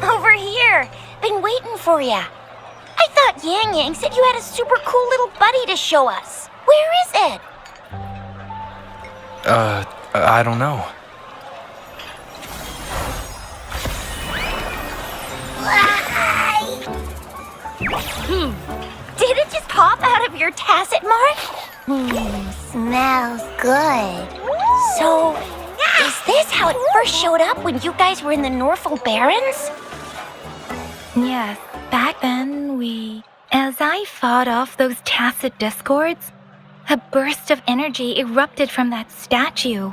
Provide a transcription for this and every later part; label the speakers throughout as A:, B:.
A: Over here! Been waiting for ya. I thought Yang Yang said you had a super cool little buddy to show us. Where is it?
B: I don't know.
A: Did it just pop out of your tacit mark?
C: Smells good.
A: So, is this how it first showed up when you guys were in the Norfolk Barrens?
D: Yes, back then as I fought off those tacit discords, a burst of energy erupted from that statue.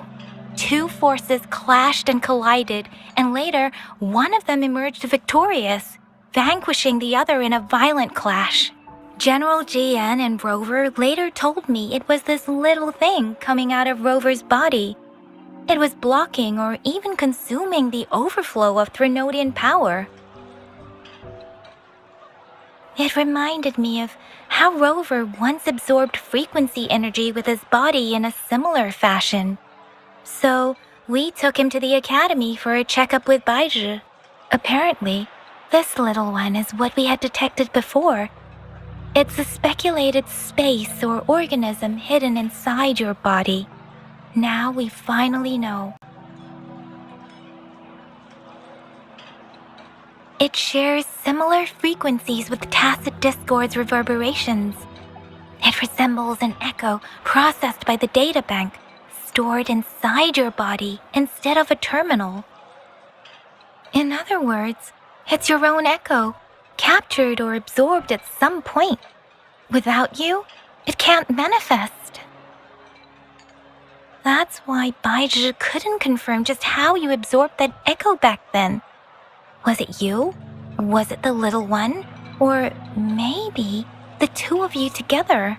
D: Two forces clashed and collided, and later, one of them emerged victorious, vanquishing the other in a violent clash. General GN and Rover later told me it was this little thing coming out of Rover's body. It was blocking or even consuming the overflow of Threnodian power. It reminded me of how Rover once absorbed frequency energy with his body in a similar fashion. So, we took him to the academy for a checkup with Baizhi. Apparently, this little one is what we had detected before. It's a speculated space or organism hidden inside your body. Now we finally know. It shares similar frequencies with tacit discord's reverberations. It resembles an echo processed by the data bank, stored inside your body instead of a terminal. In other words, it's your own echo, captured or absorbed at some point. Without you, it can't manifest. That's why Baizhi couldn't confirm just how you absorbed that echo back then. Was it you? Or was it the little one? Or maybe the two of you together?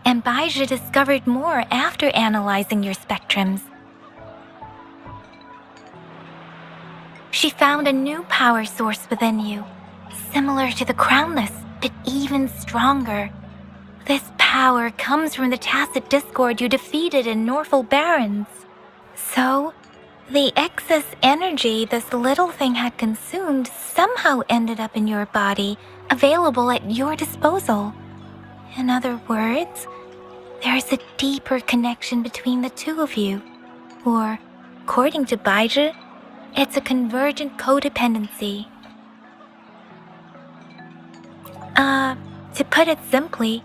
D: And Baizhi discovered more after analyzing your spectrums. She found a new power source within you, similar to the Crownless, but even stronger. This power comes from the tacit discord you defeated in Norfolk Barrens. So, the excess energy this little thing had consumed somehow ended up in your body, available at your disposal. In other words, there's a deeper connection between the two of you. Or, according to Baizhi, it's a convergent codependency. To put it simply,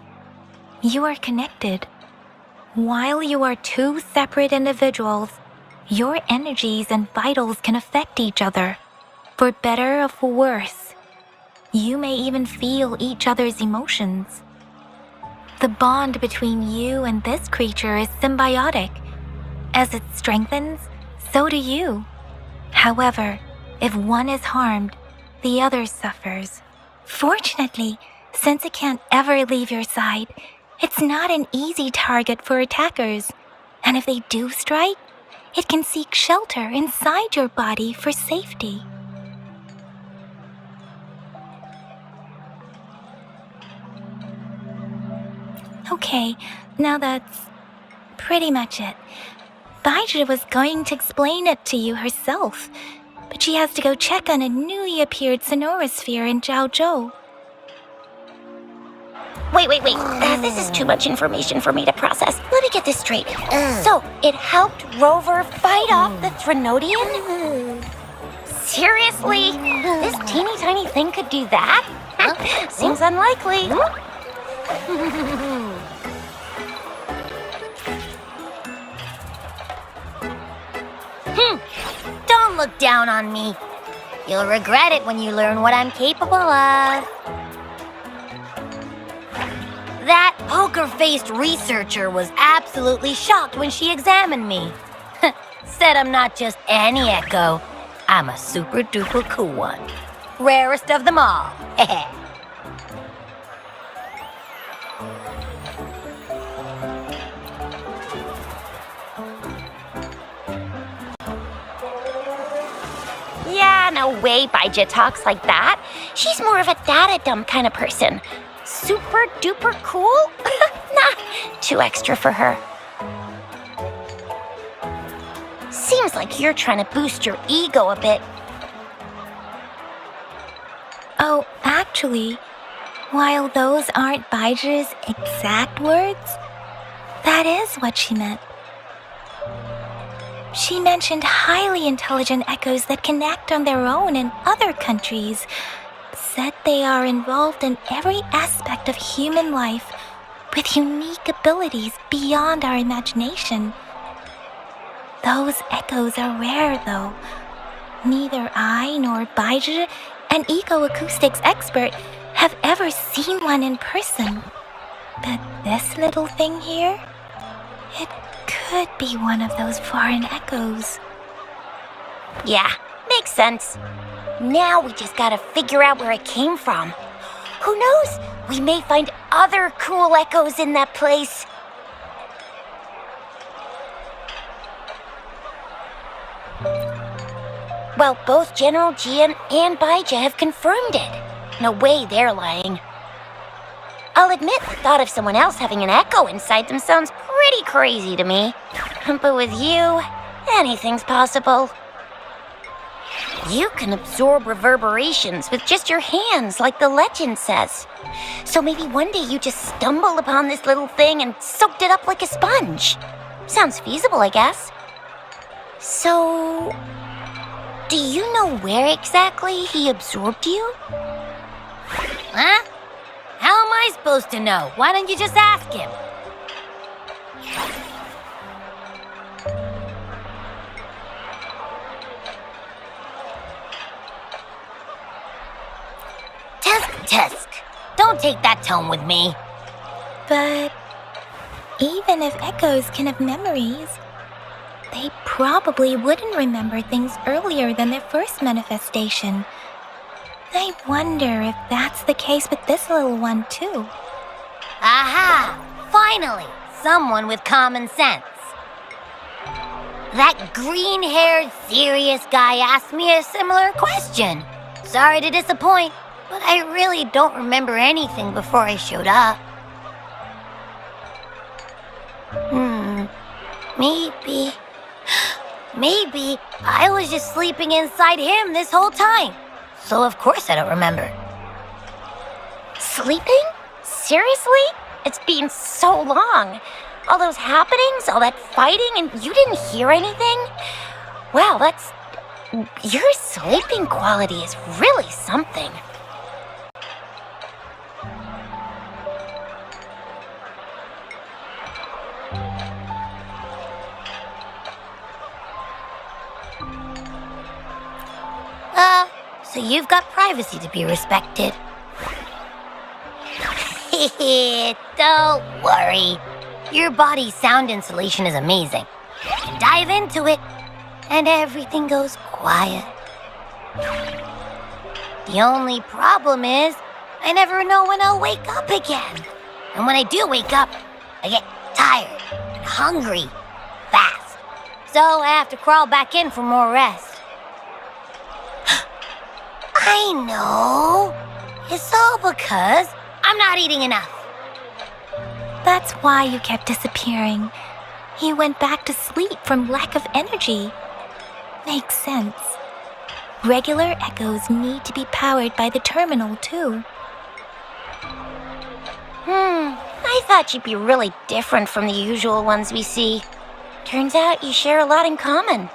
D: you are connected. While you are two separate individuals, your energies and vitals can affect each other, for better or for worse. You may even feel each other's emotions. The bond between you and this creature is symbiotic. As it strengthens, so do you. However, if one is harmed, the other suffers. Fortunately, since it can't ever leave your side, it's not an easy target for attackers. And if they do strike, it can seek shelter inside your body for safety. Okay, now that's pretty much it. Baija was going to explain it to you herself, but she has to go check on a newly appeared sonorosphere in Zhaozhou.
A: Wait. This is too much information for me to process. Let me get this straight. So, it helped Rover fight off the Threnodian? Seriously? This teeny tiny thing could do that? Seems unlikely.
C: Don't look down on me. You'll regret it when you learn what I'm capable of. That poker-faced researcher was absolutely shocked when she examined me. Said I'm not just any echo. I'm a super-duper cool one. Rarest of them all.
A: Yeah, no way Baija talks like that. She's more of a data dump kind of person. Super duper cool? Nah, too extra for her. Seems like you're trying to boost your ego a bit.
D: Oh, actually, while those aren't Baija's exact words, that is what she meant. She mentioned highly intelligent echoes that can act on their own in other countries. Said they are involved in every aspect of human life with unique abilities beyond our imagination. Those echoes are rare, though. Neither I nor Baija, an eco-acoustics expert, have ever seen one in person. But this little thing here, it could be one of those foreign echoes.
A: Yeah, makes sense. Now we just gotta figure out where it came from. Who knows? We may find other cool echoes in that place. Well, both General Jian and Baija have confirmed it. No way they're lying. I'll admit the thought of someone else having an echo inside them sounds pretty crazy to me. But with you, anything's possible. You can absorb reverberations with just your hands, like the legend says. So maybe one day you just stumbled upon this little thing and soaked it up like a sponge. Sounds feasible, I guess. So, do you know where exactly he absorbed you?
C: Huh? How am I supposed to know? Why don't you just ask him? Tusk. Don't take that tone with me.
D: But even if echoes can have memories, they probably wouldn't remember things earlier than their first manifestation. I wonder if that's the case with this little one, too.
C: Aha! Finally, someone with common sense. That green-haired, serious guy asked me a similar question. Sorry to disappoint, but I really don't remember anything before I showed up. Maybe I was just sleeping inside him this whole time. So of course I don't remember.
A: Sleeping? Seriously? It's been so long. All those happenings, all that fighting, and you didn't hear anything? Wow, your sleeping quality is really something.
C: So you've got privacy to be respected. Don't worry. Your body's sound insulation is amazing. You dive into it, and everything goes quiet. The only problem is, I never know when I'll wake up again. And when I do wake up, I get tired and hungry fast. So I have to crawl back in for more rest. I know. It's all because I'm not eating enough.
D: That's why you kept disappearing. He went back to sleep from lack of energy. Makes sense. Regular echoes need to be powered by the terminal, too.
A: I thought you'd be really different from the usual ones we see. Turns out you share a lot in common.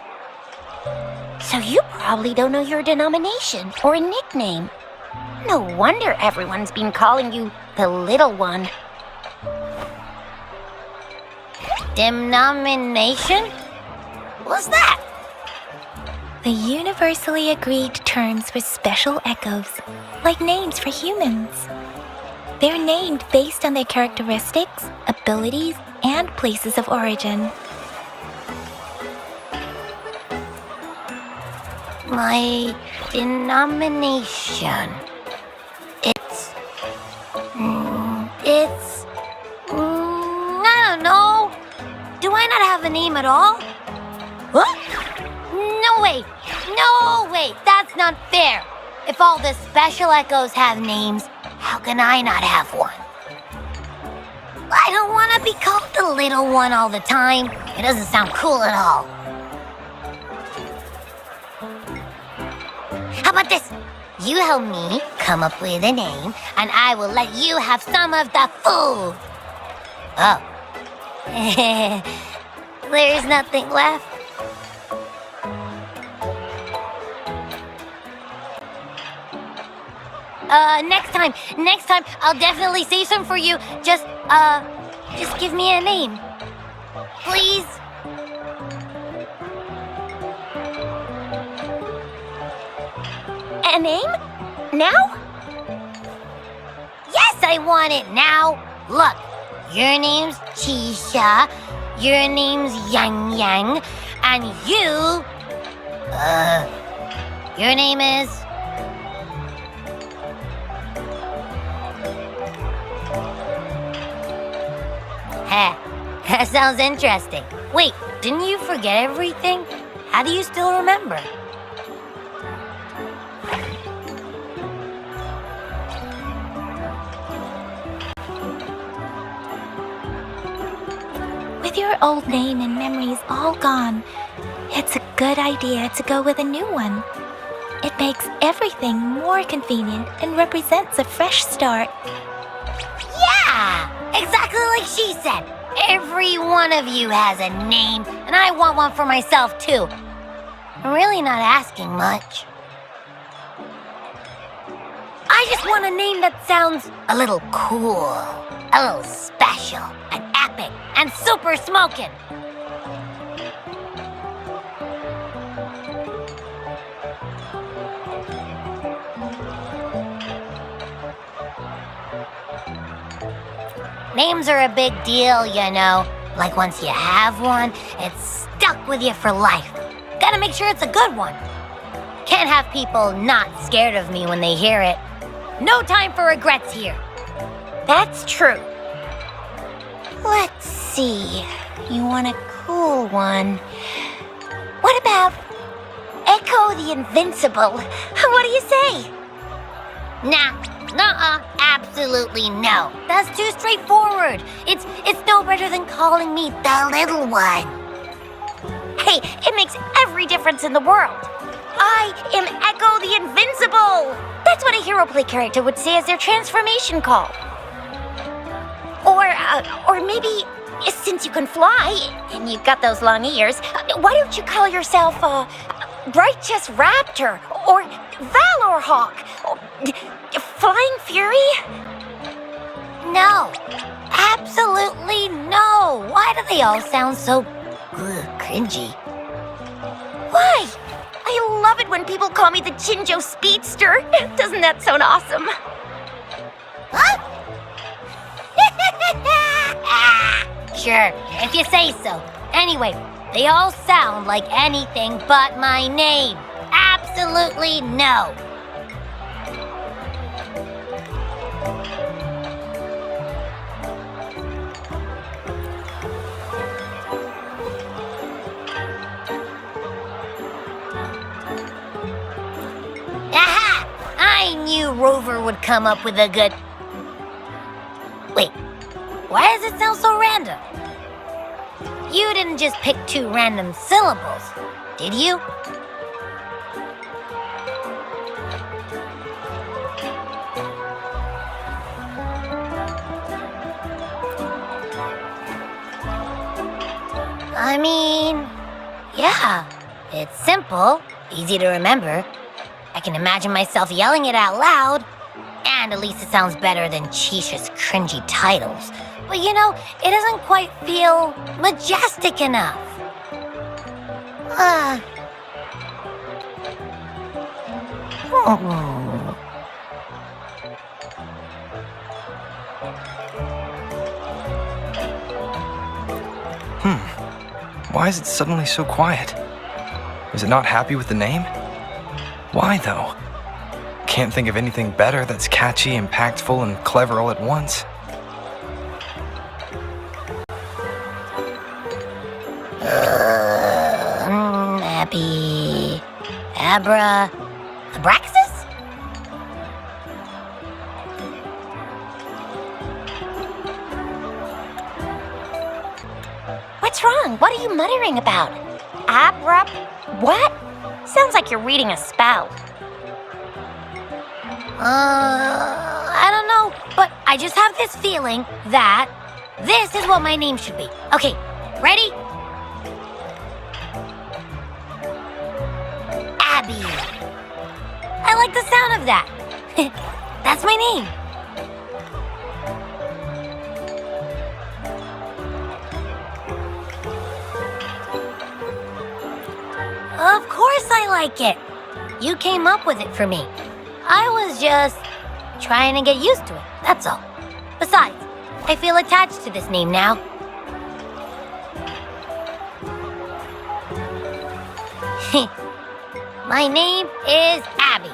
A: So you probably don't know your denomination or a nickname. No wonder everyone's been calling you the Little One.
C: Denomination? What's that?
D: The universally agreed terms for special echoes, like names for humans. They're named based on their characteristics, abilities, and places of origin.
C: My denomination. I don't know. Do I not have a name at all? What? No way, that's not fair. If all the special echoes have names, how can I not have one? I don't want to be called the Little One all the time. It doesn't sound cool at all. How about this? You help me come up with a name, and I will let you have some of the food. Oh. There's nothing left. Next time, I'll definitely save some for you. Just give me a name. Please?
A: A name? Now?
C: Yes, I want it now. Look, your name's Chisha, your name's Yang Yang, and your name is... That sounds interesting. Wait, didn't you forget everything? How do you still remember?
D: With your old name and memories all gone, it's a good idea to go with a new one. It makes everything more convenient and represents a fresh start.
C: Yeah! Exactly like she said. Every one of you has a name, and I want one for myself too. I'm really not asking much. I just want a name that sounds a little cool, a little special, and epic, and super smoking. Names are a big deal, you know. Like once you have one, it's stuck with you for life. Gotta make sure it's a good one. Can't have people not scared of me when they hear it. No time for regrets here.
A: That's true. Let's see. You want a cool one. What about Echo the Invincible? What do you say?
C: Nuh-uh, absolutely no. That's too straightforward. It's no better than calling me the Little One.
A: Hey, it makes every difference in the world. I am Echo the Invincible. That's what a hero play character would say as their transformation call. Or maybe, since you can fly and you've got those long ears, why don't you call yourself Righteous Raptor or Valor Hawk or Flying Fury?
C: No, absolutely no. Why do they all sound so cringy?
A: Why? I love it when people call me the Jinjo Speedster. Doesn't that sound awesome?
C: Huh? Sure, if you say so. Anyway, they all sound like anything but my name. Absolutely no. Aha! I knew Rover would come up with a good... Wait, why does it sound so random? You didn't just pick two random syllables, did you? I mean, yeah, it's simple, easy to remember. I can imagine myself yelling it out loud, and at least it sounds better than Chisha's cringy titles. But you know, it doesn't quite feel majestic enough.
B: Why is it suddenly so quiet? Is it not happy with the name? Why, though? Can't think of anything better that's catchy, impactful, and clever all at once.
C: Abby... Abra... Abraxas?
A: What's wrong? What are you muttering about? Abra... What? Sounds like you're reading a spell.
C: I don't know, but I just have this feeling that this is what my name should be. Okay, ready? Abby. I like the sound of that. That's my name. Of course I like it. You came up with it for me. I was just trying to get used to it, that's all. Besides, I feel attached to this name now. My name is Abby.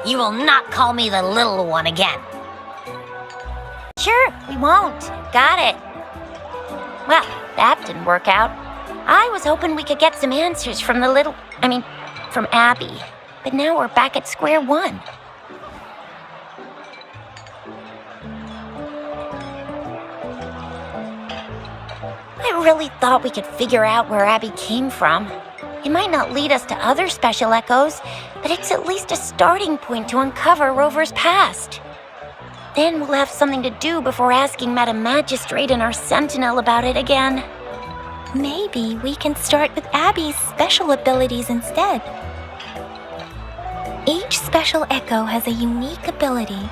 C: You will not call me the little one again.
A: Sure, we won't. Got it. Well, that didn't work out. I was hoping we could get some answers from from Abby. But now we're back at square one. I really thought we could figure out where Abby came from. It might not lead us to other special echoes, but it's at least a starting point to uncover Rover's past. Then we'll have something to do before asking Madam Magistrate and our Sentinel about it again.
D: Maybe we can start with Abby's special abilities instead. Each special echo has a unique ability.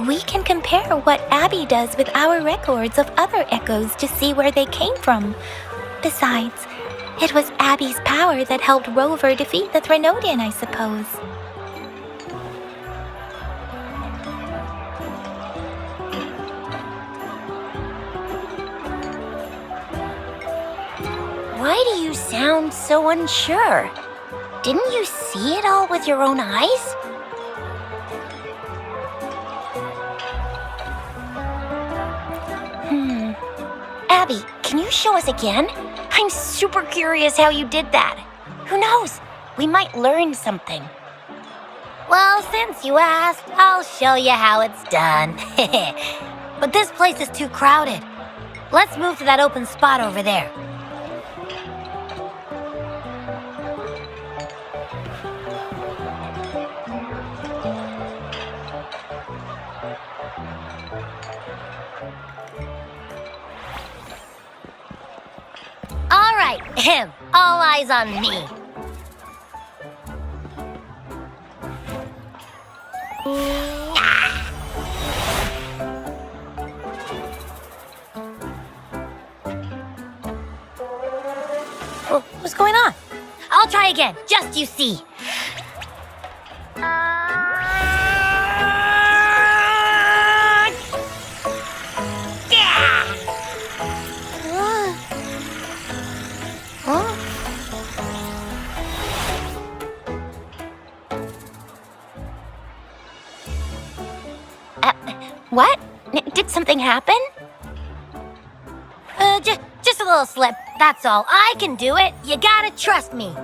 D: We can compare what Abby does with our records of other echoes to see where they came from. Besides, it was Abby's power that helped Rover defeat the Threnodian, I suppose.
A: Why do you sound so unsure? Didn't you see it all with your own eyes? Abby, can you show us again? I'm super curious how you did that. Who knows? We might learn something.
C: Well, since you asked, I'll show you how it's done. But this place is too crowded. Let's move to that open spot over there. All right, all eyes on me. What's going on? I'll try again, just you see.
A: What? Did something happen?
C: Just a little slip, that's all. I can do it. You gotta trust me.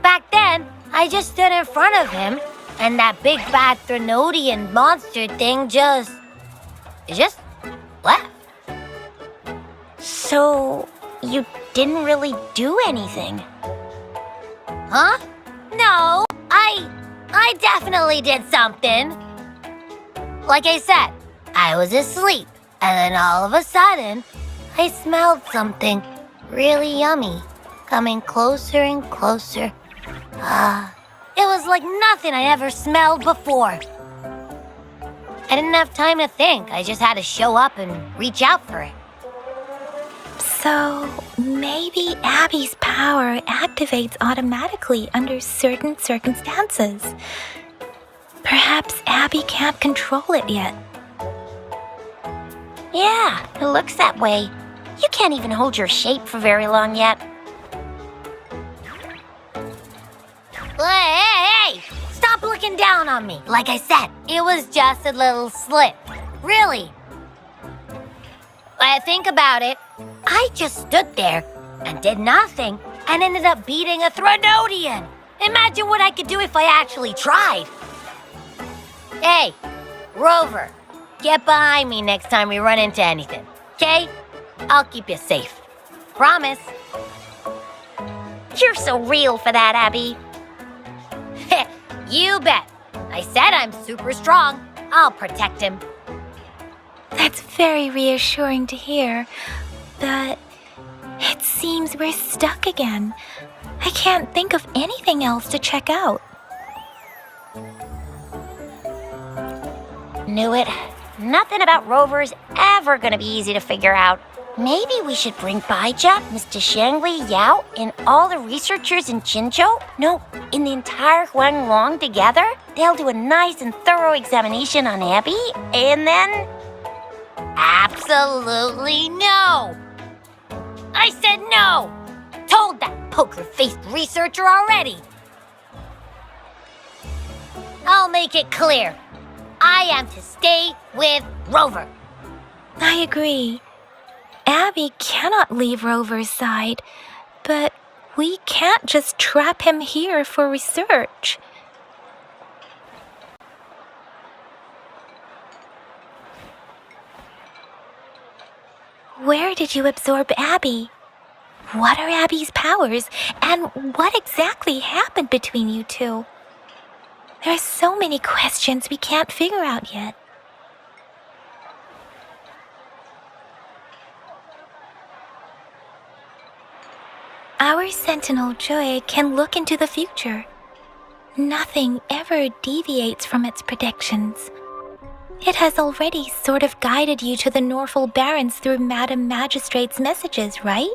C: Back then, I just stood in front of him, and that big bad Threnodian monster thing just left.
A: So, you didn't really do anything?
C: Huh? No, I definitely did something. Like I said, I was asleep, and then all of a sudden, I smelled something really yummy, coming closer and closer. It was like nothing I ever smelled before. I didn't have time to think. I just had to show up and reach out for it.
D: So, maybe Abby's power activates automatically under certain circumstances. Perhaps Abby can't control it yet.
A: Yeah, it looks that way. You can't even hold your shape for very long yet.
C: Hey! Stop looking down on me. Like I said, it was just a little slip. Really. I think about it. I just stood there and did nothing and ended up beating a Threnodian. Imagine what I could do if I actually tried. Hey, Rover, get behind me next time we run into anything, okay? I'll keep you safe. Promise.
A: You're so real for that, Abby.
C: You bet. I said I'm super strong. I'll protect him.
D: That's very reassuring to hear, but it seems we're stuck again. I can't think of anything else to check out.
A: Knew it. Nothing about Rover's ever gonna be easy to figure out. Maybe we should bring Baija, Mr. Shangli, Yao, and all the researchers in Jinzhou? No, in the entire Huanglong together? They'll do a nice and thorough examination on Abby, and then...
C: Absolutely no! I said no! Told that poker-faced researcher already. I'll make it clear. I am to stay with Rover.
D: I agree. Abby cannot leave Rover's side, but we can't just trap him here for research. Where did you absorb Abby? What are Abby's powers, and what exactly happened between you two? There are so many questions we can't figure out yet. Our Sentinel Joy can look into the future. Nothing ever deviates from its predictions. It has already sort of guided you to the Norfolk Barrens through Madam Magistrate's messages, right?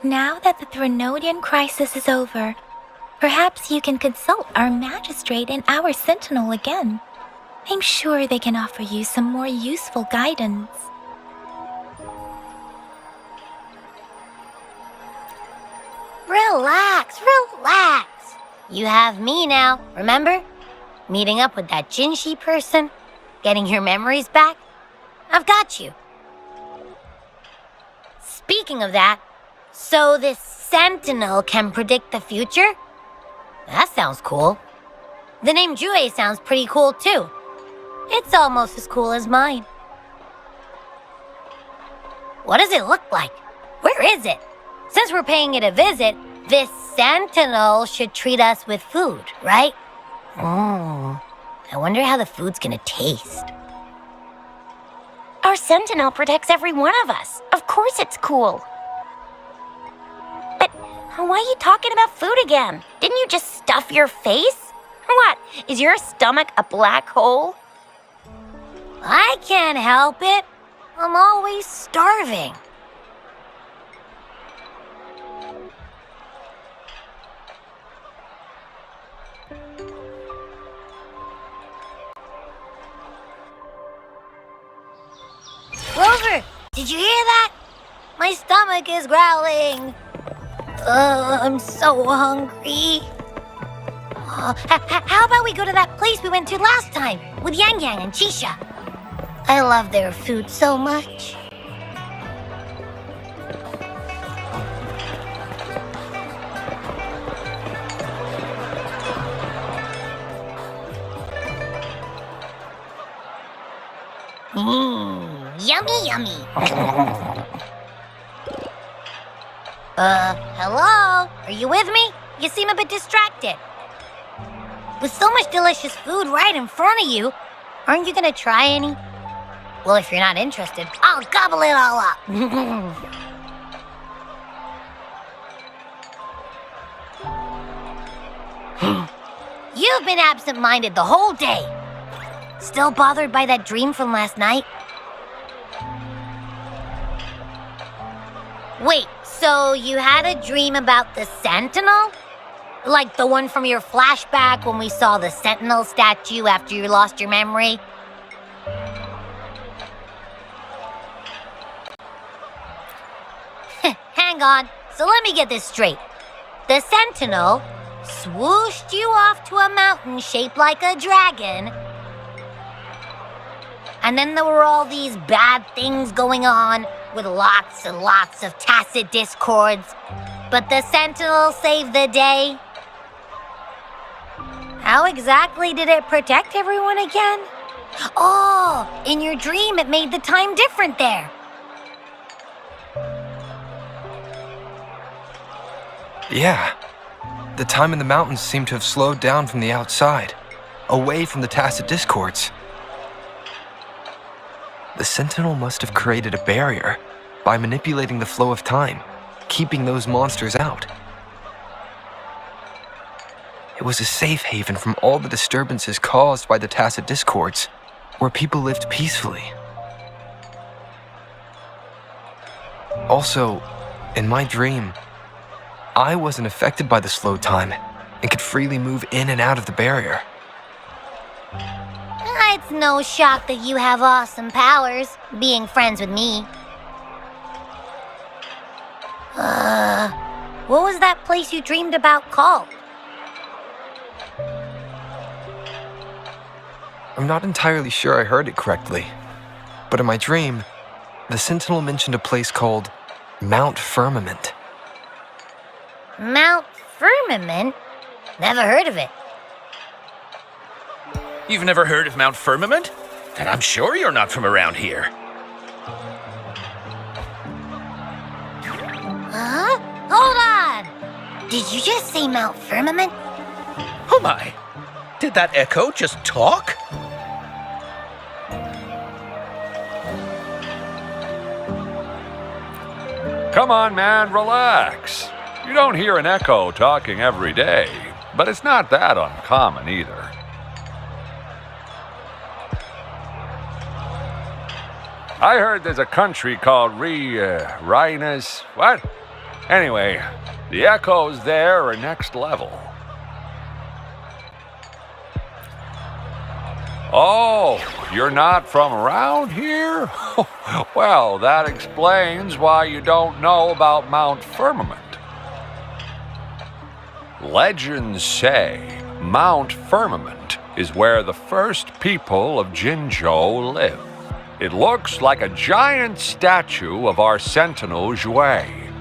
D: Now that the Threnodian crisis is over, perhaps you can consult our Magistrate and our Sentinel again. I'm sure they can offer you some more useful guidance.
C: Relax, relax. You have me now, remember? Meeting up with that Jinshi person, getting your memories back. I've got you. Speaking of that, so this Sentinel can predict the future? That sounds cool. The name Jue sounds pretty cool too. It's almost as cool as mine. What does it look like? Where is it? Since we're paying it a visit, this Sentinel should treat us with food, right? I wonder how the food's gonna taste.
A: Our Sentinel protects every one of us. Of course it's cool. But why are you talking about food again? Didn't you just stuff your face? What, is your stomach a black hole?
C: I can't help it. I'm always starving. Rover, did you hear that? My stomach is growling. I'm so hungry. How about we go to that place we went to last time with Yang Yang and Chisha? I love their food so much. Yummy, yummy. Hello? Are you with me? You seem a bit distracted. With so much delicious food right in front of you, aren't you gonna try any? Well, if you're not interested, I'll gobble it all up. You've been absent-minded the whole day. Still bothered by that dream from last night? Wait, so you had a dream about the Sentinel? Like the one from your flashback when we saw the Sentinel statue after you lost your memory? Hang on, so let me get this straight. The Sentinel swooshed you off to a mountain shaped like a dragon, and then there were all these bad things going on with lots and lots of tacit discords, but the Sentinel saved the day. How exactly did it protect everyone again? Oh, in your dream it made the time different there.
B: Yeah. The time in the mountains seemed to have slowed down from the outside, away from the tacit discords. The Sentinel must have created a barrier by manipulating the flow of time, keeping those monsters out. It was a safe haven from all the disturbances caused by the tacit discords, where people lived peacefully. Also, in my dream, I wasn't affected by the slow time and could freely move in and out of the barrier.
C: It's no shock that you have awesome powers, being friends with me. What was that place you dreamed about called?
B: I'm not entirely sure I heard it correctly, but in my dream, the Sentinel mentioned a place called Mount Firmament.
C: Mount Firmament? Never heard of it.
E: You've never heard of Mount Firmament? Then I'm sure you're not from around here.
C: Huh? Hold on! Did you just say Mount Firmament?
E: Oh my! Did that echo just talk?
F: Come on, man, relax. You don't hear an echo talking every day, but it's not that uncommon either. I heard there's a country called Rhinus. What? Anyway, the echoes there are next level. Oh, you're not from around here? Well, that explains why you don't know about Mount Firmament. Legends say Mount Firmament is where the first people of Jinzhou live. It looks like a giant statue of our Sentinel Jue.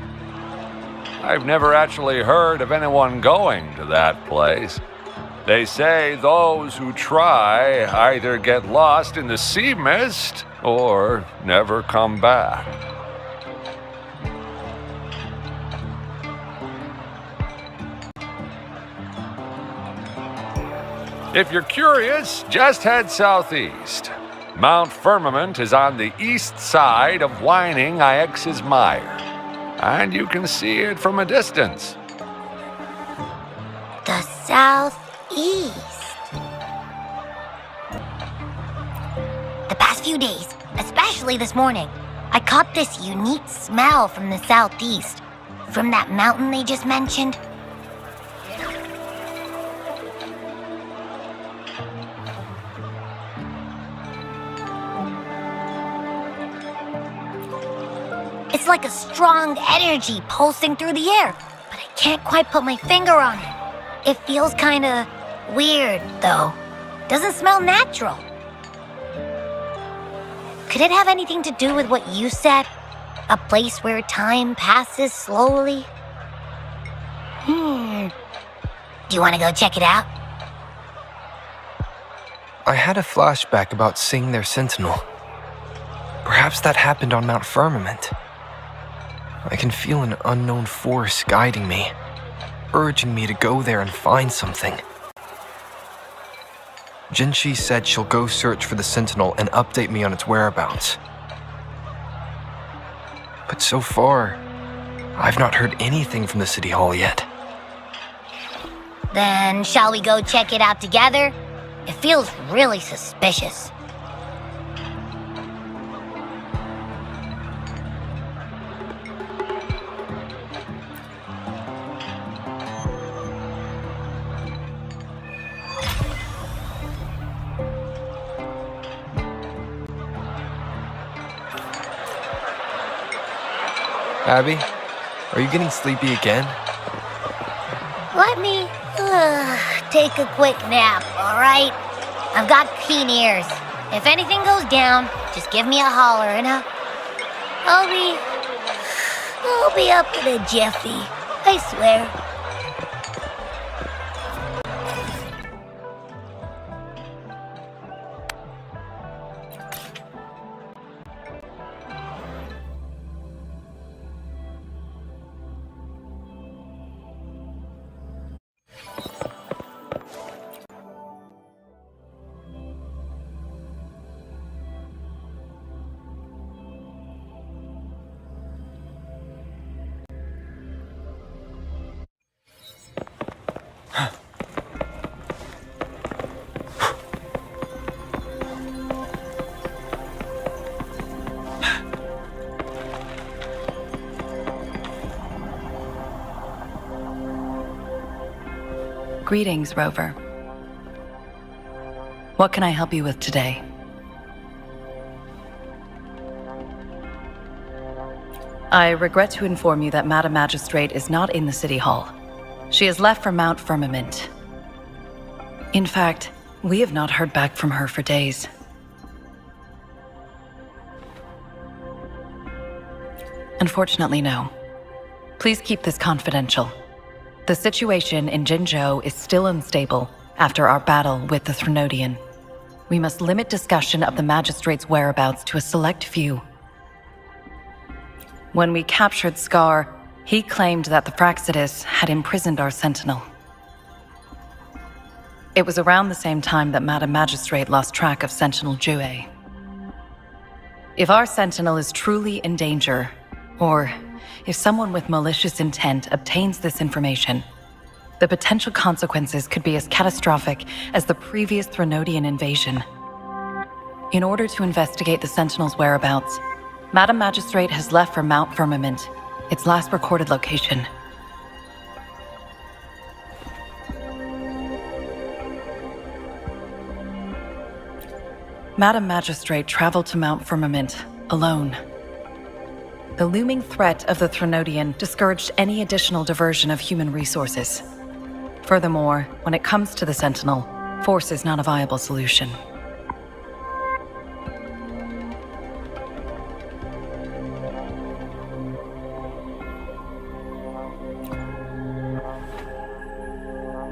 F: I've never actually heard of anyone going to that place. They say those who try either get lost in the sea mist or never come back. If you're curious, just head southeast. Mount Firmament is on the east side of Whining Ix's Mire, and you can see it from a distance.
C: The southeast. The past few days, especially this morning, I caught this unique smell from the southeast, from that mountain they just mentioned. It's like a strong energy pulsing through the air, but I can't quite put my finger on it. It feels kinda weird, though. Doesn't smell natural. Could it have anything to do with what you said? A place where time passes slowly? Do you want to go check it out?
B: I had a flashback about seeing their Sentinel, Perhaps that happened on Mount Firmament. I can feel an unknown force guiding me, urging me to go there and find something. Jinshi said she'll go search for the Sentinel and update me on its whereabouts. But so far, I've not heard anything from the City Hall yet.
C: Then shall we go check it out together? It feels really suspicious.
B: Abby, are you getting sleepy again?
C: Let me take a quick nap, alright? I've got keen ears. If anything goes down, just give me a holler and I'll be up in a jiffy. I swear.
G: Greetings, Rover. What can I help you with today? I regret to inform you that Madam Magistrate is not in the City Hall. She has left for Mount Firmament. In fact, we have not heard back from her for days. Unfortunately, no. Please keep this confidential. The situation in Jinzhou is still unstable after our battle with the Threnodian. We must limit discussion of the Magistrate's whereabouts to a select few. When we captured Scar, he claimed that the Praxidus had imprisoned our Sentinel. It was around the same time that Madam Magistrate lost track of Sentinel Jue. If our Sentinel is truly in danger, or if someone with malicious intent obtains this information, the potential consequences could be as catastrophic as the previous Threnodian invasion. In order to investigate the Sentinel's whereabouts, Madam Magistrate has left for Mount Firmament, its last recorded location. Madam Magistrate traveled to Mount Firmament alone. The looming threat of the Threnodian discouraged any additional diversion of human resources. Furthermore, when it comes to the Sentinel, force is not a viable solution.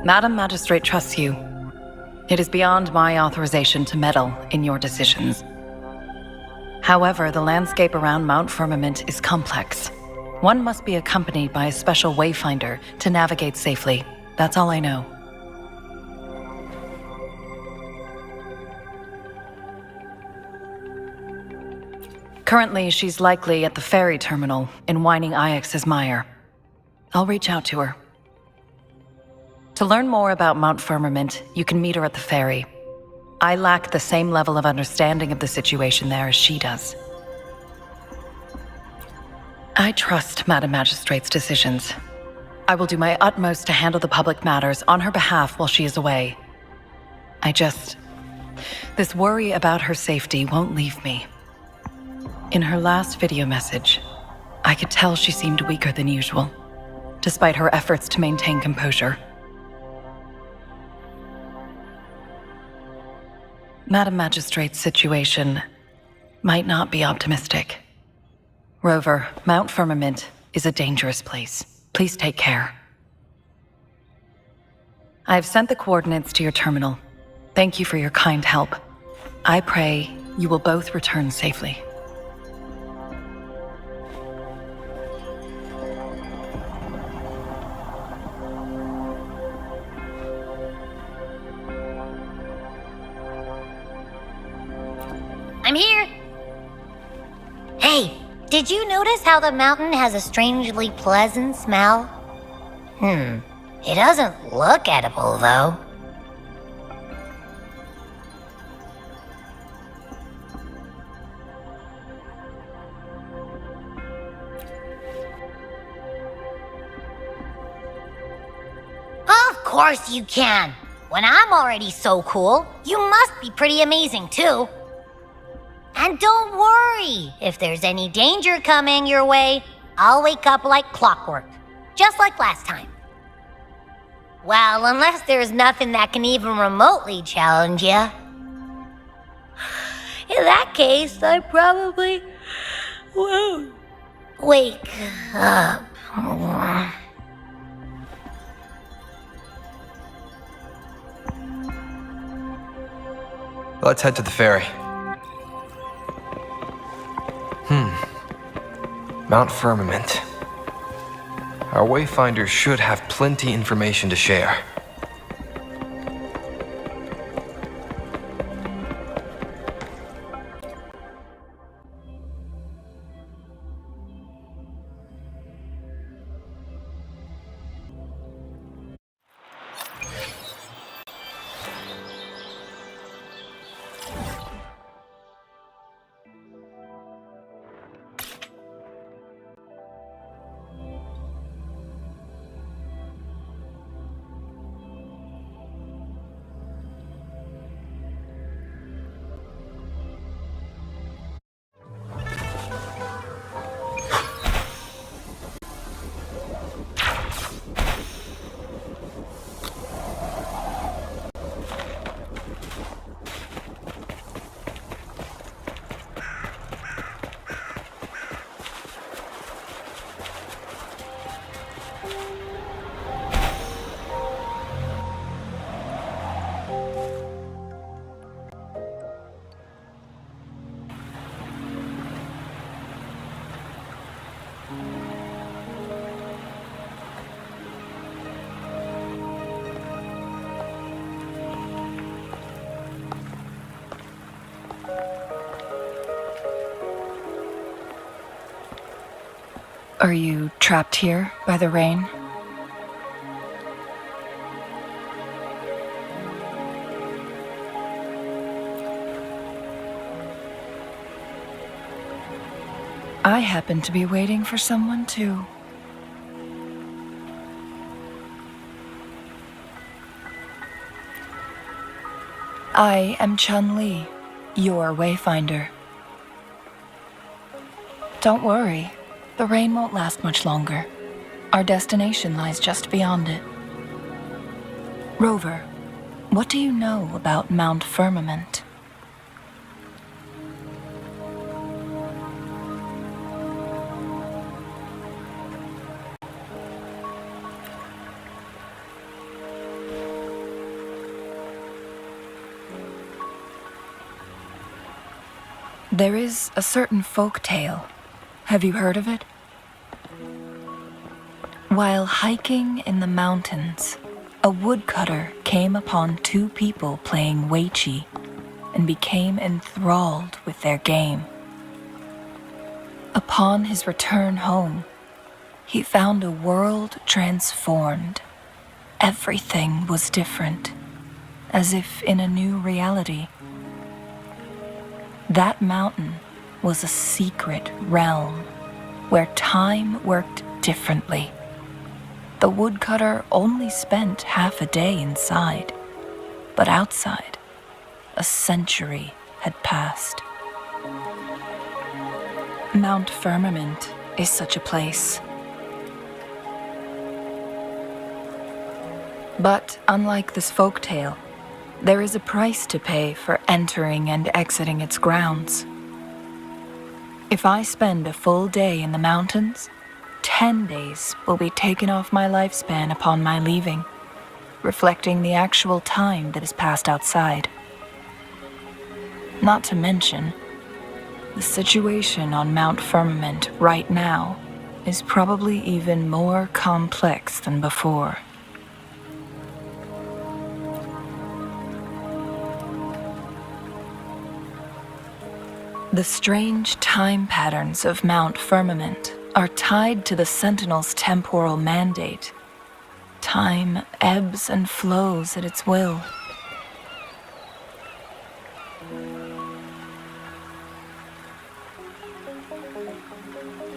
G: Madam Magistrate trusts you. It is beyond my authorization to meddle in your decisions. However, the landscape around Mount Firmament is complex. One must be accompanied by a special wayfinder to navigate safely. That's all I know. Currently, she's likely at the ferry terminal in Whining Ix's Mire. I'll reach out to her. To learn more about Mount Firmament, you can meet her at the ferry. I lack the same level of understanding of the situation there as she does. I trust Madam Magistrate's decisions. I will do my utmost to handle the public matters on her behalf while she is away. This worry about her safety won't leave me. In her last video message, I could tell she seemed weaker than usual, despite her efforts to maintain composure. Madam Magistrate's situation might not be optimistic. Rover, Mount Firmament is a dangerous place. Please take care. I have sent the coordinates to your terminal. Thank you for your kind help. I pray you will both return safely.
C: Hey, did you notice how the mountain has a strangely pleasant smell? It doesn't look edible, though. Of course you can! When I'm already so cool, you must be pretty amazing too. And don't worry, if there's any danger coming your way, I'll wake up like clockwork, just like last time. Well, unless there's nothing that can even remotely challenge you. In that case, I probably won't wake up.
B: Let's head to the ferry. Mount Firmament. Our Wayfinder should have plenty information to share.
G: Are you trapped here by the rain? I happen to be waiting for someone too. I am Chun-Li, your Wayfinder. Don't worry, the rain won't last much longer. Our destination lies just beyond it. Rover, what do you know about Mount Firmament? There is a certain folk tale. Have you heard of it? While hiking in the mountains, a woodcutter came upon two people playing Weiqi and became enthralled with their game. Upon his return home, he found a world transformed. Everything was different, as if in a new reality. That mountain was a secret realm where time worked differently. The woodcutter only spent half a day inside, but outside, a century had passed. Mount Firmament is such a place. But unlike this folktale, there is a price to pay for entering and exiting its grounds. If I spend a full day in the mountains, 10 days will be taken off my lifespan upon my leaving, reflecting the actual time that is passed outside. Not to mention, the situation on Mount Firmament right now is probably even more complex than before.
H: The strange time patterns of Mount Firmament are tied to the Sentinel's temporal mandate. Time ebbs and flows at its will.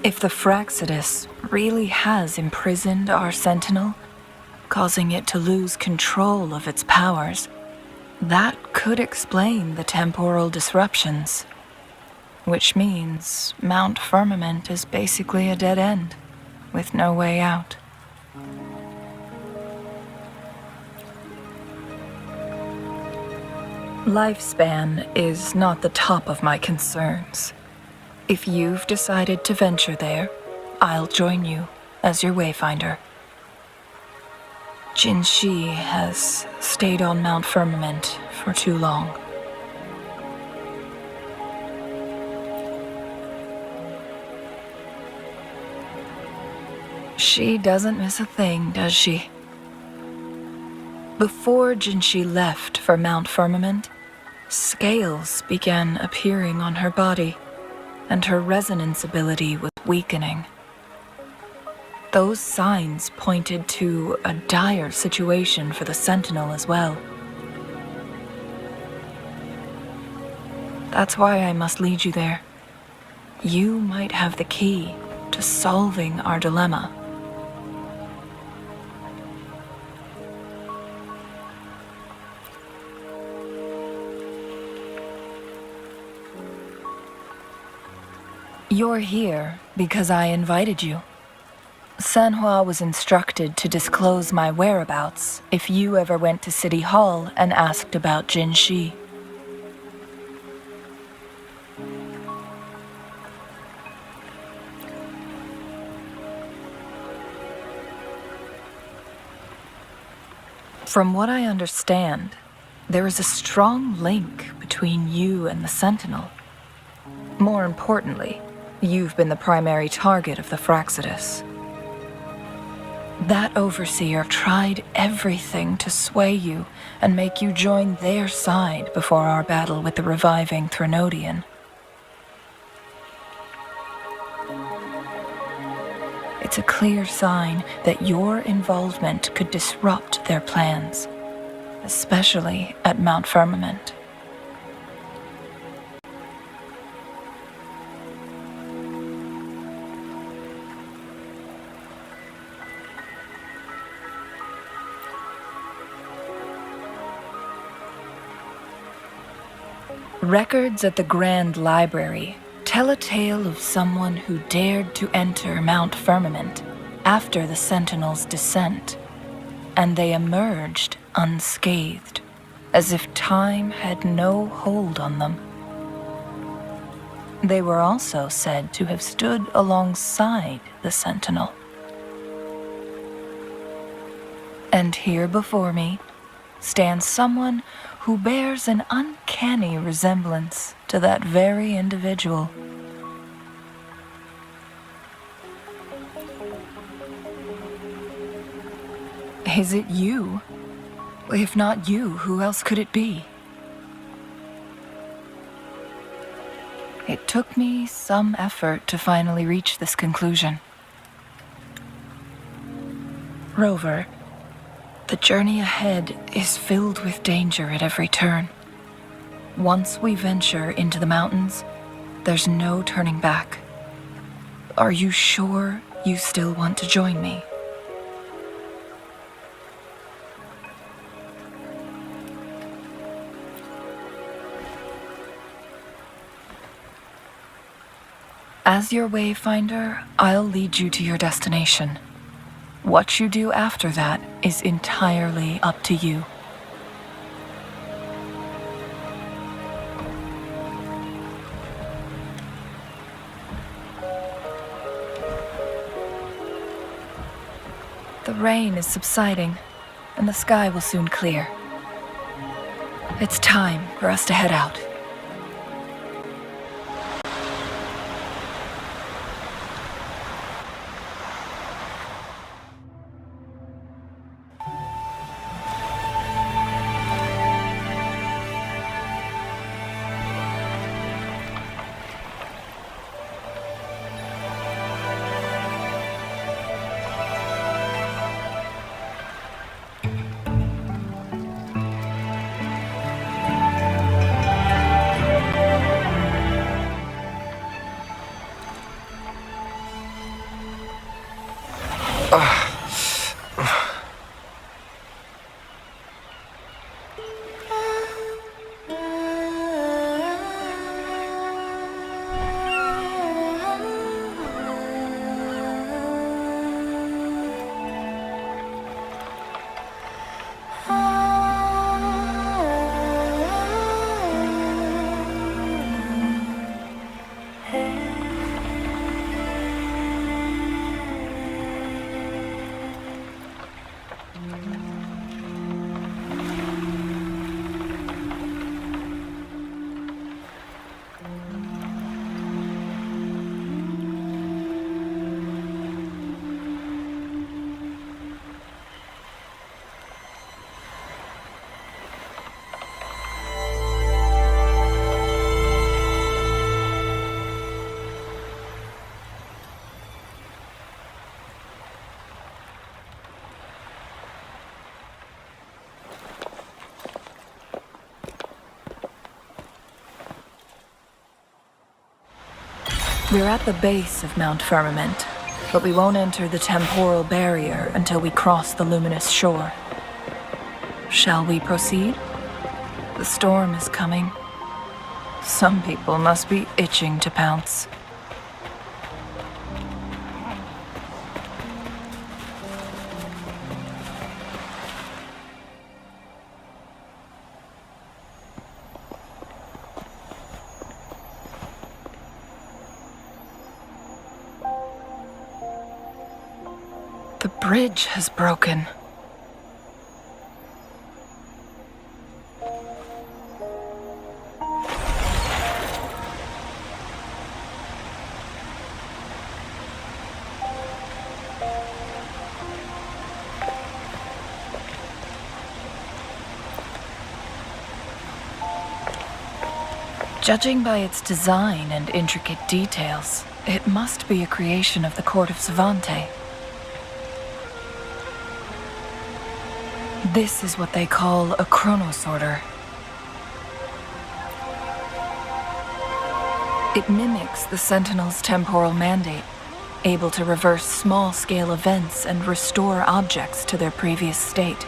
H: If the Fraxidus really has imprisoned our Sentinel, causing it to lose control of its powers, that could explain the temporal disruptions. Which means Mount Firmament is basically a dead end, with no way out. Lifespan is not the top of my concerns. If you've decided to venture there, I'll join you as your wayfinder. Jinshi has stayed on Mount Firmament for too long. She doesn't miss a thing, does she? Before Jinshi left for Mount Firmament, scales began appearing on her body, and her resonance ability was weakening. Those signs pointed to a dire situation for the Sentinel as well. That's why I must lead you there. You might have the key to solving our dilemma. You're here because I invited you. Sanhua was instructed to disclose my whereabouts if you ever went to City Hall and asked about Jinshi. From what I understand, there is a strong link between you and the Sentinel. More importantly, you've been the primary target of the Fraxidus. That overseer tried everything to sway you and make you join their side before our battle with the reviving Threnodian. It's a clear sign that your involvement could disrupt their plans, especially at Mount Firmament. Records at the Grand Library tell a tale of someone who dared to enter Mount Firmament after the Sentinel's descent, and they emerged unscathed, as if time had no hold on them. They were also said to have stood alongside the Sentinel. And here before me stands someone who bears an uncanny resemblance to that very individual. Is it you? If not you, who else could it be? It took me some effort to finally reach this conclusion. Rover, the journey ahead is filled with danger at every turn. Once we venture into the mountains, there's no turning back. Are you sure you still want to join me? As your wayfinder, I'll lead you to your destination. What you do after that is entirely up to you. The rain is subsiding, and the sky will soon clear. It's time for us to head out. We're at the base of Mount Firmament, but we won't enter the temporal barrier until we cross the luminous shore. Shall we proceed? The storm is coming. Some people must be itching to pounce. The bridge has broken. Judging by its design and intricate details, it must be a creation of the court of Savante. This is what they call a chronosorter. It mimics the Sentinel's temporal mandate, able to reverse small-scale events and restore objects to their previous state.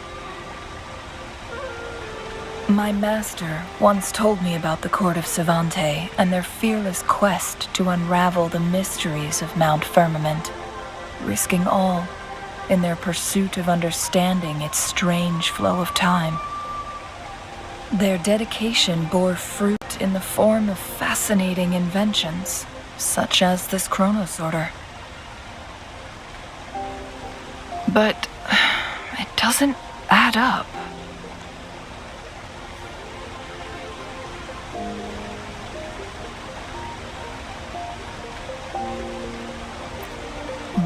H: My master once told me about the court of Savante and their fearless quest to unravel the mysteries of Mount Firmament, risking all in their pursuit of understanding its strange flow of time. Their dedication bore fruit in the form of fascinating inventions, such as this chronosorter. But it doesn't add up.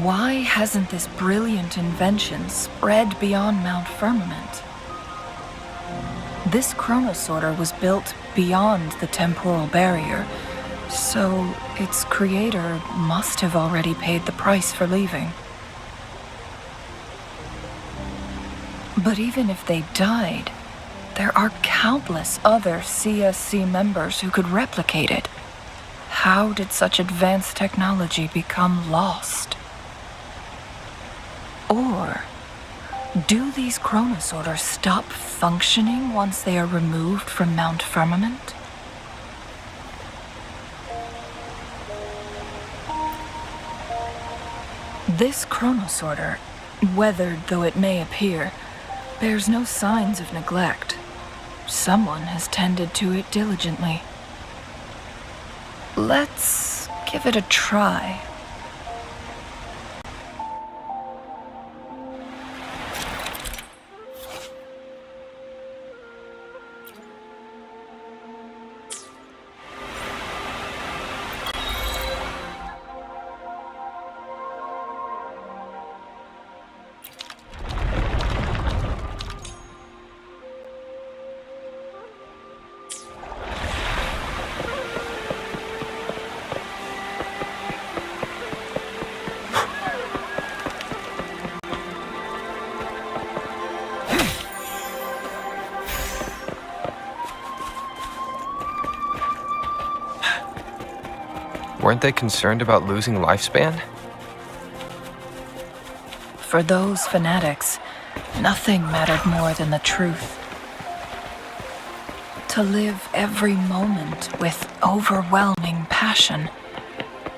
H: Why hasn't this brilliant invention spread beyond Mount Firmament? This chronosorter was built beyond the temporal barrier, so its creator must have already paid the price for leaving. But even if they died, there are countless other CSC members who could replicate it. How did such advanced technology become lost? Or do these chronosorters stop functioning once they are removed from Mount Firmament? This chronosorter, weathered though it may appear, bears no signs of neglect. Someone has tended to it diligently. Let's give it a try.
B: Weren't they concerned about losing lifespan?
H: for those fanatics, nothing mattered more than the truth. To live every moment with overwhelming passion.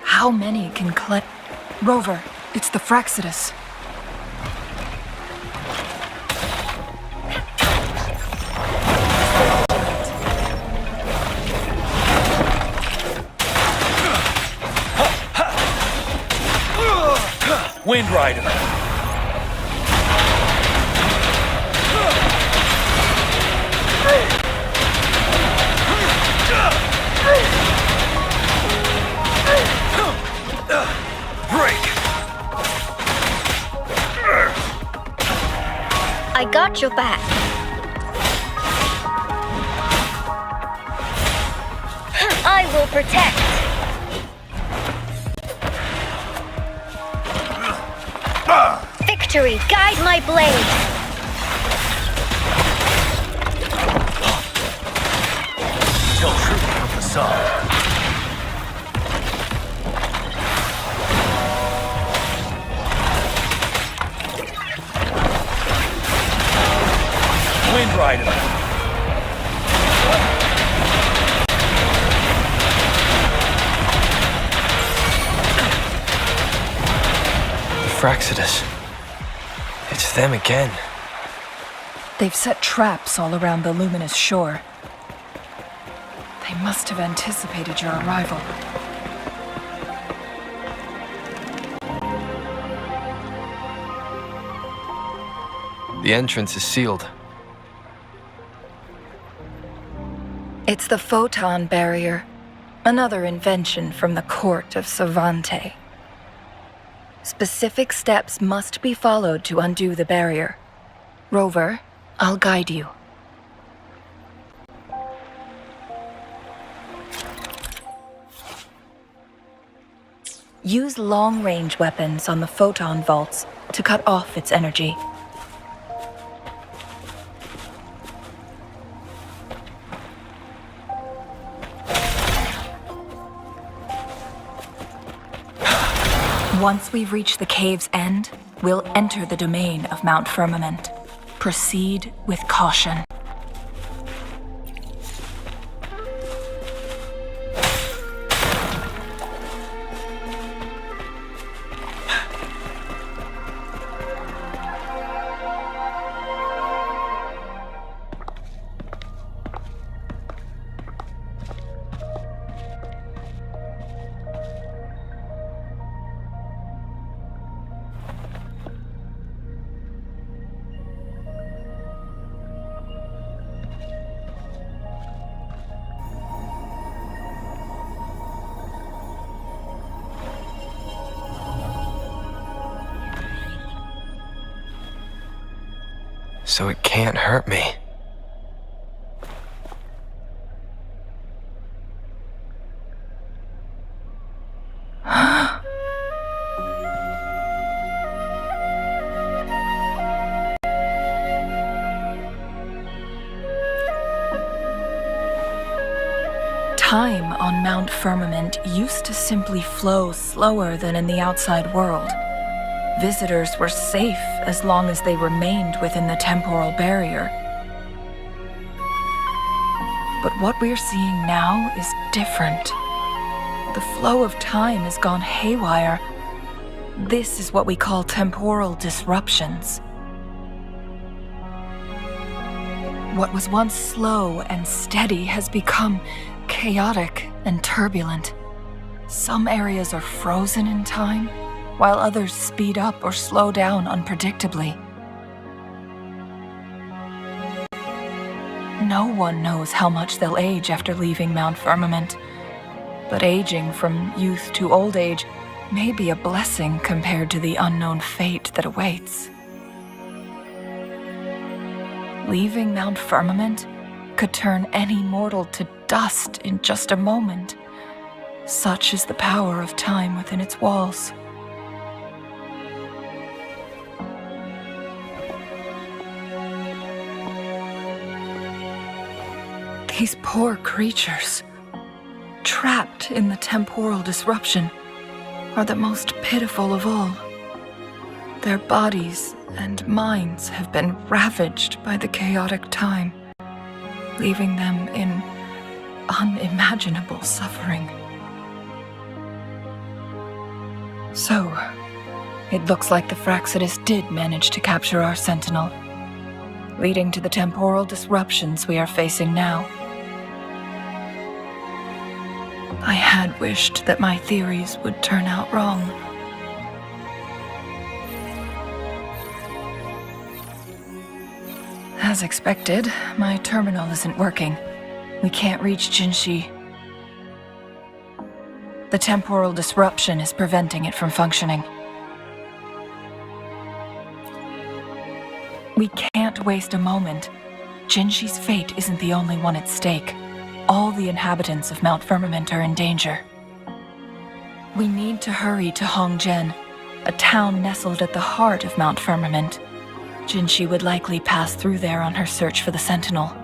H: How many can Rover, it's the Fraccidus.
E: Wind Rider. Break.
C: I got your back. I will protect. Victory, guide my blade.
E: Till truth from the sun. Wind Rider.
B: Fraccidus. It's them again.
H: They've set traps all around the luminous shore. They must have anticipated your arrival.
B: The entrance is sealed.
H: It's the photon barrier, another invention from the court of Savante. Specific steps must be followed to undo the barrier. Rover, I'll guide you. Use long-range weapons on the photon vaults to cut off its energy. Once we've reached the cave's end, we'll enter the domain of Mount Firmament. Proceed with caution.
B: So it can't hurt me.
H: Time on Mount Firmament used to simply flow slower than in the outside world. Visitors were safe as long as they remained within the temporal barrier. But what we're seeing now is different. The flow of time has gone haywire. This is what we call temporal disruptions. What was once slow and steady has become chaotic and turbulent. Some areas are frozen in time, while others speed up or slow down unpredictably. No one knows how much they'll age after leaving Mount Firmament, but aging from youth to old age may be a blessing compared to the unknown fate that awaits. Leaving Mount Firmament could turn any mortal to dust in just a moment. Such is the power of time within its walls. These poor creatures, trapped in the temporal disruption, are the most pitiful of all. Their bodies and minds have been ravaged by the chaotic time, leaving them in unimaginable suffering. So, it looks like the Fraxidus did manage to capture our Sentinel, leading to the temporal disruptions we are facing now. I had wished that my theories would turn out wrong. As expected, my terminal isn't working. We can't reach Jinshi. The temporal disruption is preventing it from functioning. We can't waste a moment. Jinshi's fate isn't the only one at stake. All the inhabitants of Mount Firmament are in danger. We need to hurry to Hongzhen, a town nestled at the heart of Mount Firmament. Jinshi would likely pass through there on her search for the Sentinel.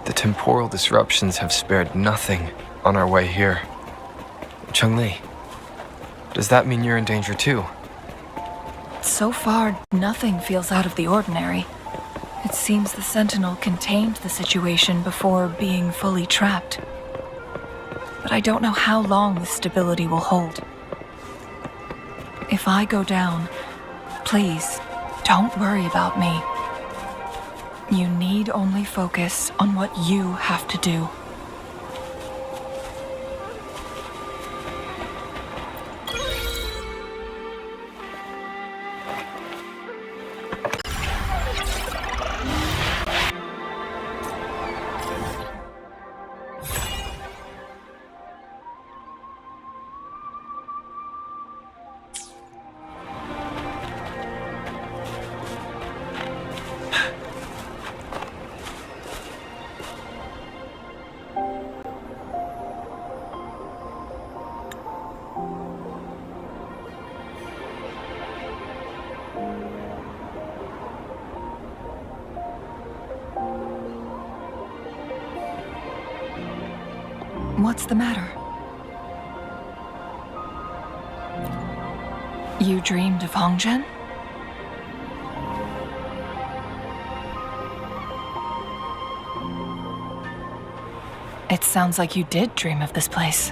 B: The temporal disruptions have spared nothing on our way here. Chun-Li, does that mean you're in danger too?
H: So far, nothing feels out of the ordinary. It seems the Sentinel contained the situation before being fully trapped. But I don't know how long this stability will hold. If I go down, please, don't worry about me. You need only focus on what you have to do. What's the matter? You dreamed of Hongzhen? It sounds like you did dream of this place.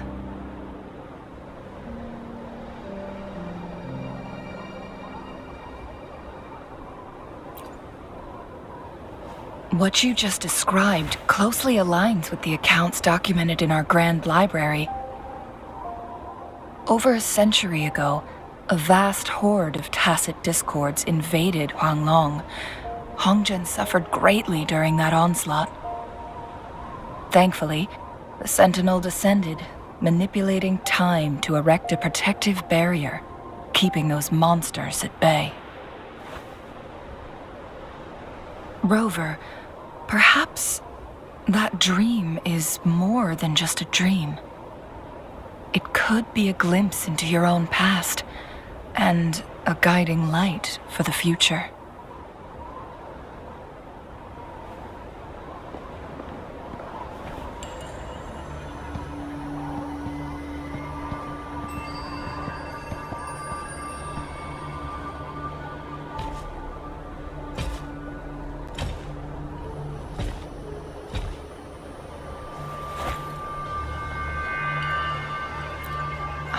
H: What you just described closely aligns with the accounts documented in our Grand Library. Over a century ago, a vast horde of tacit discords invaded Huanglong. Hongzhen suffered greatly during that onslaught. Thankfully, the Sentinel descended, manipulating time to erect a protective barrier, keeping those monsters at bay. Rover, perhaps that dream is more than just a dream. It could be a glimpse into your own past, and a guiding light for the future.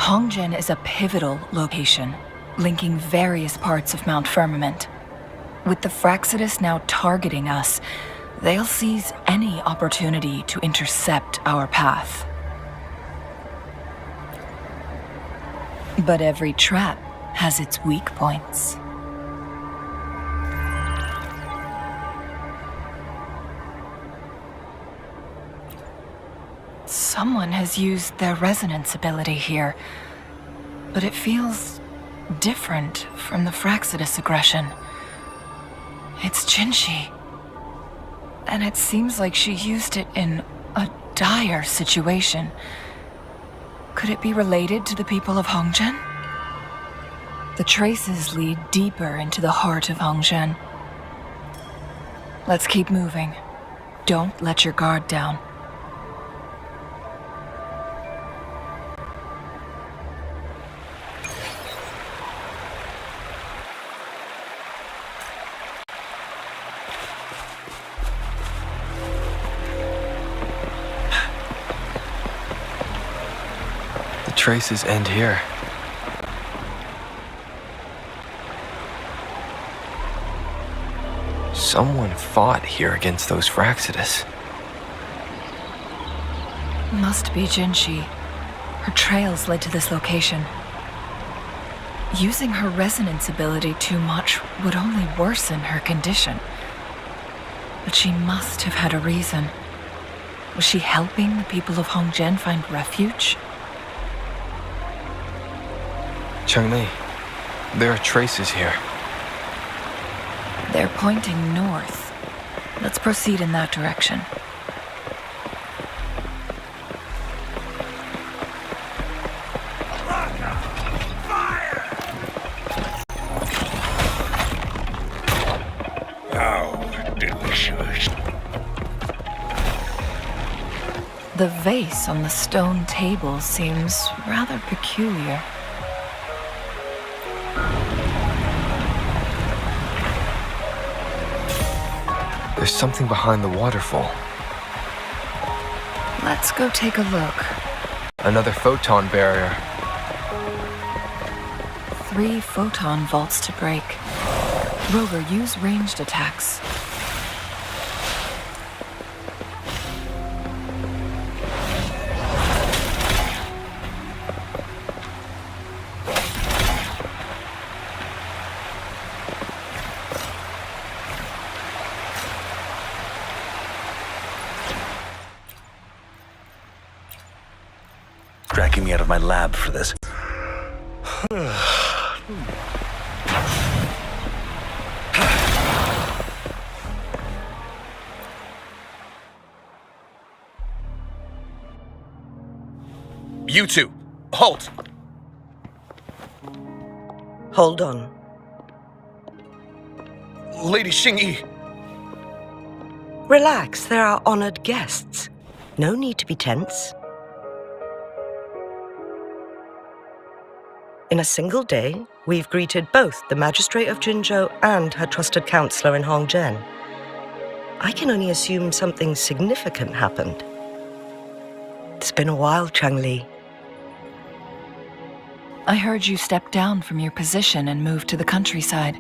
H: Hongzhen is a pivotal location, linking various parts of Mount Firmament. With the Fraxidus now targeting us, they'll seize any opportunity to intercept our path. But every trap has its weak points. Someone has used their resonance ability here, but it feels different from the Fraxidus aggression. It's Jinshi. And it seems like she used it in a dire situation. Could it be related to the people of Hongzhen? The traces lead deeper into the heart of Hongzhen. Let's keep moving. Don't let your guard down.
B: The traces end here. Someone fought here against those Fraxidus.
H: Must be Jinshi. Her trails led to this location. Using her resonance ability too much would only worsen her condition. But she must have had a reason. Was she helping the people of Hongzhen find refuge?
B: Cheng-Li, there are traces here.
H: They're pointing north. Let's proceed in that direction.
E: How delicious.
H: The vase on the stone table seems rather peculiar.
B: There's something behind the waterfall.
H: Let's go take a look.
B: Another photon barrier.
H: 3 photon vaults to break. Rover, use ranged attacks.
I: Dragging me out of my lab for this.
E: You two, halt!
J: Hold on.
E: Lady Xingyi.
J: Relax, there are honored guests. No need to be tense. In a single day, we've greeted both the Magistrate of Jinzhou and her trusted counselor in Hongzhen. I can only assume something significant happened. It's been a while, Cheng-Li.
H: I heard you step down from your position and move to the countryside.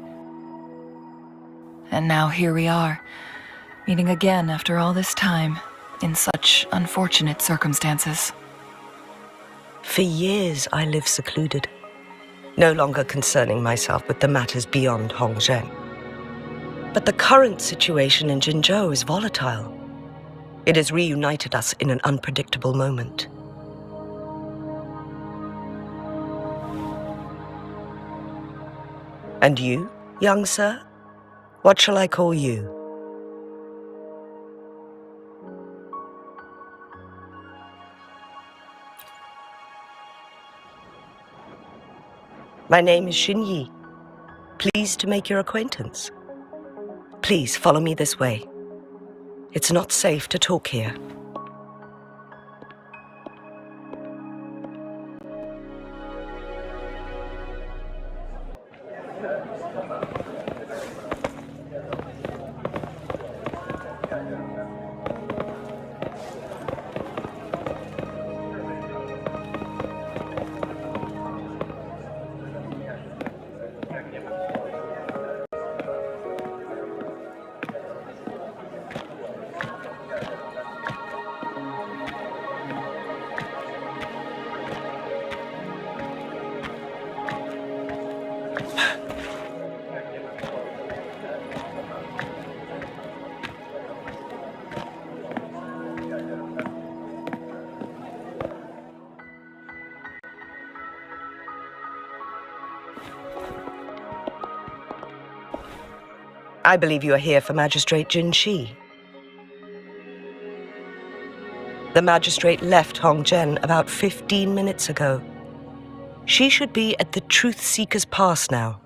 H: And now here we are, meeting again after all this time, in such unfortunate circumstances.
J: For years, I lived secluded, no longer concerning myself with the matters beyond Hongzhen. But the current situation in Jinzhou is volatile. It has reunited us in an unpredictable moment. And you, young sir? What shall I call you? My name is Xinyi. Pleased to make your acquaintance. Please follow me this way. It's not safe to talk here. I believe you are here for Magistrate Jinshi. The magistrate left Hongzhen about 15 minutes ago. She should be at the Truth Seeker's Pass now.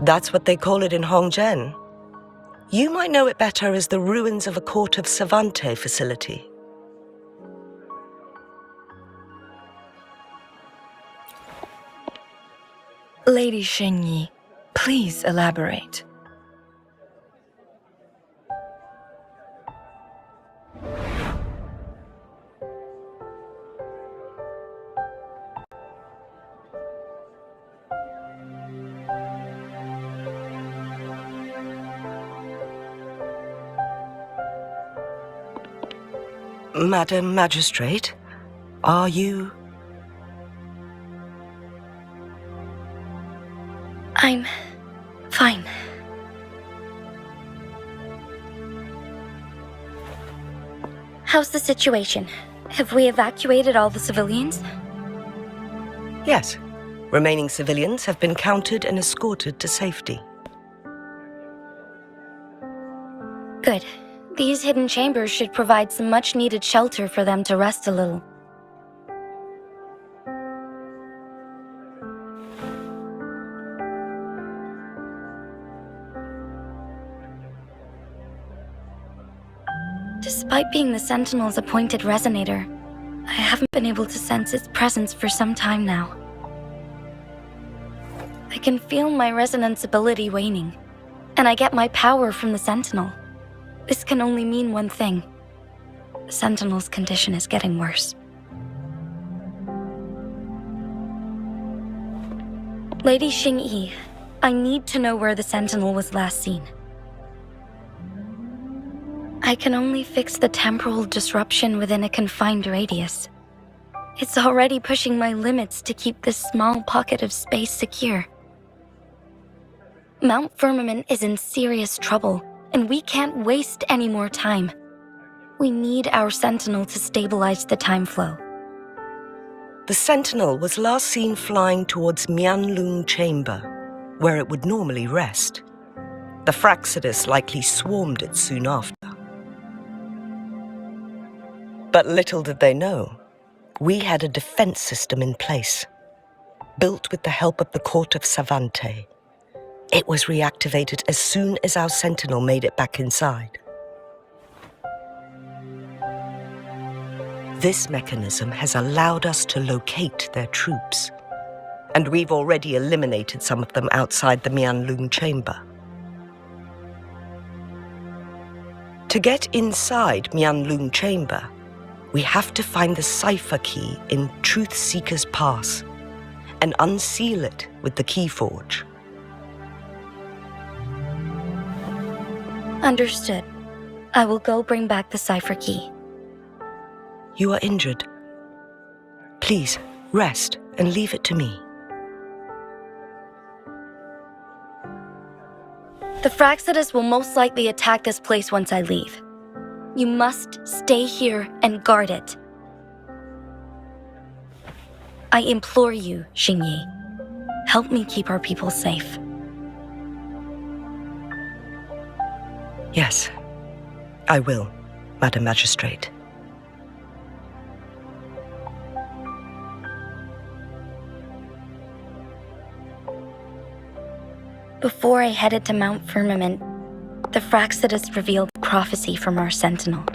J: That's what they call it in Hongzhen. You might know it better as the ruins of a Court of Savante facility.
H: Lady Xingyi, please elaborate.
J: Madam Magistrate, are you...
D: I'm fine. How's the situation? Have we evacuated all the civilians?
J: Yes. Remaining civilians have been counted and escorted to safety.
D: Good. These hidden chambers should provide some much-needed shelter for them to rest a little. Despite being the Sentinel's appointed resonator, I haven't been able to sense its presence for some time now. I can feel my resonance ability waning, and I get my power from the Sentinel. This can only mean one thing. The Sentinel's condition is getting worse. Lady Xingyi, I need to know where the Sentinel was last seen. I can only fix the temporal disruption within a confined radius. It's already pushing my limits to keep this small pocket of space secure. Mount Firmament is in serious trouble, and we can't waste any more time. We need our Sentinel to stabilize the time flow.
J: The Sentinel was last seen flying towards Mianlung Chamber, where it would normally rest. The Fraxidus likely swarmed it soon after. But little did they know, we had a defense system in place, built with the help of the Court of Savante. It was reactivated as soon as our Sentinel made it back inside. This mechanism has allowed us to locate their troops, and we've already eliminated some of them outside the Mianlung Chamber. To get inside Mianlung Chamber, we have to find the cipher key in Truth Seeker's Pass and unseal it with the Keyforge.
D: Understood. I will go bring back the cipher key.
J: You are injured. Please, rest and leave it to me.
D: The Fraxidus will most likely attack this place once I leave. You must stay here and guard it. I implore you, Xingyi. Help me keep our people safe.
J: Yes, I will, Madam Magistrate.
D: Before I headed to Mount Firmament, the Fraxidus revealed prophecy from our Sentinel.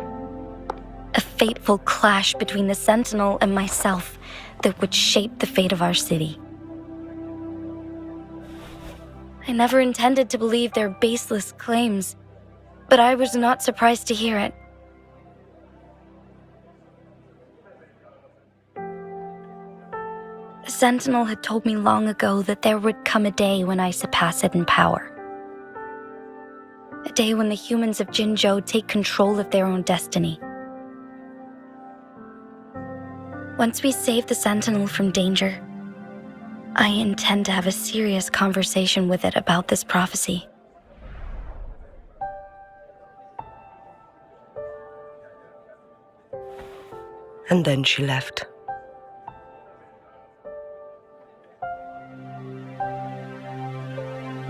D: A fateful clash between the Sentinel and myself that would shape the fate of our city. I never intended to believe their baseless claims, but I was not surprised to hear it. The Sentinel had told me long ago that there would come a day when I surpass it in power. A day when the humans of Jinzhou take control of their own destiny. Once we save the Sentinel from danger, I intend to have a serious conversation with it about this prophecy.
J: And then she left.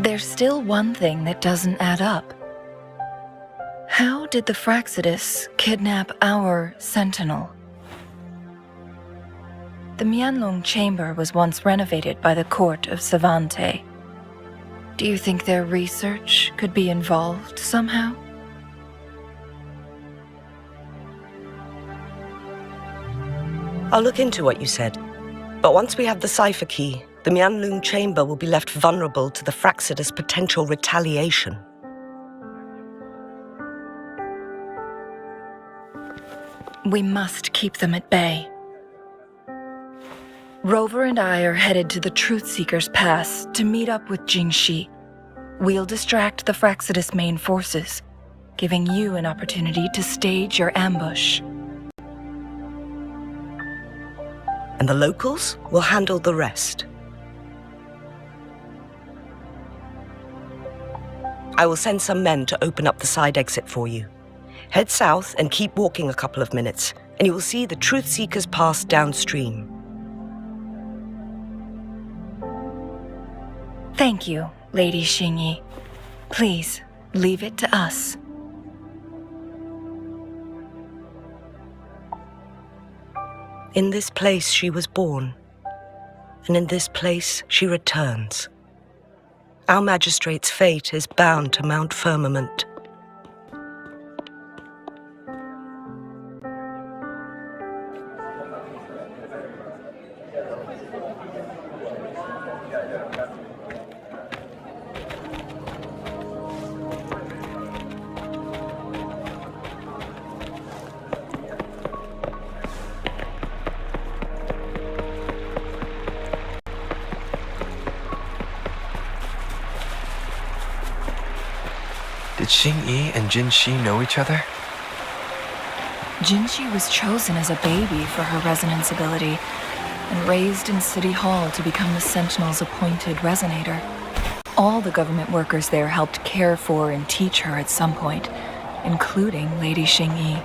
H: There's still one thing that doesn't add up. did the Fraxidus kidnap our Sentinel? The Mianlong Chamber was once renovated by the court of Savante. Do you think their research could be involved somehow?
J: I'll look into what you said. But once we have the cipher key, the Mianlong Chamber will be left vulnerable to the Fraxidus' potential retaliation.
H: We must keep them at bay. Rover and I are headed to the Truthseeker's Pass to meet up with Jingxi. We'll distract the Fraxidus main forces, giving you an opportunity to stage your ambush.
J: And the locals will handle the rest. I will send some men to open up the side exit for you. Head south and keep walking a couple of minutes, and you will see the Truthseeker's Pass downstream.
H: Thank you, Lady Xingyi. Please, leave it to us.
J: In this place she was born, and in this place she returns. Our magistrate's fate is bound to Mount Firmament.
B: Did Xingyi and Jinxi know each other?
H: Jinxi was chosen as a baby for her resonance ability and raised in City Hall to become the Sentinel's appointed resonator. All the government workers there helped care for and teach her at some point, including Lady Xingyi.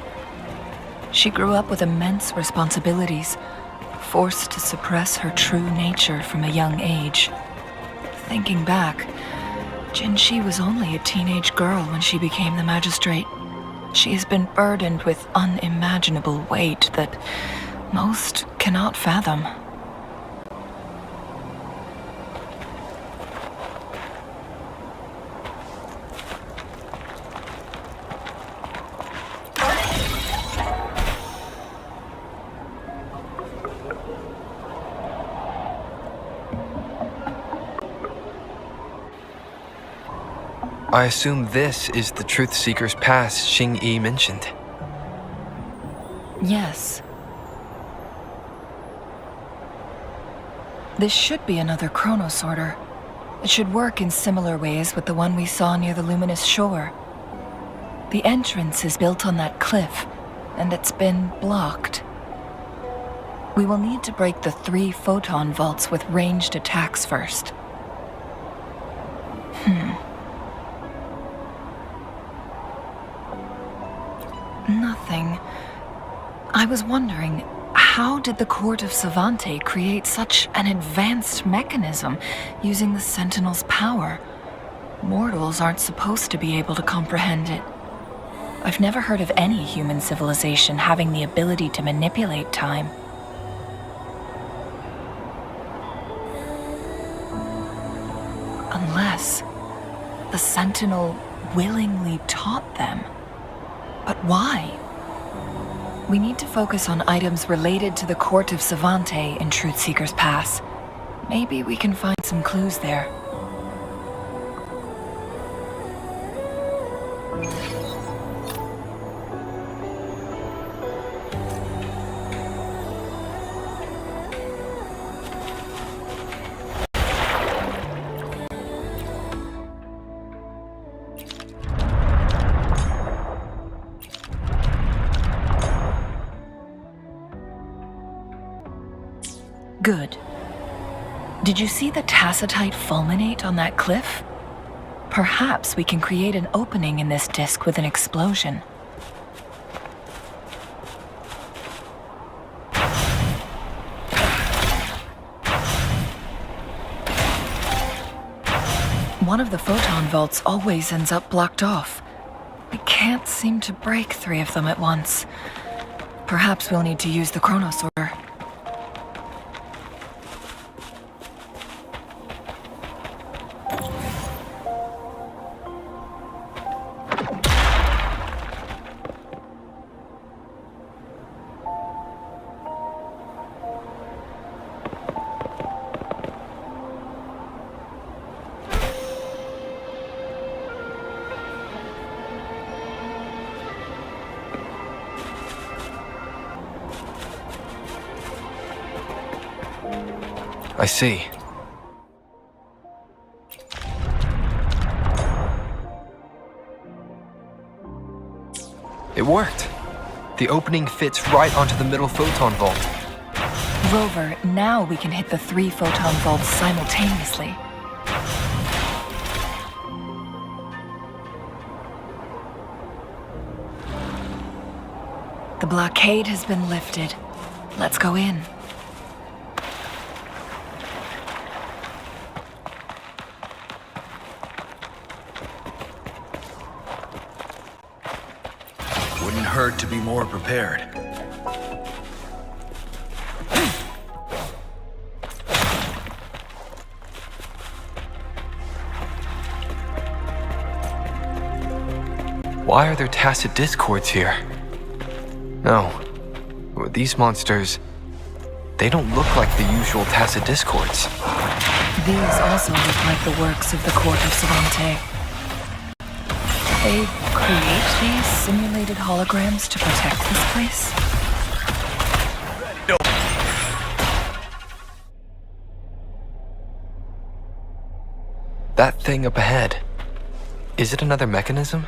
H: She grew up with immense responsibilities, forced to suppress her true nature from a young age. Thinking back, Jinxi was only a teenage girl when she became the magistrate. She has been burdened with unimaginable weight that most cannot fathom.
B: I assume this is the Truthseeker's Pass Xingyi mentioned.
H: Yes. This should be another chronosorter. It should work in similar ways with the one we saw near the luminous shore. The entrance is built on that cliff, and it's been blocked. We will need to break the 3 photon vaults with ranged attacks first. Nothing. I was wondering, how did the Court of Savante create such an advanced mechanism using the Sentinel's power? Mortals aren't supposed to be able to comprehend it. I've never heard of any human civilization having the ability to manipulate time. Unless the Sentinel willingly taught them. But why? We need to focus on items related to the Court of Savante in Truthseeker's Pass. Maybe we can find some clues there. Good. Did you see the tacitite fulminate on that cliff? Perhaps we can create an opening in this disk with an explosion. One of the photon vaults always ends up blocked off. We can't seem to break 3 of them at once. Perhaps we'll need to use the Chronosorter.
B: I see. It worked. The opening fits right onto the middle photon vault.
H: Rover, now we can hit the 3 photon vaults simultaneously. The blockade has been lifted. Let's go in.
E: Wouldn't hurt to be more prepared.
B: Why are there tacit discords here? No. These monsters, they don't look like the usual tacit discords.
H: These also look like the works of the Court of Savante. They create these simulated holograms to protect this place?
B: That thing up ahead, is it another mechanism?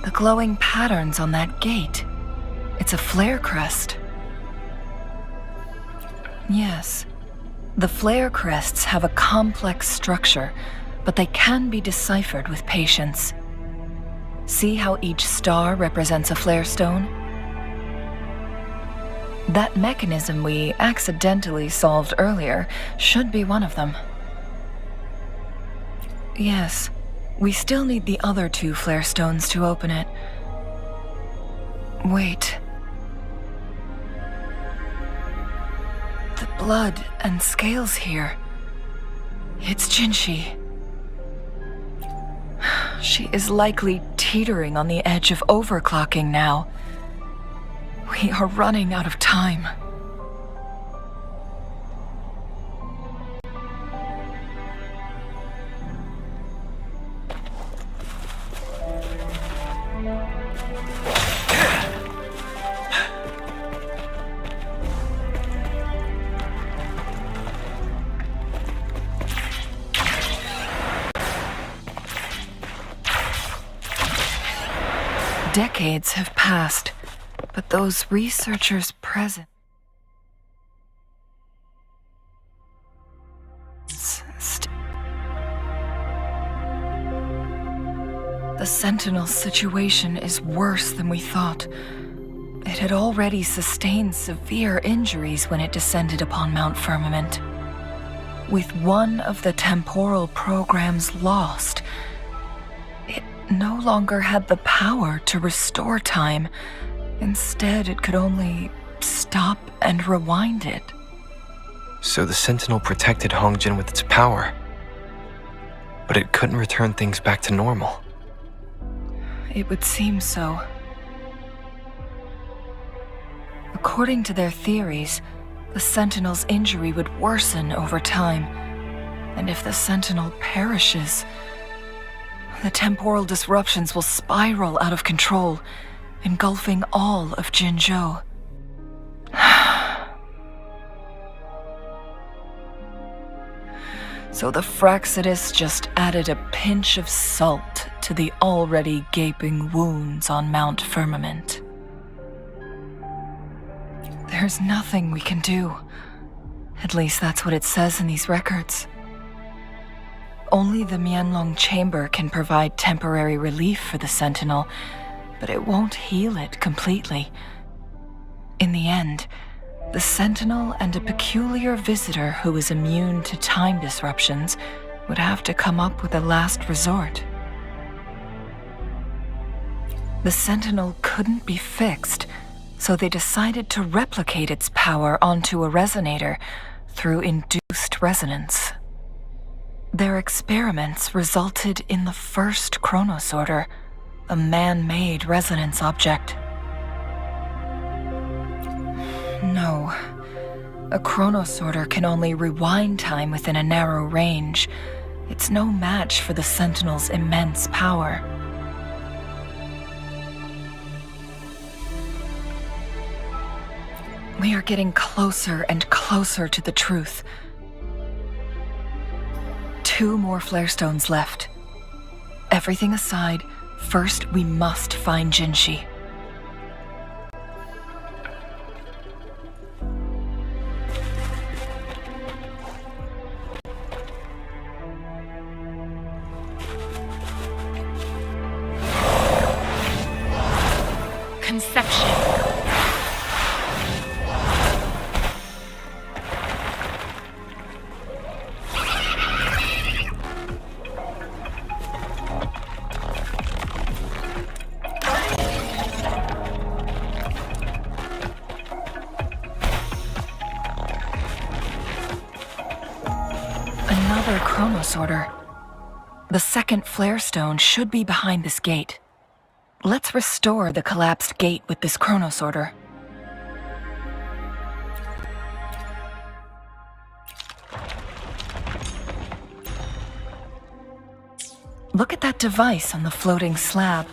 H: The glowing patterns on that gate. It's a flare crest. Yes. The flare crests have a complex structure, but they can be deciphered with patience. See how each star represents a flare stone? That mechanism we accidentally solved earlier should be one of them. Yes. We still need the other 2 flare stones to open it. Wait. The blood and scales here. It's Jinshi. She is likely teetering on the edge of overclocking now. We are running out of time. Decades have passed, but those researchers present the Sentinel situation is worse than we thought. It had already sustained severe injuries when it descended upon Mount Firmament. With one of the temporal programs lost, it no longer had the power to restore time. Instead, it could only stop and rewind it.
B: So the Sentinel protected Hongjin with its power, but it couldn't return things back to normal.
H: It would seem so. According to their theories, the Sentinel's injury would worsen over time, and if the Sentinel perishes, the temporal disruptions will spiral out of control, engulfing all of Jinzhou. So the Fraxidus just added a pinch of salt to the already gaping wounds on Mount Firmament. There's nothing we can do. At least that's what it says in these records. Only the Mianlong Chamber can provide temporary relief for the Sentinel, but it won't heal it completely. In the end, the Sentinel and a peculiar visitor who is immune to time disruptions would have to come up with a last resort. The Sentinel couldn't be fixed, so they decided to replicate its power onto a resonator through induced resonance. Their experiments resulted in the first chronosorter, a man-made resonance object. No, a chronosorter can only rewind time within a narrow range. It's no match for the Sentinel's immense power. We are getting closer and closer to the truth. 2 more flare stones left. Everything aside, first we must find Jinshi.
D: Conception.
H: Another chronosorter. The second flare stone should be behind this gate. Let's restore the collapsed gate with this chronosorter. Look at that device on the floating slab.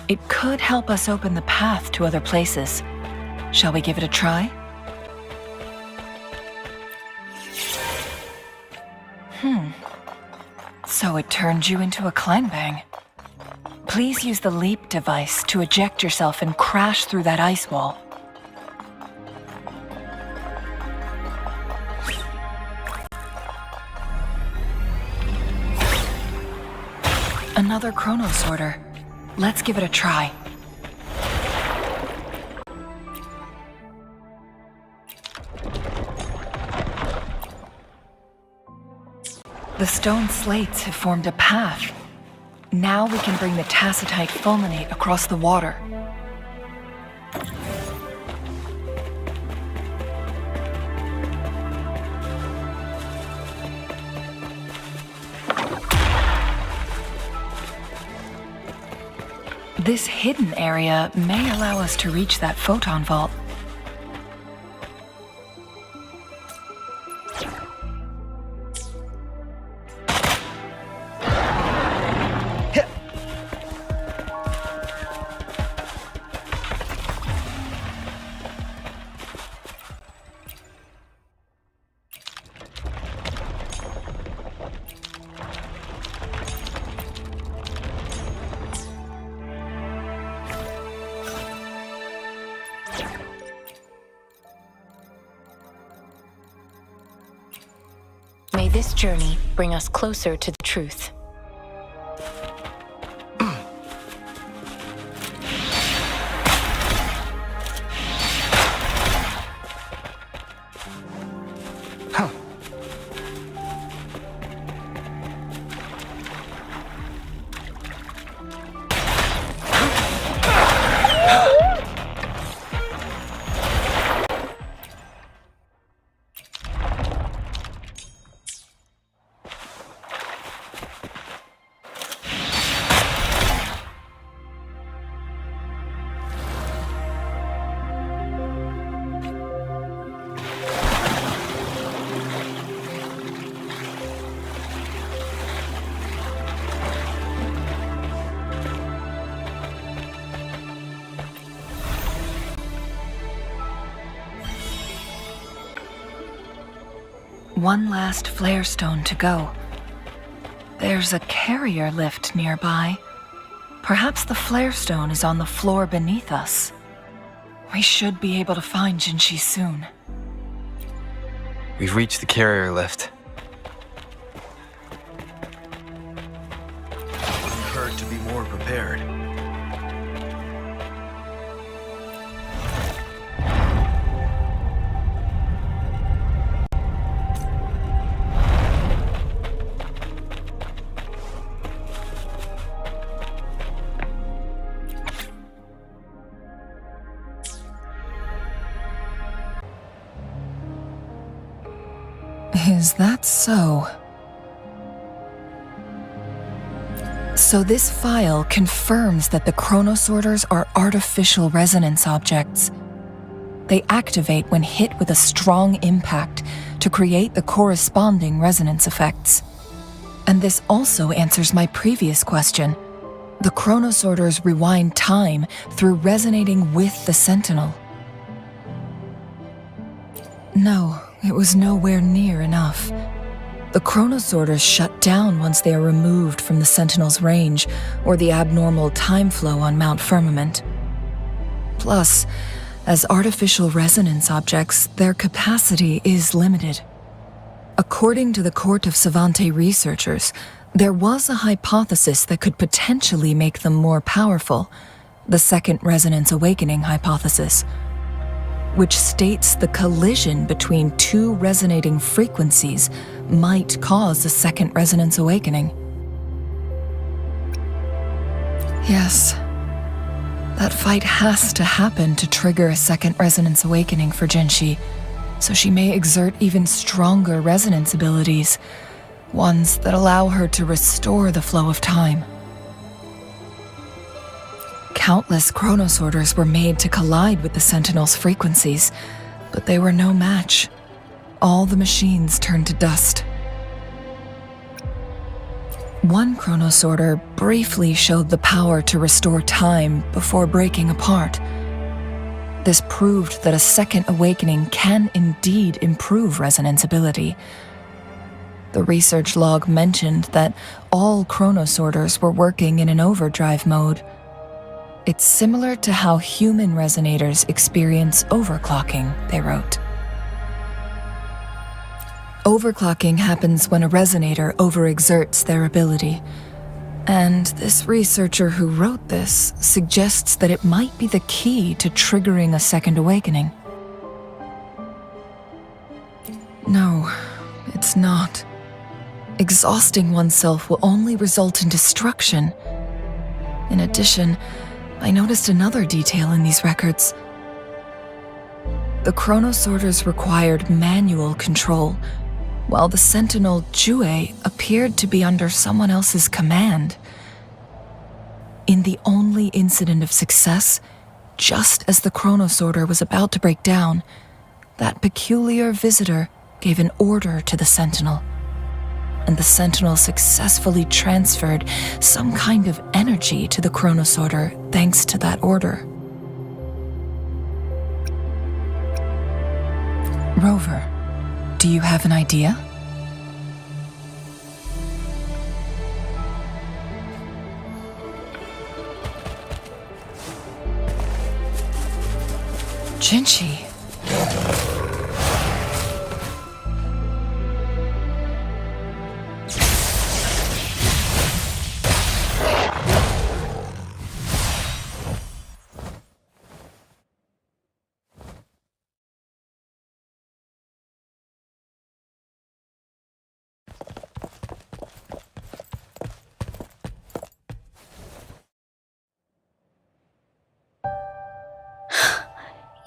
H: It could help us open the path to other places. Shall we give it a try? So it turned you into a Kleinbang. Please use the leap device to eject yourself and crash through that ice wall. Another chronosorter. Let's give it a try. The stone slates have formed a path. Now we can bring the tacitite fulminate across the water. This hidden area may allow us to reach that photon vault.
D: May this journey bring us closer to the truth. One last flare stone to go. There's a carrier lift nearby. Perhaps the flare stone is on the floor beneath us. We should be able to find Jinshi soon.
B: We've reached the carrier lift.
E: Wouldn't hurt to be more prepared.
H: Is that so? So this file confirms that the chronosorters are artificial resonance objects. They activate when hit with a strong impact to create the corresponding resonance effects. And this also answers my previous question. The chronosorters rewind time through resonating with the Sentinel. No, it was nowhere near enough. The chronosorters shut down once they are removed from the Sentinel's range or the abnormal time flow on Mount Firmament. Plus, as artificial resonance objects, their capacity is limited. According to the Court of Savante researchers, there was a hypothesis that could potentially make them more powerful, the Second Resonance Awakening hypothesis, which states the collision between two resonating frequencies might cause a second resonance awakening. Yes, that fight has to happen to trigger a second resonance awakening for Jinshi, so she may exert even stronger resonance abilities, ones that allow her to restore the flow of time. Countless chronosorters were made to collide with the Sentinel's frequencies, but they were no match. All the machines turned to dust. One chronosorter briefly showed the power to restore time before breaking apart. This proved that a second awakening can indeed improve resonance ability. The research log mentioned that all chronosorters were working in an overdrive mode. It's similar to how human resonators experience overclocking, they wrote. Overclocking happens when a resonator overexerts their ability, and this researcher who wrote this suggests that it might be the key to triggering a second awakening. No, it's not. Exhausting oneself will only result in destruction. In addition, I noticed another detail in these records. The chronosorters required manual control, while the Sentinel Jue appeared to be under someone else's command. In the only incident of success, just as the chronosorter was about to break down, that peculiar visitor gave an order to the Sentinel, and the Sentinel successfully transferred some kind of energy to the chronosorter thanks to that order. Rover, do you have an idea? Jinshi.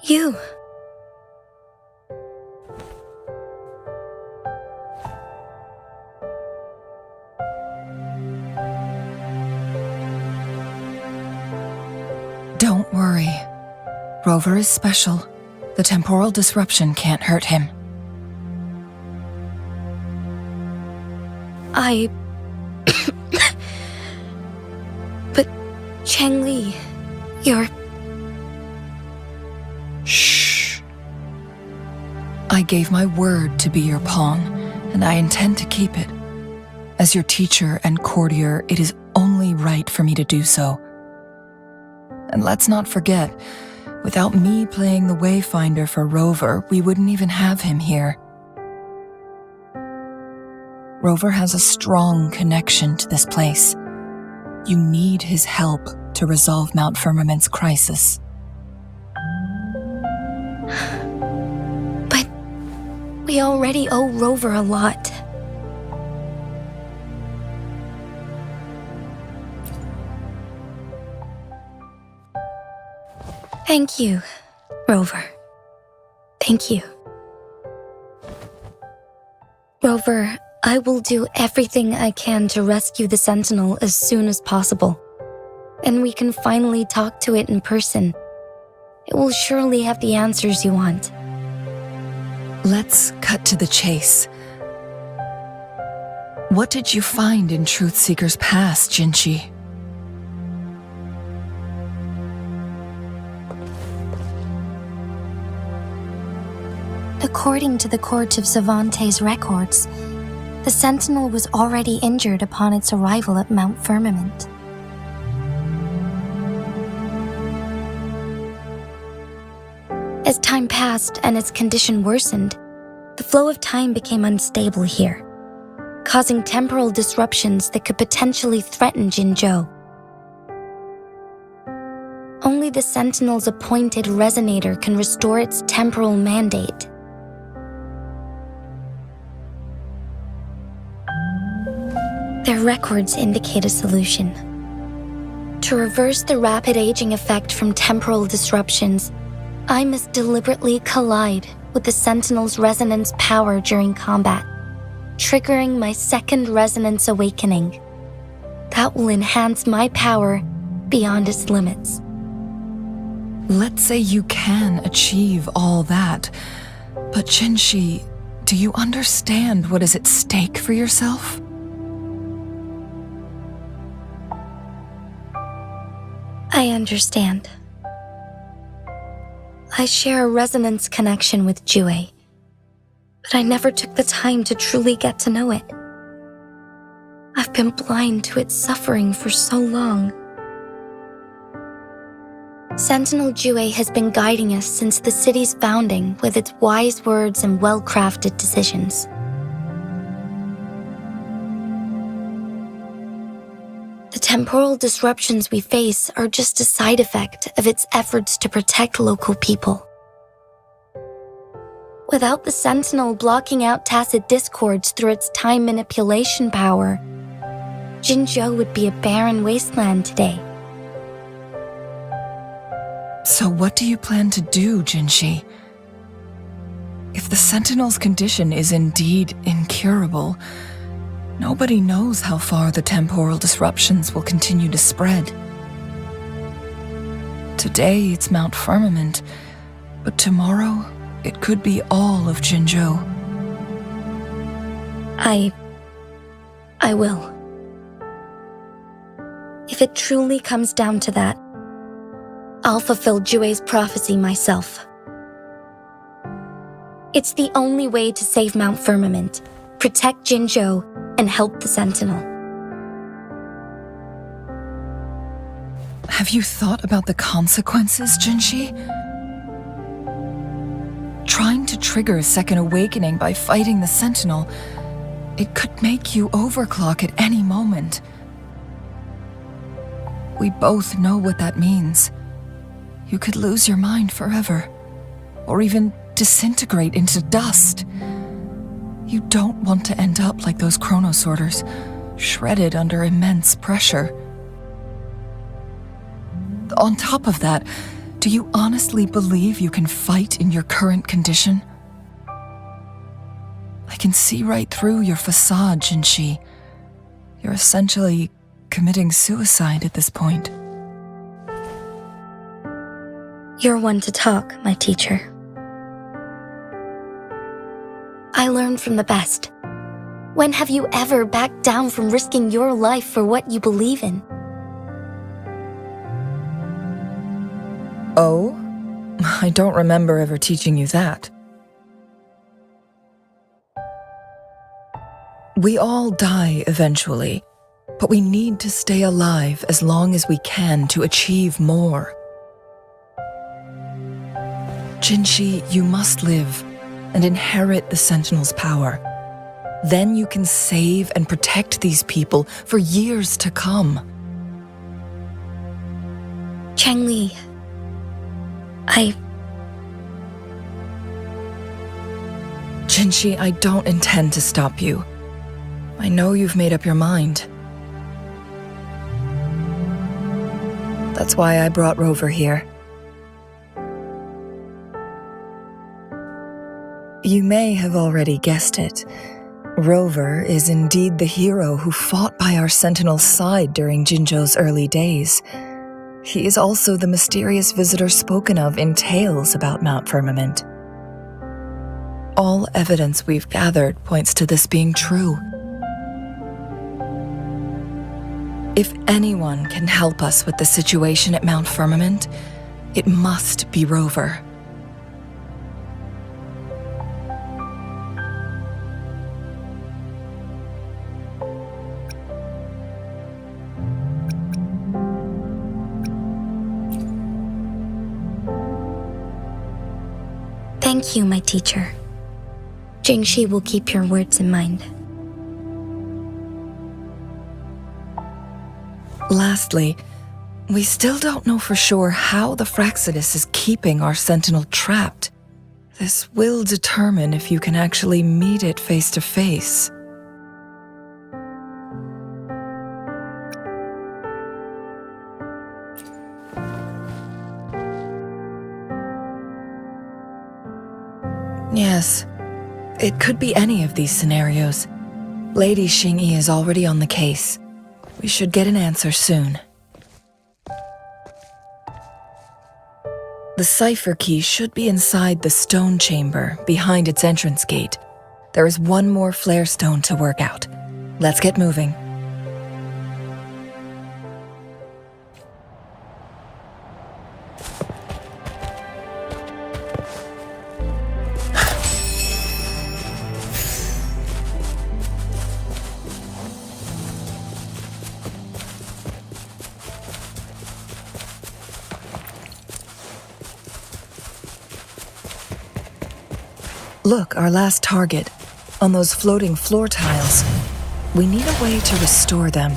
C: You.
H: Don't worry. Rover is special. The temporal disruption can't hurt him.
C: But Changli, you're...
H: Shh. I gave my word to be your pawn, and I intend to keep it. As your teacher and courtier, it is only right for me to do so. And let's not forget, without me playing the Wayfinder for Rover, we wouldn't even have him here. Rover has a strong connection to this place. You need his help to resolve Mount Firmament's crisis.
C: But we already owe Rover a lot. Thank you, Rover. Thank you.
I: Rover, I will do everything I can to rescue the Sentinel as soon as possible. And we can finally talk to it in person. It will surely have the answers you want.
H: Let's cut to the chase. What did you find in Truthseeker's past, Jinshi?
I: According to the Court of Savante's records, the Sentinel was already injured upon its arrival at Mount Firmament. As time passed and its condition worsened, the flow of time became unstable here, causing temporal disruptions that could potentially threaten Jinzhou. Only the Sentinel's appointed resonator can restore its temporal mandate. Their records indicate a solution. To reverse the rapid aging effect from temporal disruptions, I must deliberately collide with the Sentinel's resonance power during combat, triggering my second resonance awakening. That will enhance my power beyond its limits.
H: Let's say you can achieve all that, but Jinshi, do you understand what is at stake for yourself?
I: I understand. I share a resonance connection with Jue, but I never took the time to truly get to know it. I've been blind to its suffering for so long. Sentinel Jue has been guiding us since the city's founding with its wise words and well-crafted decisions. The temporal disruptions we face are just a side effect of its efforts to protect local people. Without the Sentinel blocking out tacit discords through its time manipulation power, Jinzhou would be a barren wasteland today.
H: So what do you plan to do, Jinshi? If the Sentinel's condition is indeed incurable, nobody knows how far the temporal disruptions will continue to spread. Today it's Mount Firmament, but tomorrow it could be all of Jinzhou.
I: I will. If it truly comes down to that, I'll fulfill Jue's prophecy myself. It's the only way to save Mount Firmament, protect Jinzhou, and help the Sentinel.
H: Have you thought about the consequences, Jinshi? Trying to trigger a second awakening by fighting the Sentinel, it could make you overclock at any moment. We both know what that means. You could lose your mind forever, or even disintegrate into dust. You don't want to end up like those chronosorters, shredded under immense pressure. On top of that, do you honestly believe you can fight in your current condition? I can see right through your facade, Jinshi. You're essentially committing suicide at this point.
I: You're one to talk, my teacher. I learned from the best. When have you ever backed down from risking your life for what you believe in?
H: Oh? I don't remember ever teaching you that. We all die eventually, but we need to stay alive as long as we can to achieve more. Jinshi, you must live and inherit the Sentinel's power. Then you can save and protect these people for years to come.
I: Changli,
H: Jinshi, I don't intend to stop you. I know you've made up your mind. That's why I brought Rover here. You may have already guessed it. Rover is indeed the hero who fought by our Sentinel's side during Jinzhou's early days. He is also the mysterious visitor spoken of in tales about Mount Firmament. All evidence we've gathered points to this being true. If anyone can help us with the situation at Mount Firmament, it must be Rover.
I: Thank you, my teacher. Jingxi will keep your words in mind.
H: Lastly, we still don't know for sure how the Fraxidus is keeping our Sentinel trapped. This will determine if you can actually meet it face to face. Yes, it could be any of these scenarios. Lady Xingyi is already on the case. We should get an answer soon. The cipher key should be inside the stone chamber, behind its entrance gate. There is one more flare stone to work out. Let's get moving. Look, our last target, on those floating floor tiles. We need a way to restore them.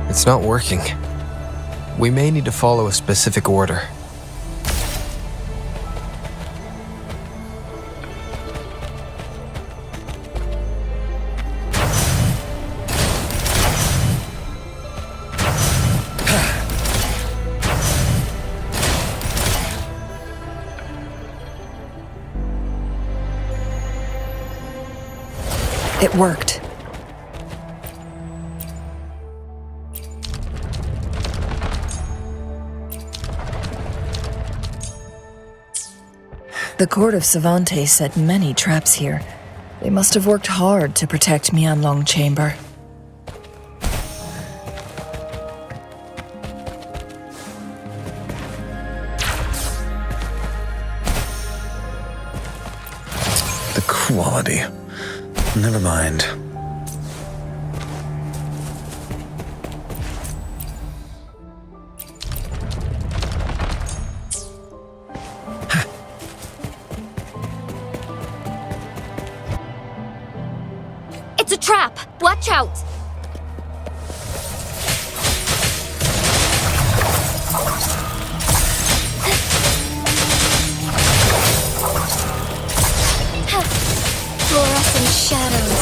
B: It's not working. We may need to follow a specific order.
H: It worked. The court of Savantes set many traps here. They must have worked hard to protect Mianlong Chamber.
K: The quality. Never mind.
I: It's a trap! Watch out! Fluorescent shadows.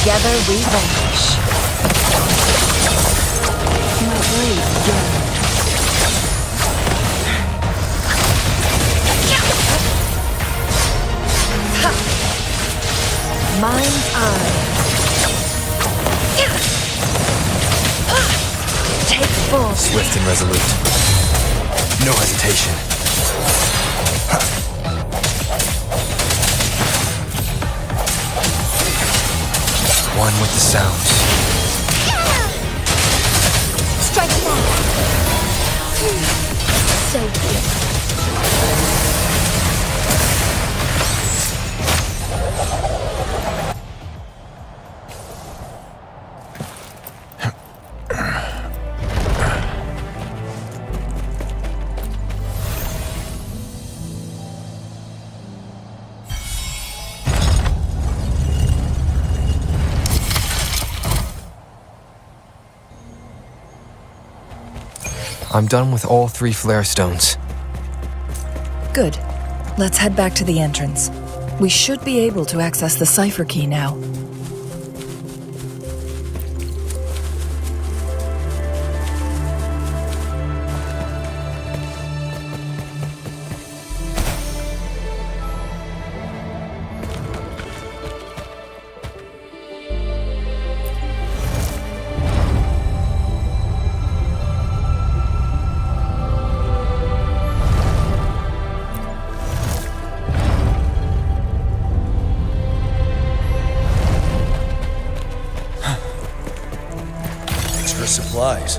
H: Together we vanish. My blade yearns. Mind's eye. Take full.
B: Swift and resolute. No hesitation. One with the sounds.
I: Strike back. So good.
B: I'm done with all 3 flare stones.
H: Good. Let's head back to the entrance. We should be able to access the cipher key now.
K: Extra supplies.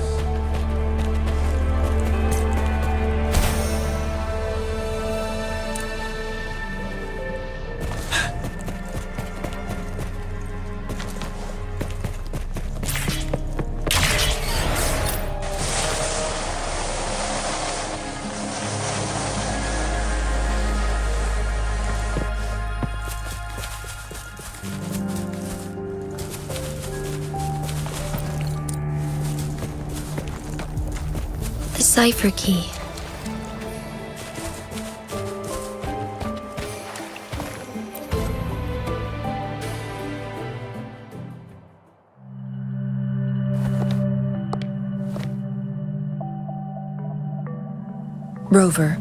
I: The cipher key.
H: Rover,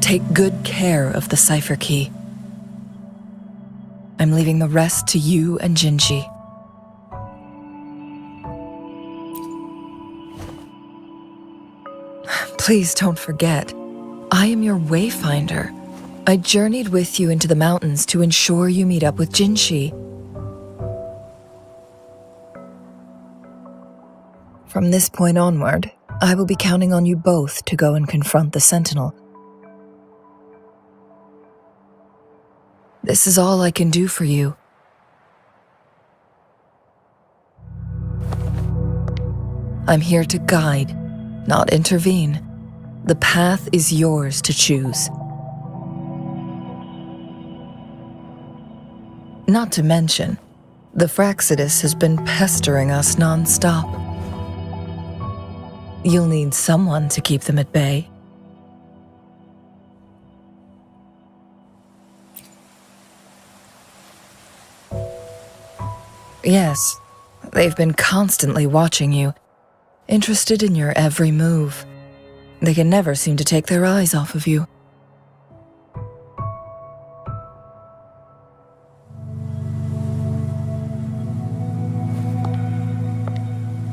H: take good care of the cipher key. I'm leaving the rest to you and Jinji. Please don't forget, I am your wayfinder. I journeyed with you into the mountains to ensure you meet up with Jinshi. From this point onward, I will be counting on you both to go and confront the Sentinel. This is all I can do for you. I'm here to guide, not intervene. The path is yours to choose. Not to mention, the Fraxidus has been pestering us non-stop. You'll need someone to keep them at bay. Yes, they've been constantly watching you, interested in your every move. They can never seem to take their eyes off of you.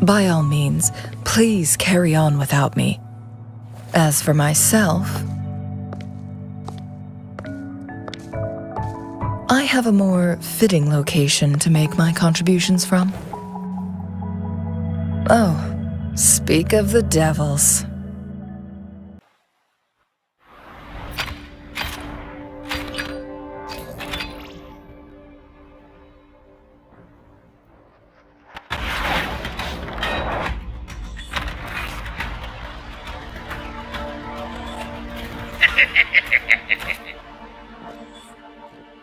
H: By all means, please carry on without me. As for myself, I have a more fitting location to make my contributions from. Oh, speak of the devils.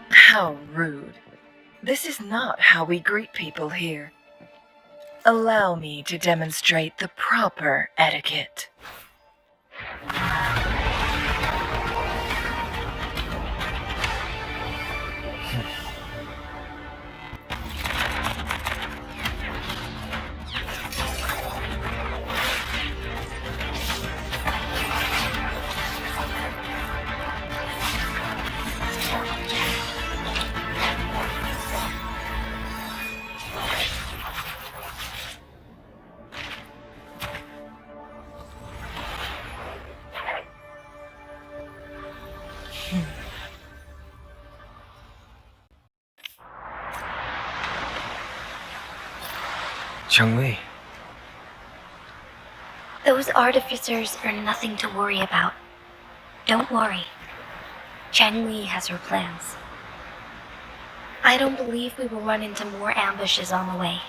H: How rude. This is not how we greet people here. Allow me to demonstrate the proper etiquette.
B: Chun-Li.
I: Those artificers are nothing to worry about. Don't worry. Chang-Li has her plans. I don't believe we will run into more ambushes on the way.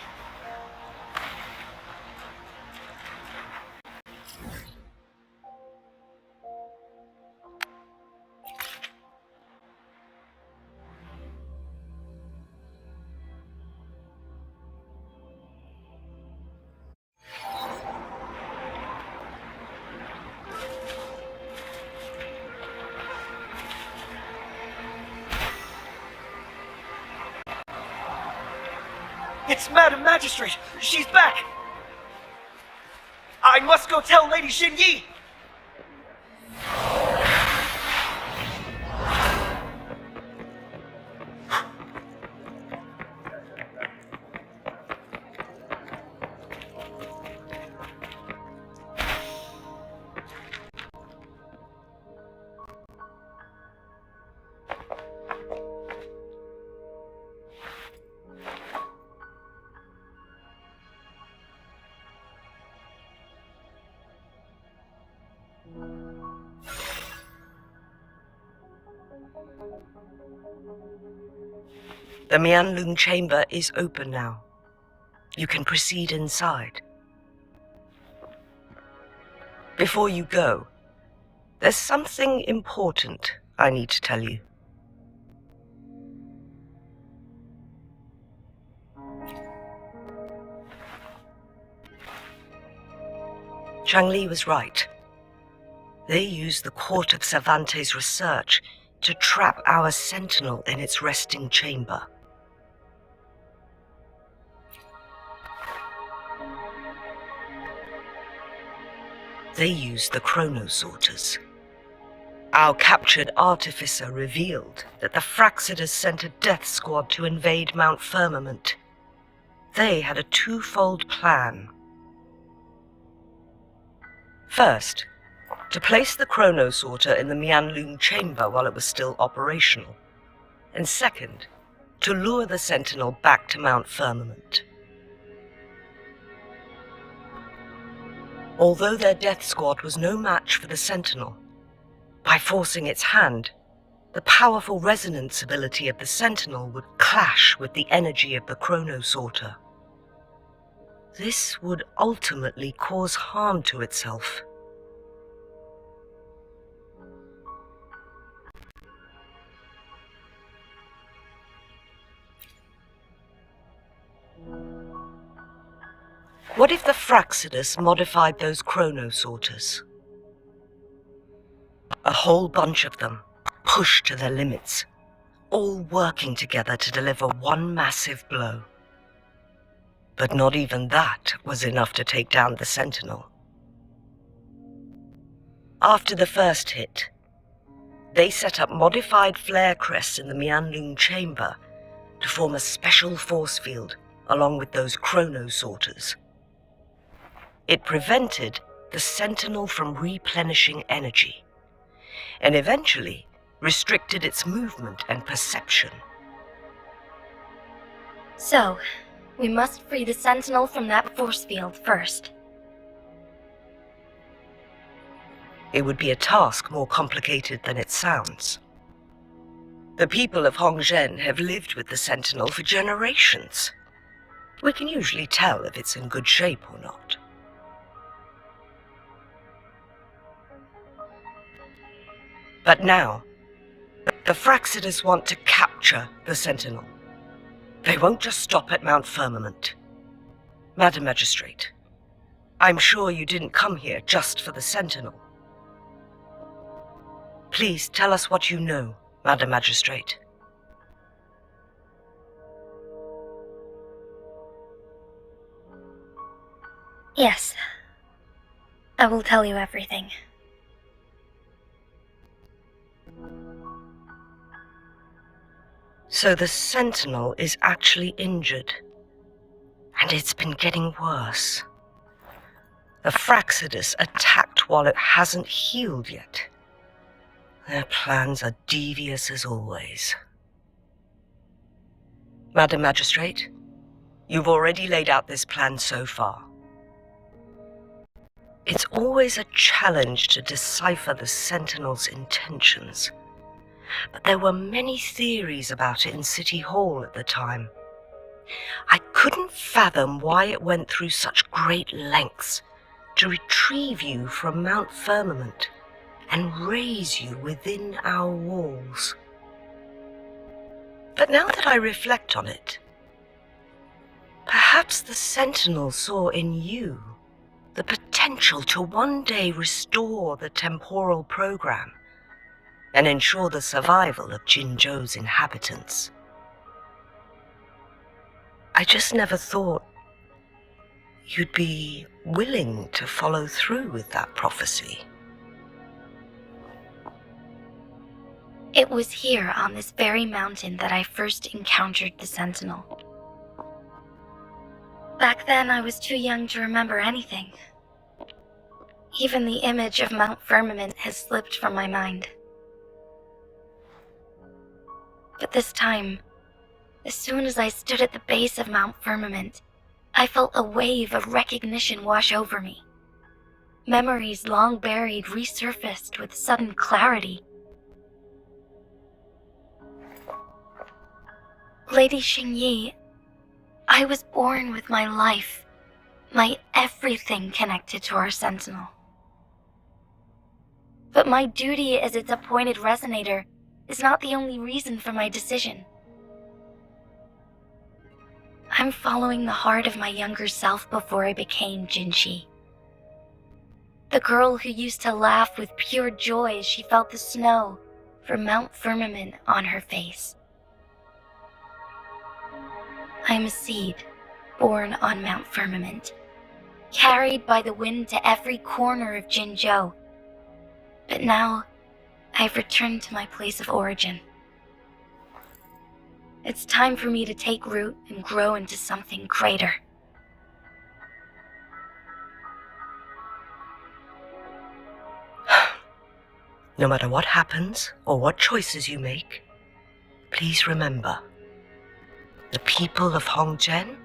L: It's Madam Magistrate! She's back! I must go tell Lady Xinyi!
J: The Mianlung chamber is open now. You can proceed inside. Before you go, there's something important I need to tell you. Changli was right. They used the Court of Cervantes' research to trap our sentinel in its resting chamber. They used the chronosorters. Our captured artificer revealed that the Fraxidus sent a death squad to invade Mount Firmament. They had a twofold plan. First, to place the chronosorter in the Mianlung chamber while it was still operational. And second, to lure the sentinel back to Mount Firmament. Although their death squad was no match for the sentinel, by forcing its hand, the powerful resonance ability of the sentinel would clash with the energy of the chronosorter. This would ultimately cause harm to itself. What if the Fraxidus modified those chronosorters? A whole bunch of them, pushed to their limits, all working together to deliver one massive blow. But not even that was enough to take down the Sentinel. After the first hit, they set up modified flare crests in the Mianlung chamber to form a special force field along with those chronosorters. It prevented the Sentinel from replenishing energy, and eventually restricted its movement and perception.
I: So, we must free the Sentinel from that force field first.
J: It would be a task more complicated than it sounds. The people of Hongzhen have lived with the Sentinel for generations. We can usually tell if it's in good shape or not. But now, the Fraxidus want to capture the Sentinel. They won't just stop at Mount Firmament. Madam Magistrate, I'm sure you didn't come here just for the Sentinel. Please tell us what you know, Madam Magistrate.
I: Yes. I will tell you everything.
J: So the Sentinel is actually injured, and it's been getting worse. The Fraxidus attacked while it hasn't healed yet. Their plans are devious as always. Madam Magistrate, you've already laid out this plan so far. It's always a challenge to decipher the Sentinel's intentions. But there were many theories about it in City Hall at the time. I couldn't fathom why it went through such great lengths to retrieve you from Mount Firmament and raise you within our walls. But now that I reflect on it, perhaps the Sentinel saw in you the potential to one day restore the temporal program and ensure the survival of Jinzhou's inhabitants. I just never thought you'd be willing to follow through with that prophecy.
I: It was here on this very mountain that I first encountered the Sentinel. Back then, I was too young to remember anything. Even the image of Mount Firmament has slipped from my mind. But this time, as soon as I stood at the base of Mount Firmament, I felt a wave of recognition wash over me. Memories long buried resurfaced with sudden clarity. Lady Xingyi, I was born with my life, my everything connected to our Sentinel. But my duty as its appointed resonator is not the only reason for my decision. I'm following the heart of my younger self before I became Jinshi. The girl who used to laugh with pure joy as she felt the snow from Mount Firmament on her face. I'm a seed born on Mount Firmament, carried by the wind to every corner of Jinzhou. But now, I've returned to my place of origin. It's time for me to take root and grow into something greater.
J: No matter what happens or what choices you make, please remember, the people of Hongzhen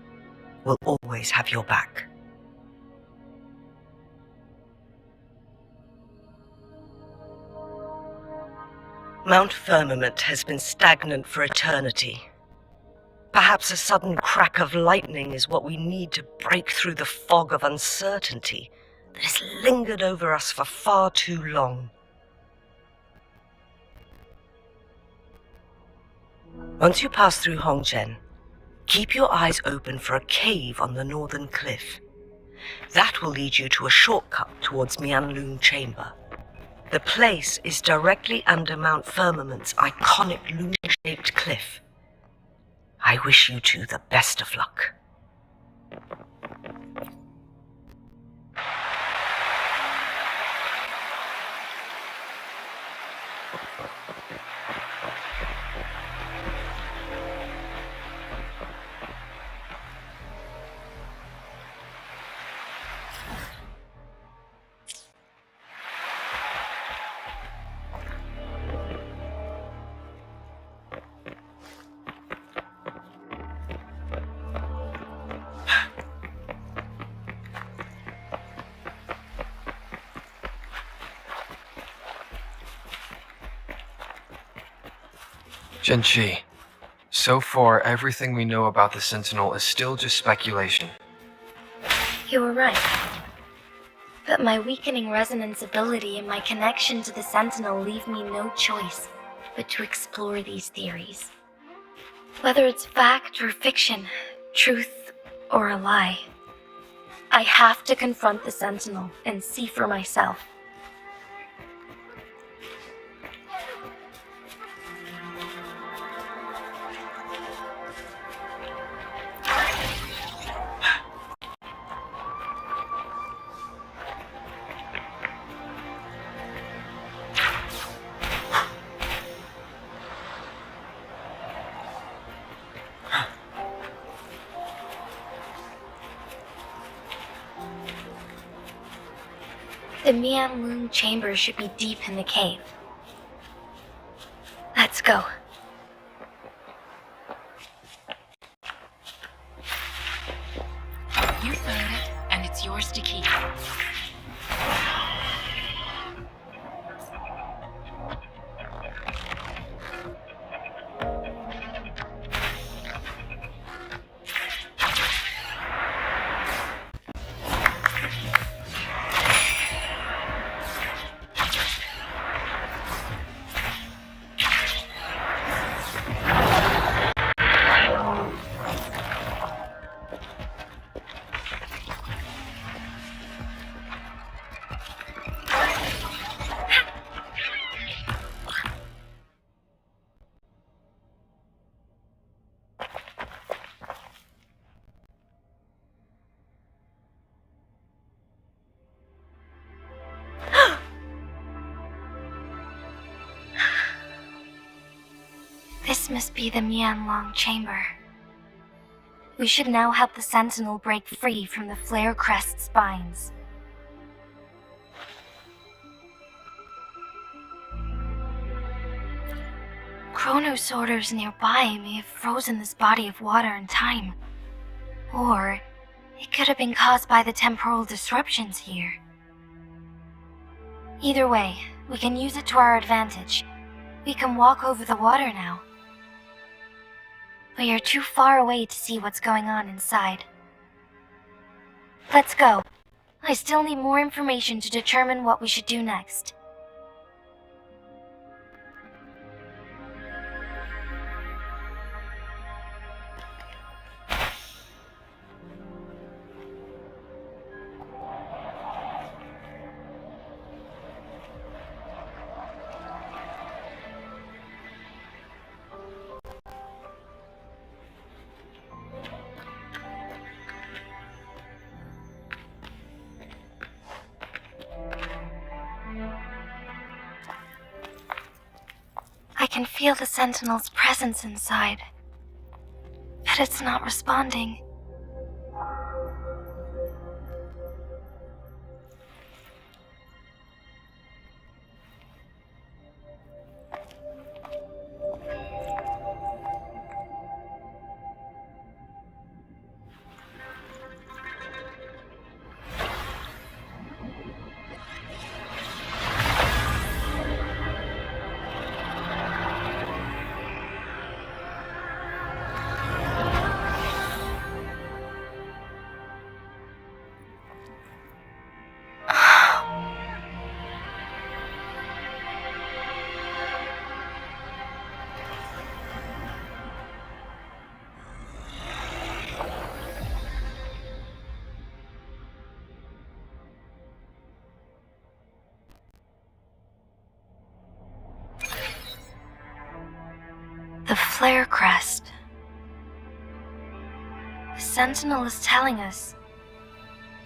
J: will always have your back. Mount Firmament has been stagnant for eternity. Perhaps a sudden crack of lightning is what we need to break through the fog of uncertainty that has lingered over us for far too long. Once you pass through Hongzhen, keep your eyes open for a cave on the northern cliff. That will lead you to a shortcut towards Mianlun Chamber. The place is directly under Mount Firmament's iconic lune-shaped cliff. I wish you two the best of luck.
B: Jinshi, so far everything we know about the Sentinel is still just speculation.
I: You were right. But my weakening resonance ability and my connection to the Sentinel leave me no choice but to explore these theories. Whether it's fact or fiction, truth or a lie, I have to confront the Sentinel and see for myself. The Mianlun Chamber should be deep in the cave. Let's go.
M: You found it, and it's yours to keep.
I: This must be the Mianlong chamber. We should now help the Sentinel break free from the Flare Crest spines. Chronosorters nearby may have frozen this body of water in time. Or it could have been caused by the temporal disruptions here. Either way, we can use it to our advantage. We can walk over the water now. We are too far away to see what's going on inside. Let's go. I still need more information to determine what we should do next. I can feel the Sentinel's presence inside, but it's not responding. The Flare Crest. The Sentinel is telling us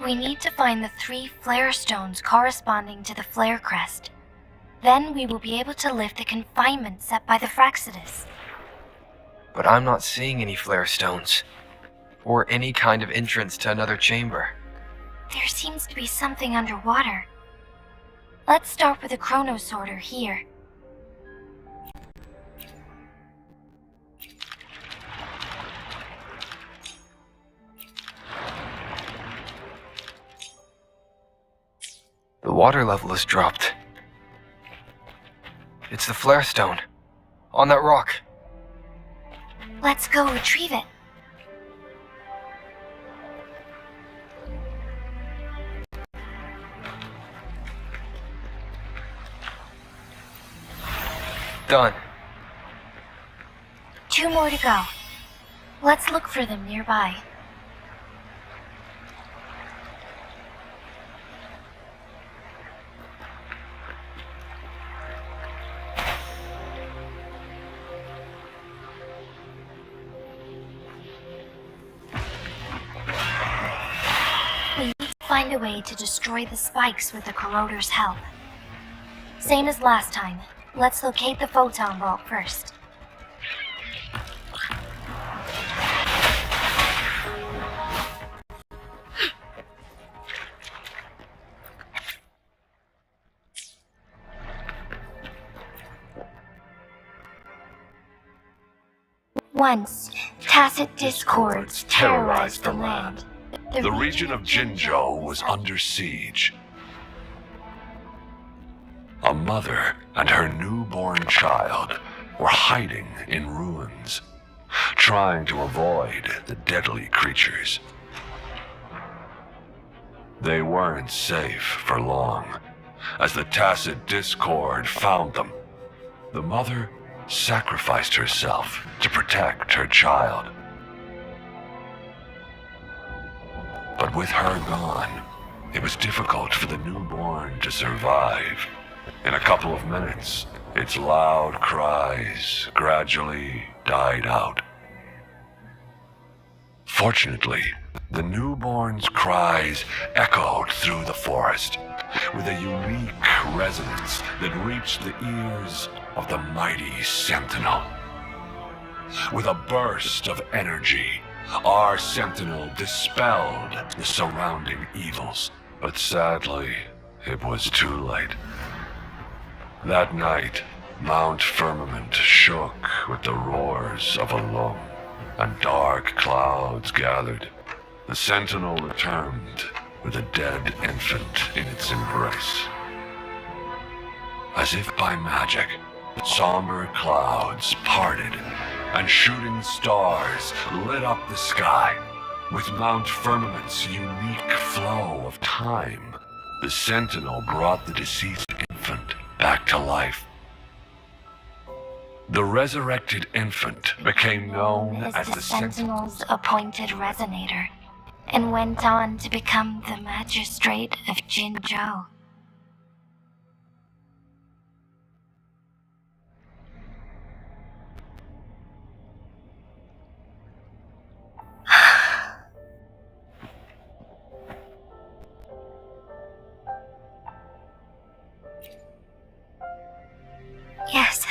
I: we need to find the 3 flare stones corresponding to the Flare Crest. Then we will be able to lift the confinement set by the Fraxidus.
B: But I'm not seeing any flare stones, or any kind of entrance to another chamber.
I: There seems to be something underwater. Let's start with the Chronosorter here.
B: The water level has dropped. It's the flare stone. On that rock.
I: Let's go retrieve it.
B: Done.
I: 2 more to go. Let's look for them nearby. We need to find a way to destroy the spikes with the corroder's help. Same as last time. Let's locate the photon vault first. Once, tacit discords terrorized the land.
F: The region of Jinzhou was under siege. A mother and her newborn child were hiding in ruins, trying to avoid the deadly creatures. They weren't safe for long, as the tacit discord found them. The mother sacrificed herself to protect her child. But with her gone, it was difficult for the newborn to survive. In a couple of minutes, its loud cries gradually died out. Fortunately, the newborn's cries echoed through the forest with a unique resonance that reached the ears of the mighty Sentinel. With a burst of energy, our sentinel dispelled the surrounding evils. But sadly, it was too late. That night, Mount Firmament shook with the roars of a lull, and dark clouds gathered. The sentinel returned with a dead infant in its embrace. As if by magic, the somber clouds parted, and shooting stars lit up the sky. With Mount Firmament's unique flow of time, the sentinel brought the deceased infant back to life. The resurrected infant became known as the
I: Sentinel's appointed resonator, and went on to become the magistrate of Jinzhou. Yes,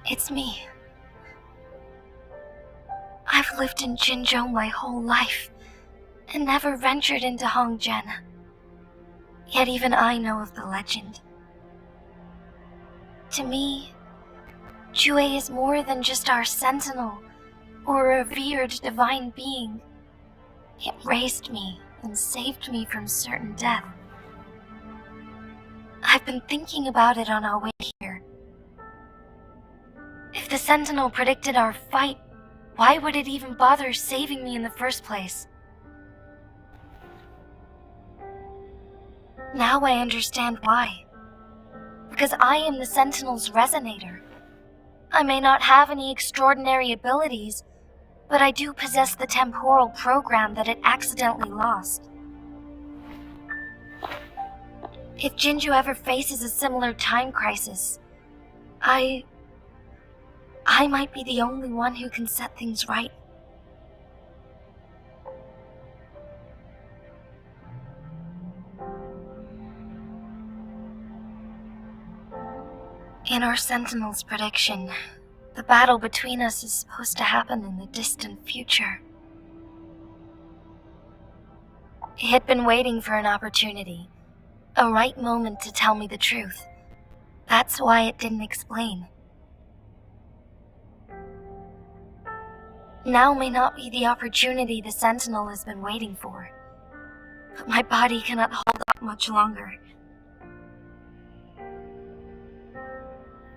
I: it's me. I've lived in Jinzhou my whole life, and never ventured into Hongzhen. Yet even I know of the legend. To me, Jue is more than just our sentinel, or a revered divine being. It raised me and saved me from certain death. I've been thinking about it on our way here. If the sentinel predicted our fight, why would it even bother saving me in the first place? Now I understand why. Because I am the Sentinel's resonator. I may not have any extraordinary abilities, but I do possess the temporal program that it accidentally lost. If Jinzhou ever faces a similar time crisis, I might be the only one who can set things right. In our Sentinel's prediction, the battle between us is supposed to happen in the distant future. It had been waiting for an opportunity, a right moment to tell me the truth. That's why it didn't explain. Now may not be the opportunity the Sentinel has been waiting for, but my body cannot hold up much longer.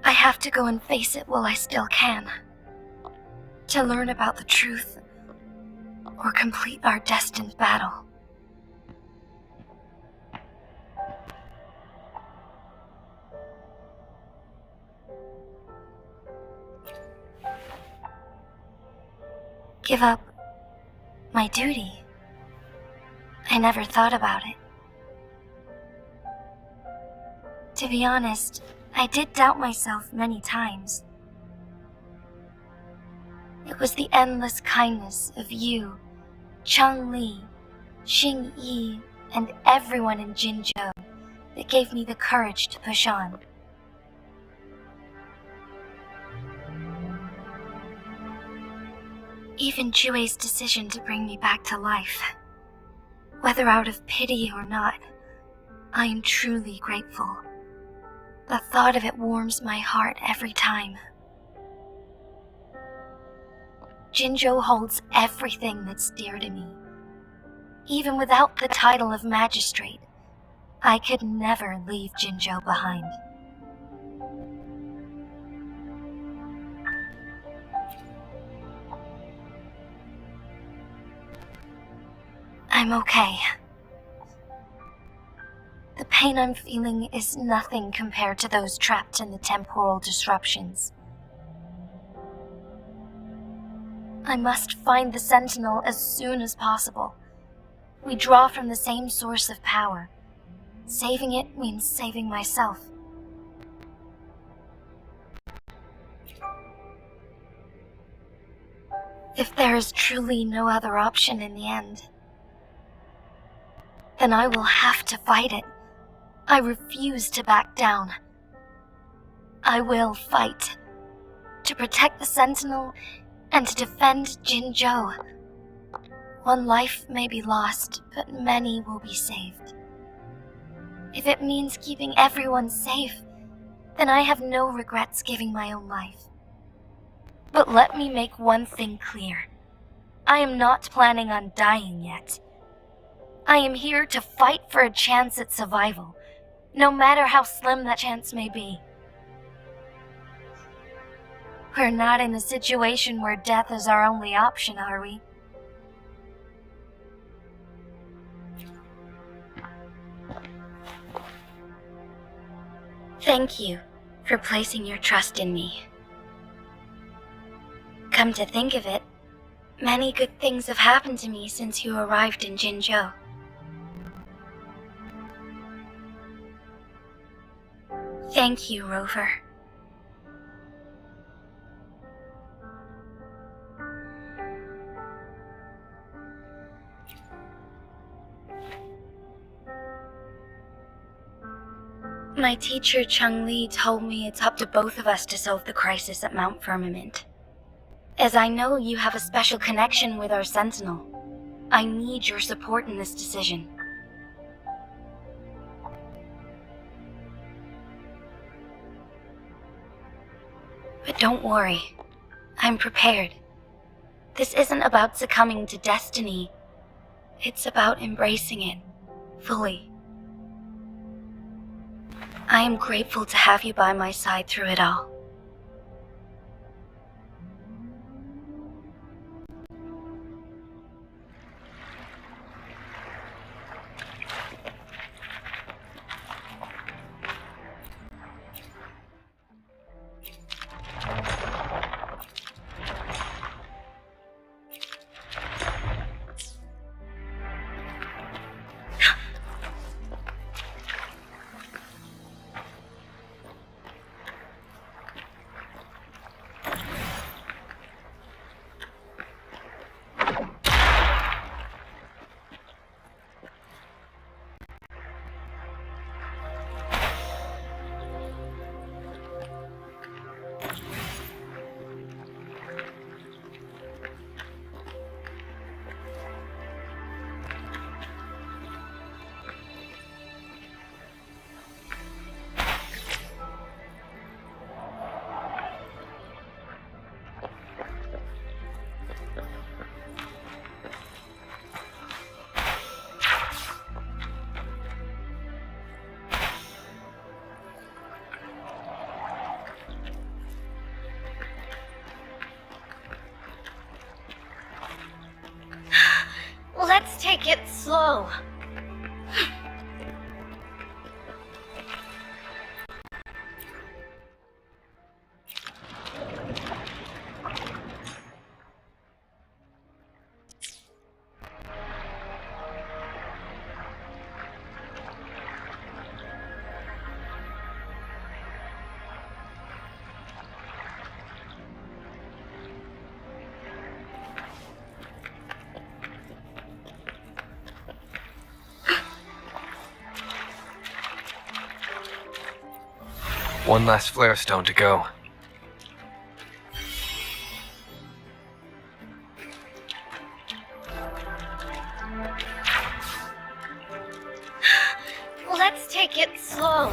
I: I have to go and face it while I still can, to learn about the truth, or complete our destined battle. Give up my duty? I never thought about it. To be honest, I did doubt myself many times. It was the endless kindness of you, Cheng Li, Xing Yi, and everyone in Jinzhou that gave me the courage to push on. Even Jue's decision to bring me back to life, whether out of pity or not, I am truly grateful. The thought of it warms my heart every time. Jinzhou holds everything that's dear to me. Even without the title of magistrate, I could never leave Jinzhou behind. I'm okay. The pain I'm feeling is nothing compared to those trapped in the temporal disruptions. I must find the Sentinel as soon as possible. We draw from the same source of power. Saving it means saving myself. If there is truly no other option in the end, then I will have to fight it. I refuse to back down. I will fight. to protect the Sentinel, and to defend Jinzhou. One life may be lost, but many will be saved. If it means keeping everyone safe, then I have no regrets giving my own life. But let me make one thing clear. I am not planning on dying yet. I am here to fight for a chance at survival, no matter how slim that chance may be. We're not in a situation where death is our only option, are we? Thank you for placing your trust in me. Come to think of it, many good things have happened to me since you arrived in Jinzhou. Thank you, Rover. My teacher Cheng-Li told me it's up to both of us to solve the crisis at Mount Firmament. As I know you have a special connection with our Sentinel, I need your support in this decision. But don't worry, I'm prepared. This isn't about succumbing to destiny. It's about embracing it, fully. I am grateful to have you by my side through it all. Let's take it slow.
B: One last flare stone to go.
I: Let's take it slow.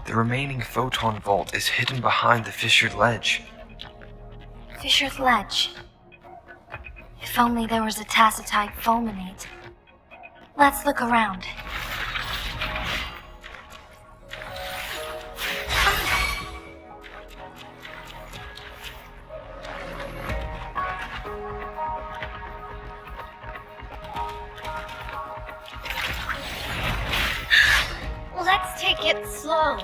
B: The remaining photon vault is hidden behind the fissured ledge.
I: Fissured ledge. If only there was a tacitite fulminate. Let's look around. Let's take it slow.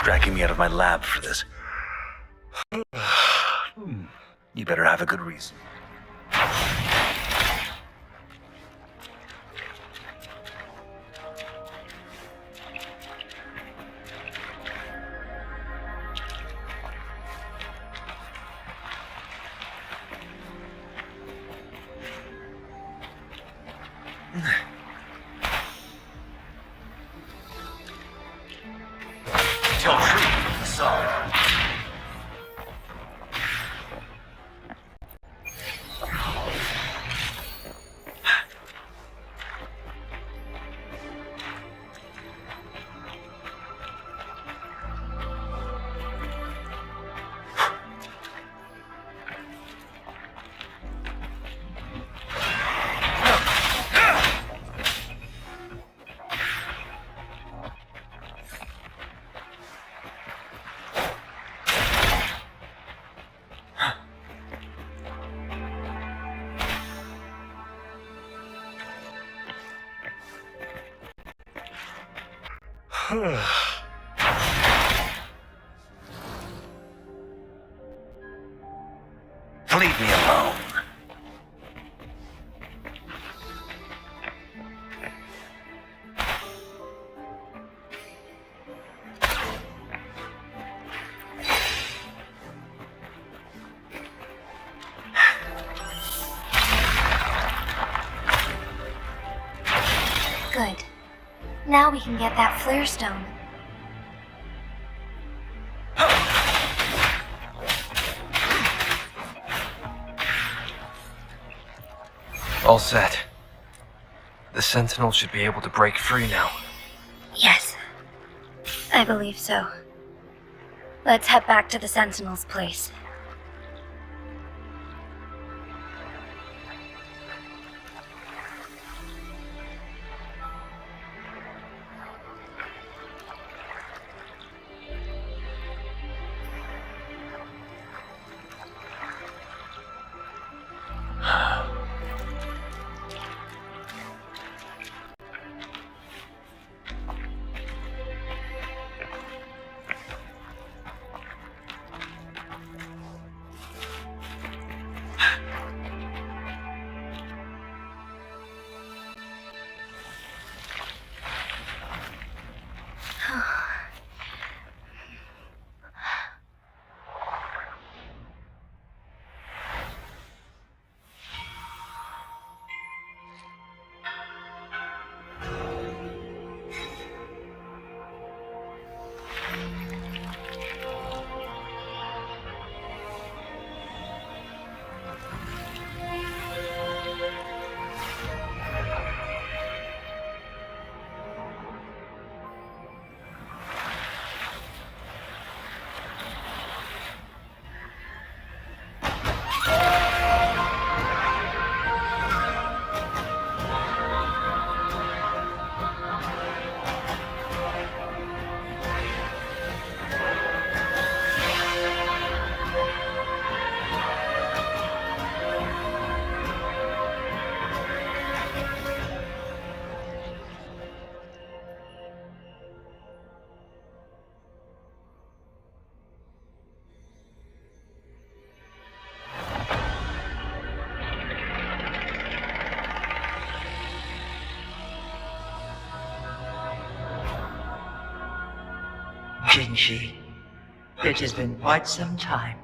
K: dragging me out of my lab for this. You better have a good reason. Tell truth from the song. Leave me alone.
I: Good. Now we can get that flare stone.
B: All set. The Sentinel should be able to break free now.
I: Yes. I believe so. Let's head back to the Sentinel's place.
N: Jinji, it has been quite some time.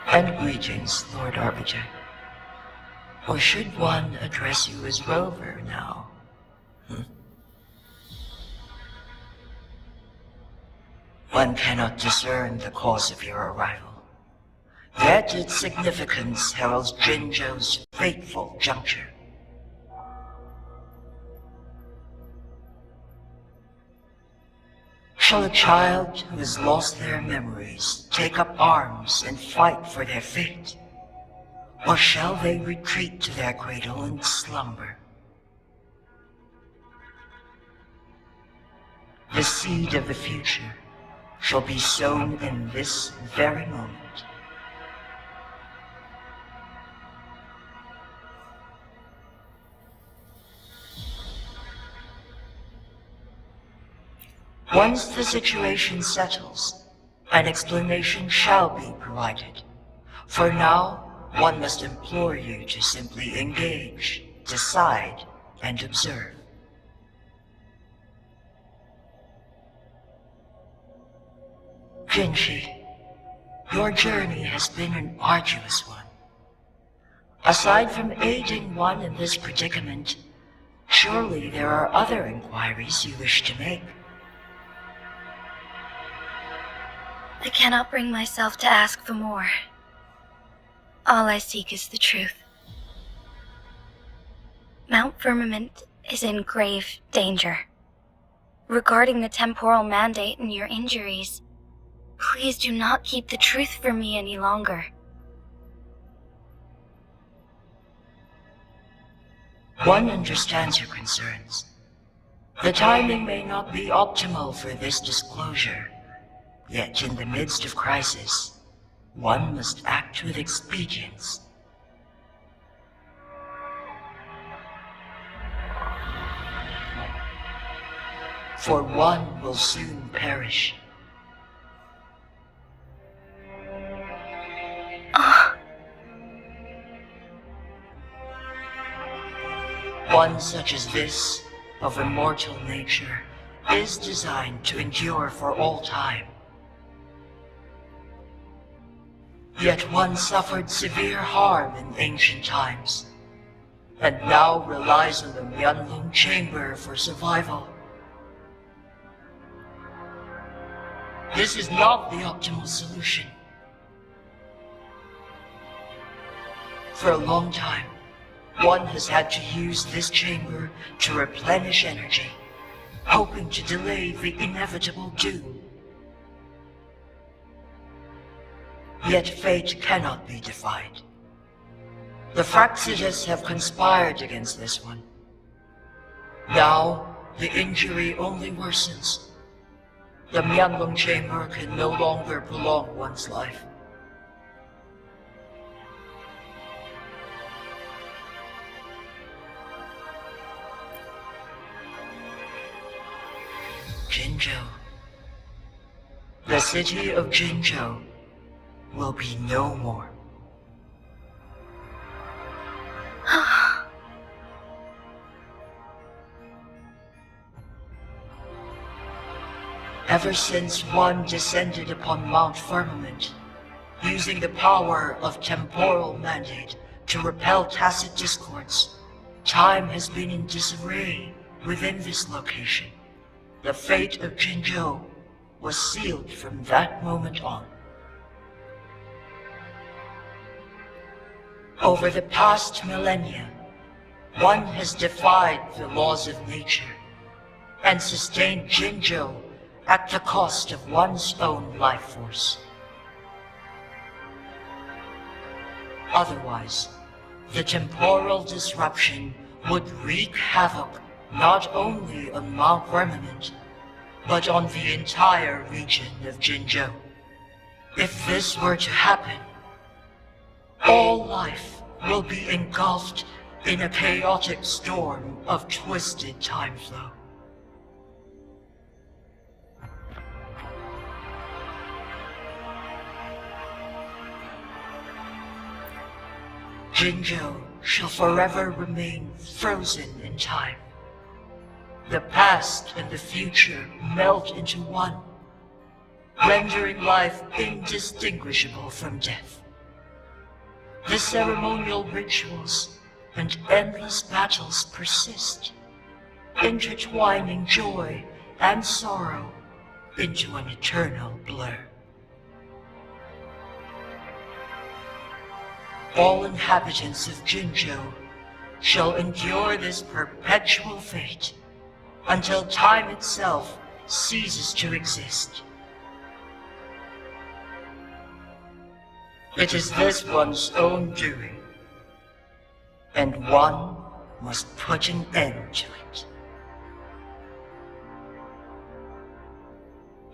N: And greetings, Lord Arbiter. Or should one address you as Rover now? One cannot discern the cause of your arrival. Yet its significance heralds Jinzhou's fateful juncture. Shall a child who has lost their memories take up arms and fight for their fate? Or shall they retreat to their cradle and slumber? The seed of the future shall be sown in this very moment. Once the situation settles, an explanation shall be provided. For now, one must implore you to simply engage, decide, and observe. Jinshi, your journey has been an arduous one. Aside from aiding one in this predicament, surely there are other inquiries you wish to make.
I: I cannot bring myself to ask for more. All I seek is the truth. Mount Firmament is in grave danger. Regarding the temporal mandate and your injuries, please do not keep the truth from me any longer.
N: One understands your concerns. The timing may not be optimal for this disclosure, yet in the midst of crisis, one must act with expedience. For one will soon perish. One such as this, of immortal nature, is designed to endure for all time. Yet one suffered severe harm in ancient times, and now relies on the Myeonlung chamber for survival. This is not the optimal solution. For a long time, one has had to use this chamber to replenish energy, hoping to delay the inevitable doom. Yet fate cannot be defied. The Fraxitus have conspired against this one. Now, the injury only worsens. The Myeonlung chamber can no longer prolong one's life. Jinzhou. The city of Jinzhou will be no more. Ever since one descended upon Mount Firmament, using the power of temporal mandate to repel tacit discords, time has been in disarray within this location. The fate of Jinzhou was sealed from that moment on. Over the past millennia, one has defied the laws of nature and sustained Jinzhou at the cost of one's own life force. Otherwise, the temporal disruption would wreak havoc not only on Mount Firmament, but on the entire region of Jinzhou. If this were to happen, all life will be engulfed in a chaotic storm of twisted time flow. Jinzhou shall forever remain frozen in time. The past and the future melt into one, rendering life indistinguishable from death. The ceremonial rituals and endless battles persist, intertwining joy and sorrow into an eternal blur. All inhabitants of Jinzhou shall endure this perpetual fate until time itself ceases to exist. It is this one's own doing, and one must put an end to it.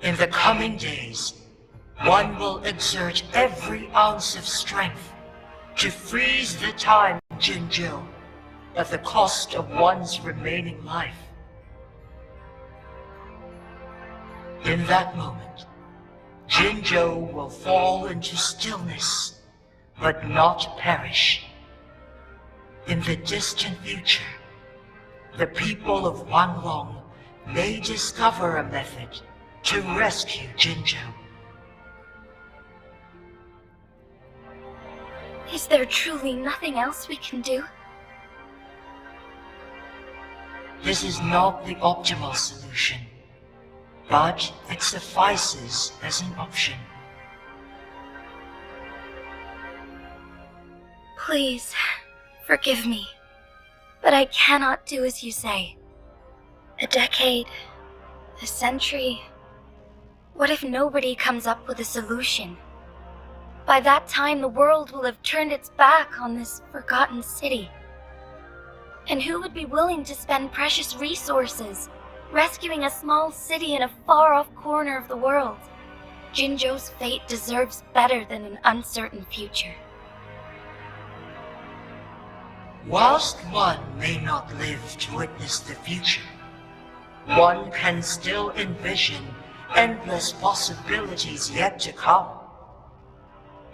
N: In the coming days, one will exert every ounce of strength to freeze the time in Jinzhou at the cost of one's remaining life. In that moment, Jinzhou will fall into stillness, but not perish. In the distant future, the people of Wanlong may discover a method to rescue Jinzhou.
I: Is there truly nothing else we can do?
N: This is not the optimal solution, but it suffices as an option.
I: Please, forgive me, but I cannot do as you say. A decade, a century. What if nobody comes up with a solution? By that time, the world will have turned its back on this forgotten city. And who would be willing to spend precious resources rescuing a small city in a far-off corner of the world? Jinzhou's fate deserves better than an uncertain future.
N: Whilst one may not live to witness the future, one can still envision endless possibilities yet to come.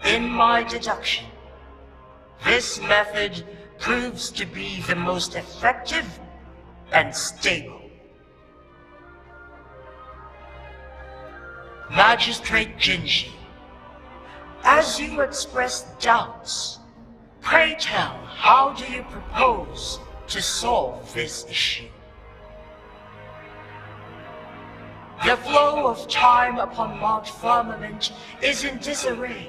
N: In my deduction, this method proves to be the most effective and stable. Magistrate Jinji, as you express doubts, pray tell, how do you propose to solve this issue? The flow of time upon Mount Firmament is in disarray,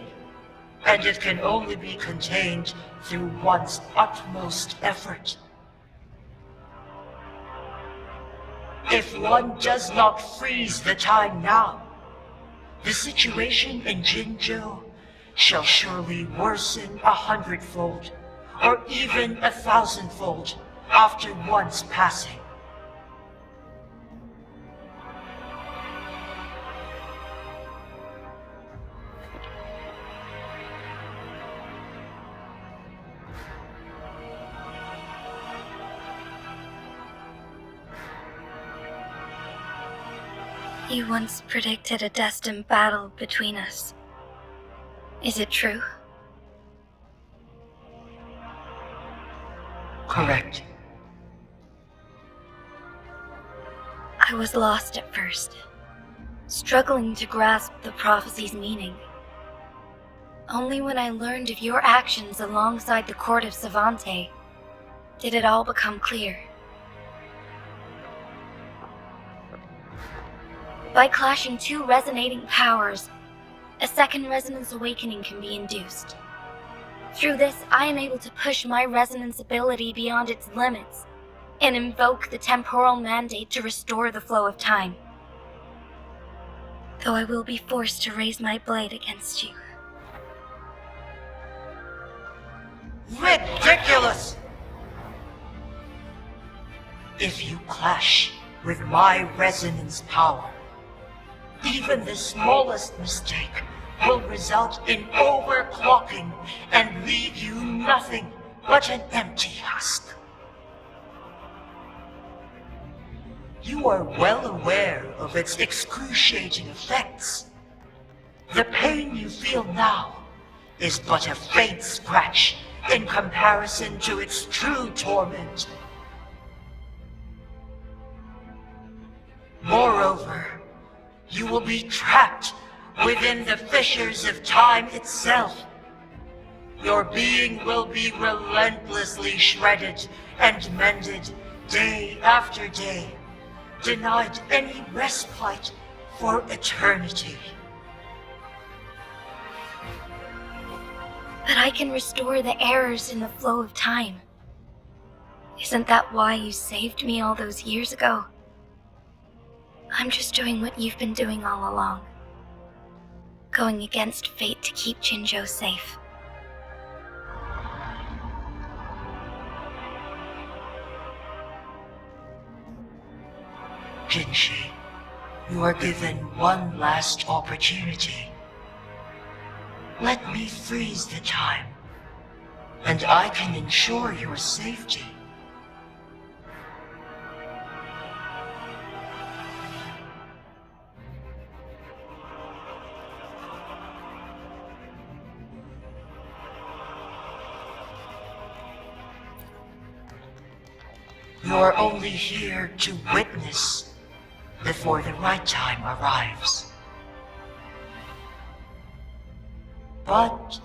N: and it can only be contained through one's utmost effort. If one does not freeze the time now, the situation in Jinzhou shall surely worsen 100-fold, or even 1,000-fold, after one's passing.
I: You once predicted a destined battle between us. Is it true?
N: Correct.
I: I was lost at first, struggling to grasp the prophecy's meaning. Only when I learned of your actions alongside the court of Savante did it all become clear. By clashing two resonating powers, a second resonance awakening can be induced. Through this, I am able to push my resonance ability beyond its limits and invoke the temporal mandate to restore the flow of time. Though I will be forced to raise my blade against you.
N: Ridiculous! If you clash with my resonance power, even the smallest mistake will result in overclocking and leave you nothing but an empty husk. You are well aware of its excruciating effects. The pain you feel now is but a faint scratch in comparison to its true torment. Moreover, you will be trapped within the fissures of time itself. Your being will be relentlessly shredded and mended day after day, denied any respite for eternity.
I: But I can restore the errors in the flow of time. Isn't that why you saved me all those years ago? I'm just doing what you've been doing all along. Going against fate to keep Jinzhou safe.
N: Jinshi, you are given one last opportunity. Let me freeze the time, and I can ensure your safety. You're only here to witness before the right time arrives. But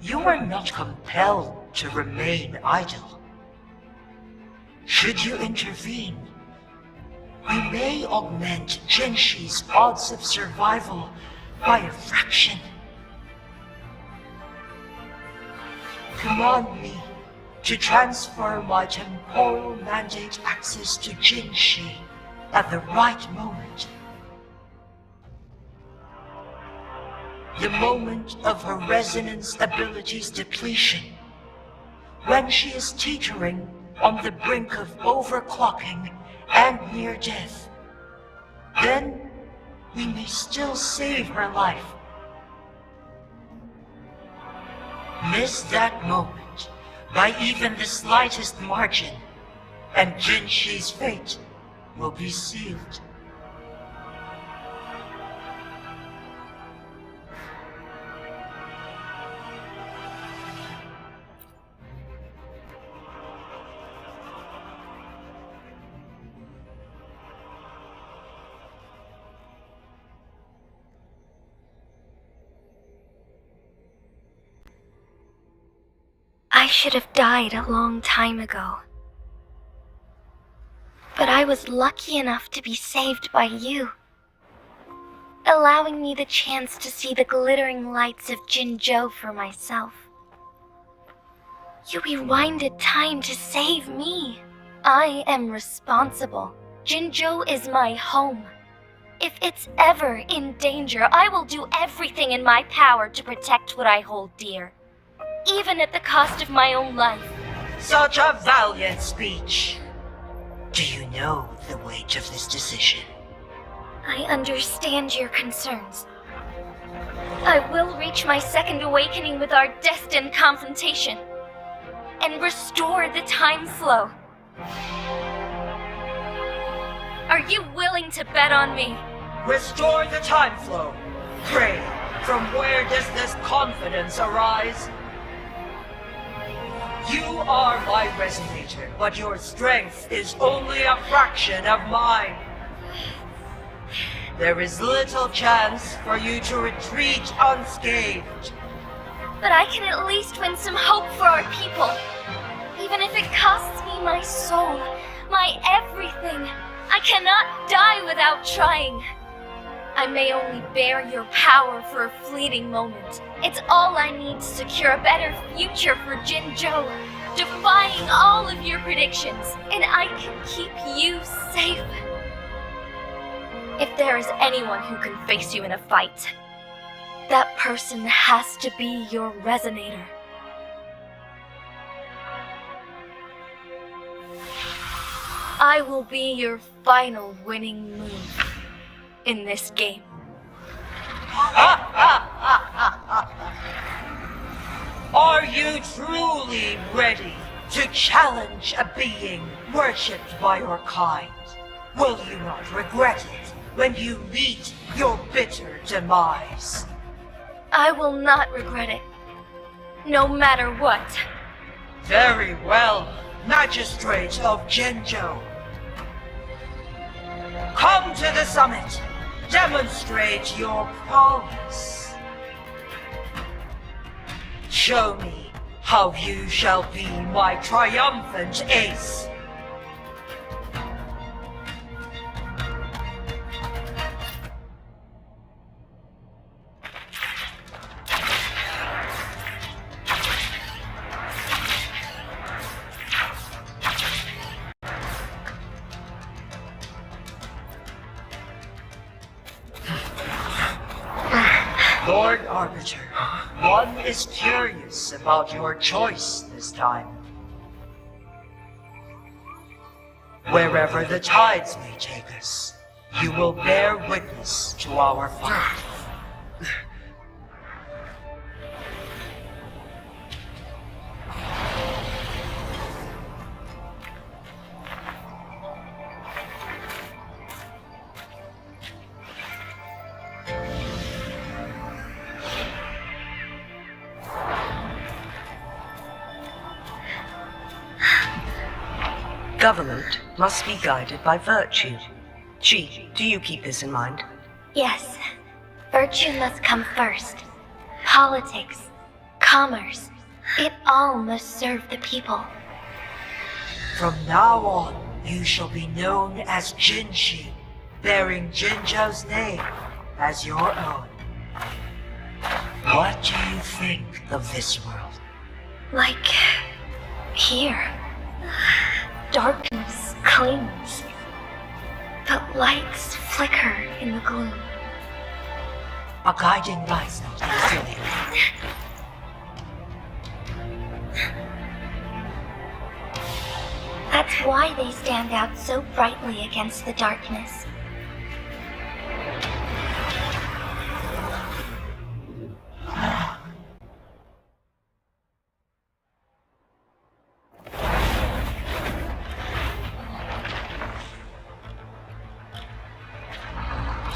N: you are not compelled to remain idle. Should you intervene, we may augment Jinshi's odds of survival by a fraction. Command me to transfer my temporal mandate access to Jinshi at the right moment. The moment of her resonance ability's depletion, when she is teetering on the brink of overclocking and near death. Then we may still save her life. Miss that moment by even the slightest margin, and Jinshi's fate will be sealed.
I: I should have died a long time ago. But I was lucky enough to be saved by you, allowing me the chance to see the glittering lights of Jinzhou for myself. You rewinded time to save me. I am responsible. Jinzhou is my home. If it's ever in danger, I will do everything in my power to protect what I hold dear, even at the cost of my own life.
N: Such a valiant speech. Do you know the weight of this decision?
I: I understand your concerns. I will reach my second awakening with our destined confrontation and restore the time flow. Are you willing to bet on me?
N: Restore the time flow. Pray, from where does this confidence arise? You are my resonator, but your strength is only a fraction of mine. There is little chance for you to retreat unscathed.
I: But I can at least win some hope for our people. Even if it costs me my soul, my everything, I cannot die without trying. I may only bear your power for a fleeting moment. It's all I need to secure a better future for Jinzhou, defying all of your predictions, and I can keep you safe. If there is anyone who can face you in a fight, that person has to be your resonator. I will be your final winning move in this game.
N: Are you truly ready to challenge a being worshipped by your kind? Will you not regret it when you meet your bitter demise?
I: I will not regret it, no matter what.
N: Very well, Magistrate of Jinzhou. Come to the summit. Demonstrate your prowess. Show me how you shall be my triumphant ace. Lord Arbiter, one is curious about your choice this time. Wherever the tides may take us, you will bear witness to our fight.
J: Government must be guided by virtue. Chi, do you keep this in mind?
I: Yes, virtue must come first. Politics, commerce, it all must serve the people.
N: From now on, you shall be known as Jinshi, bearing Jinzhou's name as your own. What do you think of this world?
I: Like here, darkness clings, but lights flicker in the gloom.
N: A guiding light, silly.
I: That's why they stand out so brightly against the darkness.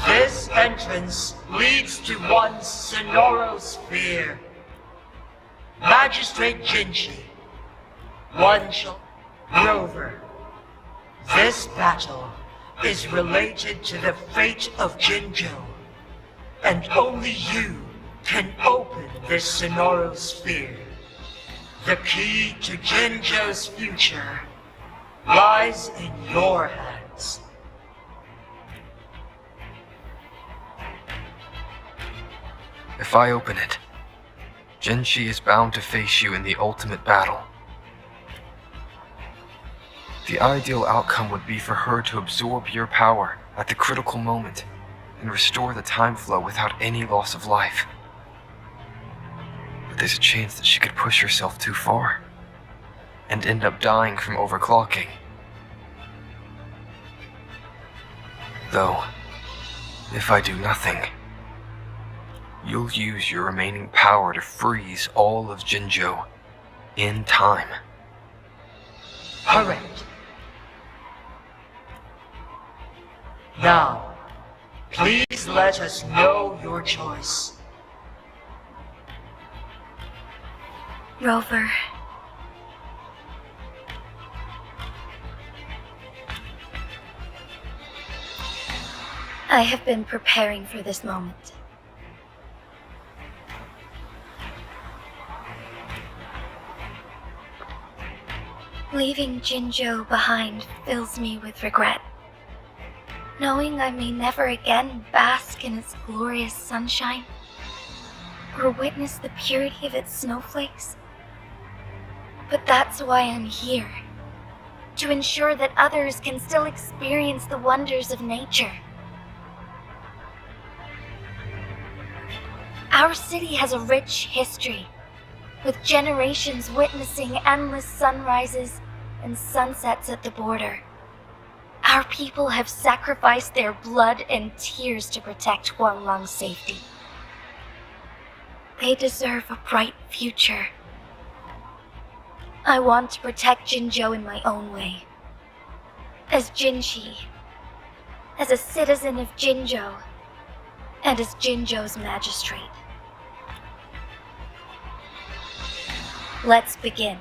N: This entrance leads to one's Sonoro sphere. Magistrate Jinshi. One shall Rover. This battle is related to the fate of Jinzhou, and only you can open this Sonoro sphere. The key to Jinzhou's future lies in your hands.
B: If I open it, Jinshi is bound to face you in the ultimate battle. The ideal outcome would be for her to absorb your power at the critical moment and restore the time flow without any loss of life. But there's a chance that she could push herself too far and end up dying from overclocking. Though, if I do nothing, you'll use your remaining power to freeze all of Jinzhou in time.
N: Correct. Now, please let us know your choice.
I: Rover. I have been preparing for this moment. Leaving Jinzhou behind fills me with regret. Knowing I may never again bask in its glorious sunshine, or witness the purity of its snowflakes. But that's why I'm here, to ensure that others can still experience the wonders of nature. Our city has a rich history, with generations witnessing endless sunrises and sunsets at the border. Our people have sacrificed their blood and tears to protect Huanglang's safety. They deserve a bright future. I want to protect Jinzhou in my own way. As Jinshi, as a citizen of Jinzhou, and as Jinzhou's magistrate. Let's begin.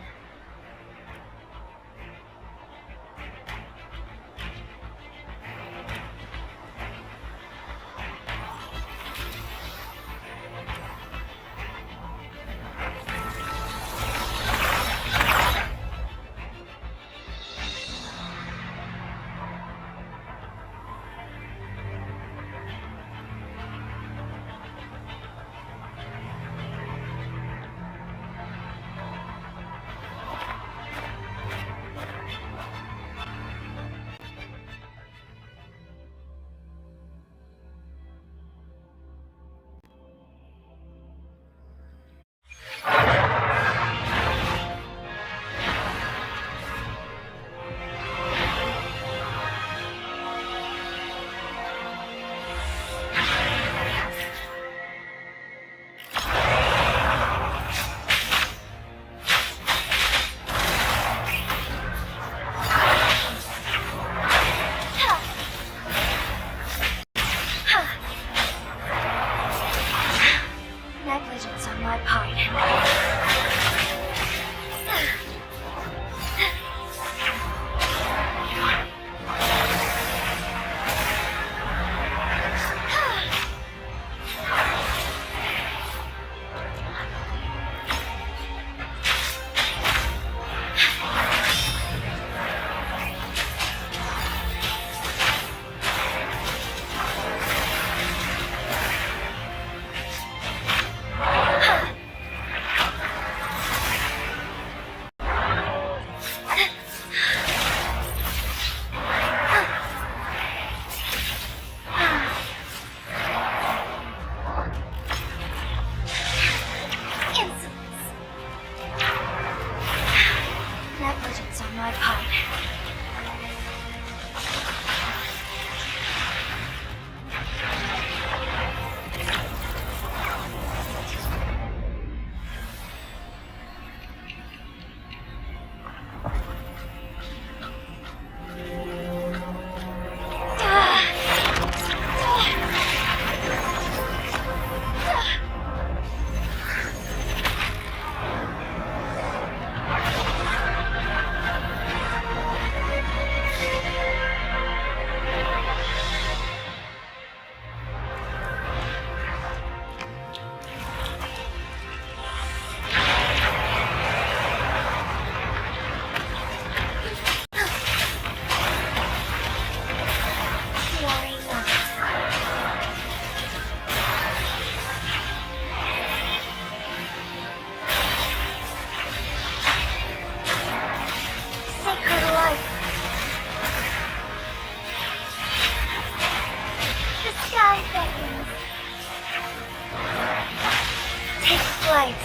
I: Negligence on my part. flight.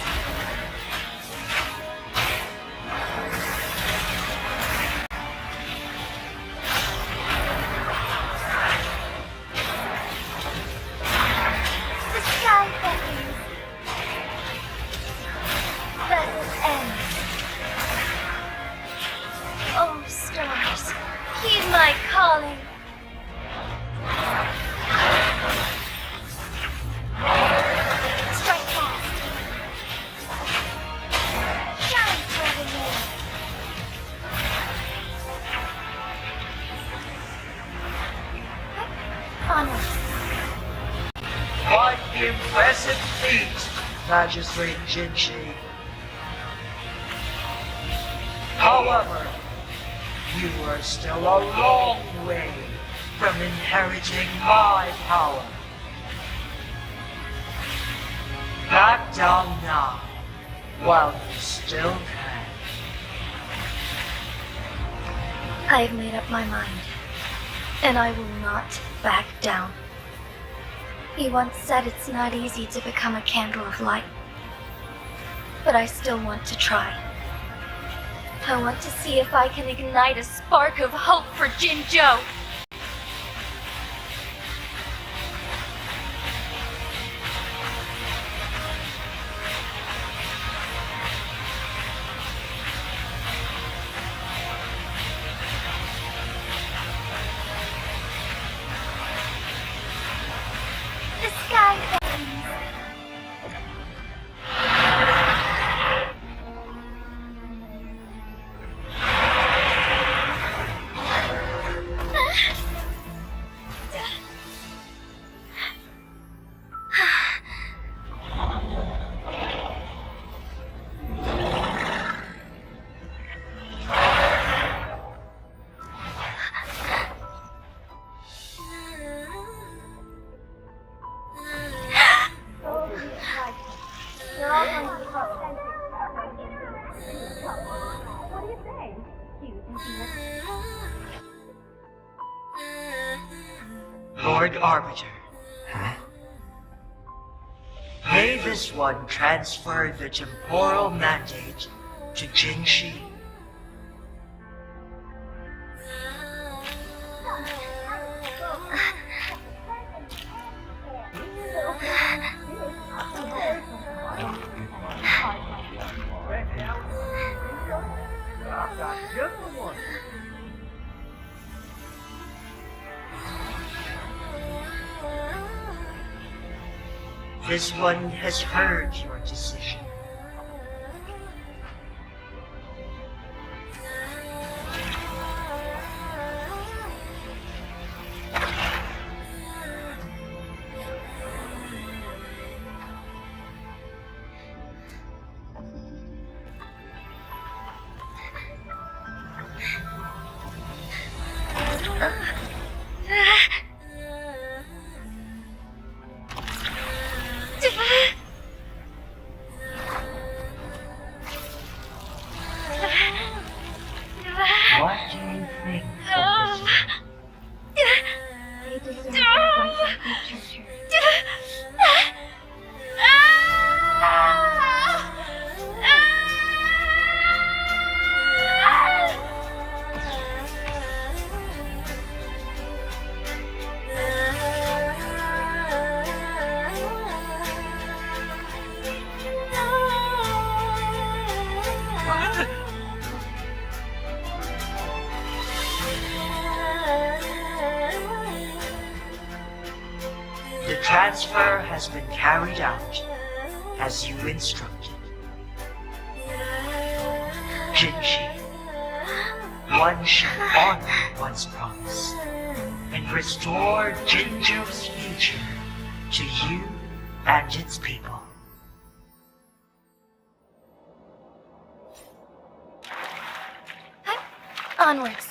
I: The sky beckons. Let it end. Oh, stars, heed my calling. Strike fast. Shine for the Lord. Onward.
N: What impressive feat, Magistrate Jinshi. However, you are still a long way from inheriting my power. Back down now, while you still can.
I: I've made up my mind, and I will not back down. He once said it's not easy to become a candle of light, but I still want to try. I want to see if I can ignite a spark of hope for Jinzhou. The sky beckons.
N: Lord Arbiter. May this one transfer the temporal mandate to Jinshi. This one has heard your decision. What do you think of The transfer has been carried out as you instructed. Jinshi, one should honor one's promise and restore Jinzhou's future to you and its people.
I: Onwards.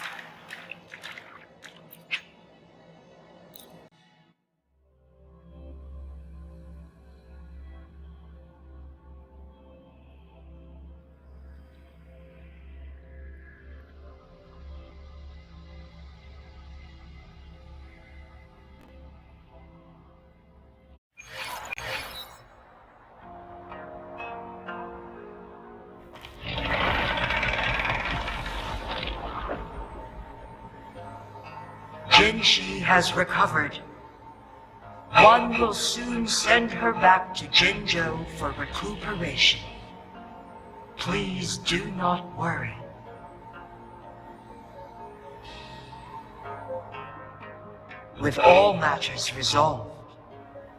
N: Jinshi has recovered. One will soon send her back to Jinzhou for recuperation. Please do not worry. With all matters resolved,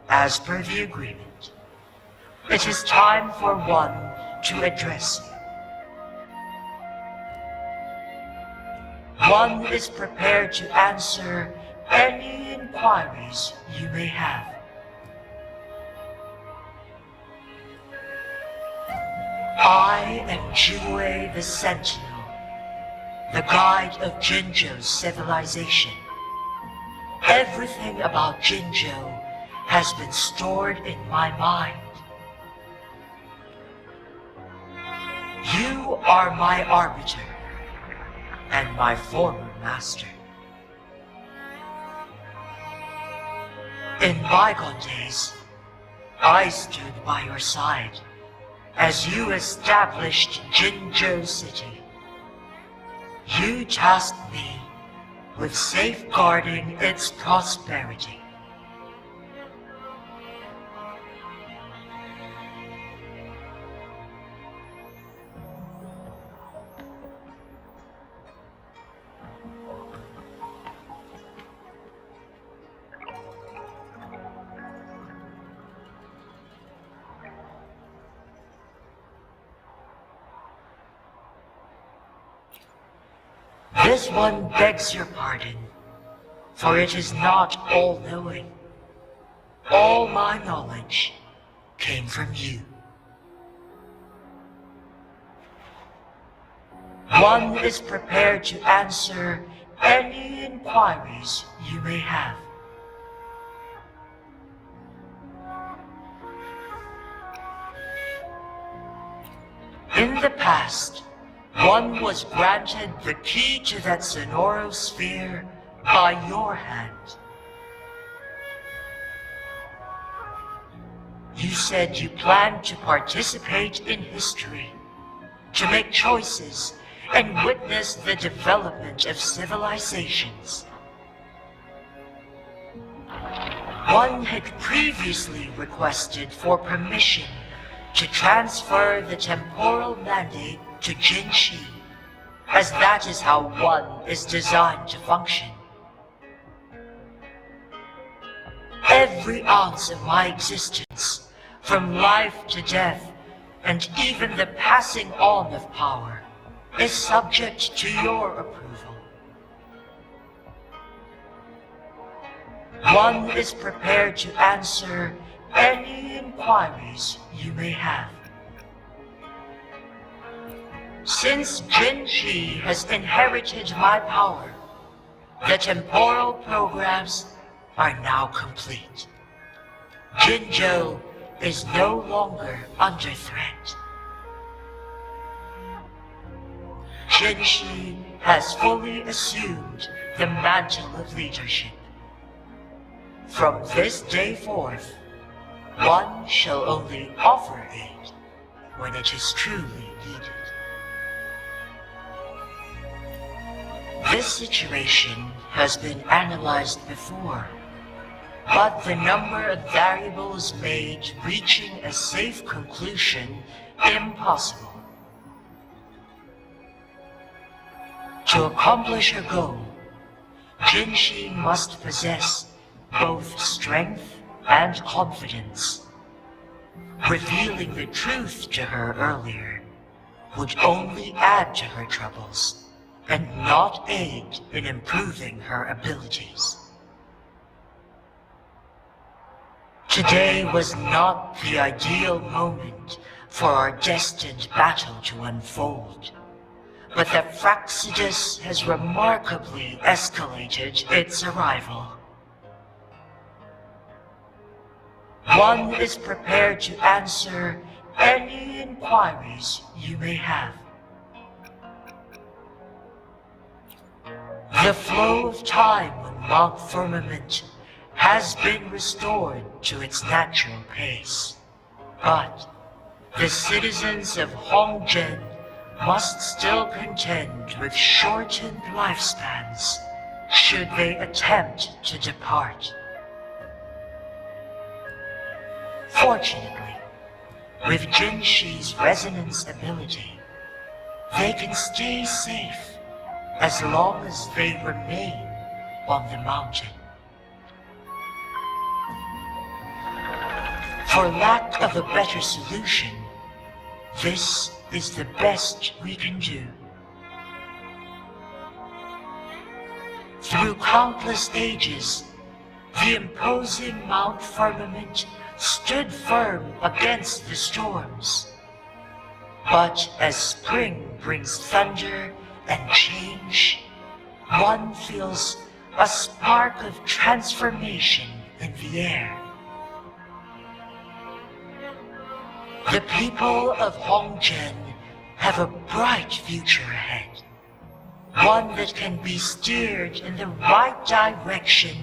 N: as per the agreement, it is time for one to address you. One is prepared to answer any inquiries you may have. I am Jue the Sentinel, the guide of Jinzhou's civilization. Everything about Jinzhou has been stored in my mind. You are my arbiter and my former master. In bygone days, I stood by your side as you established Jinzhou City. You tasked me with safeguarding its prosperity. This one begs your pardon, for it is not all-knowing. All my knowledge came from you. One is prepared to answer any inquiries you may have. In the past, one was granted the key to that sonorosphere by your hand. You said you planned to participate in history, to make choices and witness the development of civilizations. One had previously requested for permission to transfer the temporal mandate to Jinshi, as that is how one is designed to function. Every ounce of my existence, from life to death, and even the passing on of power, is subject to your approval. One is prepared to answer any inquiries you may have. Since Jinshi has inherited my power, the temporal programs are now complete. Jinzhou is no longer under threat. Jinshi has fully assumed the mantle of leadership. From this day forth, one shall only offer aid when it is truly needed. This situation has been analyzed before, but the number of variables made reaching a safe conclusion impossible. To accomplish her goal, Jinshi must possess both strength and confidence. Revealing the truth to her earlier would only add to her troubles and not aid in improving her abilities. Today was not the ideal moment for our destined battle to unfold, but the Fraxidus has remarkably escalated its arrival. One is prepared to answer any inquiries you may have. The flow of time on Mount Firmament has been restored to its natural pace, but the citizens of Hongzhen must still contend with shortened lifespans should they attempt to depart. Fortunately, with Jinshi's resonance ability, they can stay safe as long as they remain on the mountain. For lack of a better solution, this is the best we can do. Through countless ages, the imposing Mount Firmament stood firm against the storms. But as spring brings thunder and change, one feels a spark of transformation in the air. The people of Hongzhen have a bright future ahead. One that can be steered in the right direction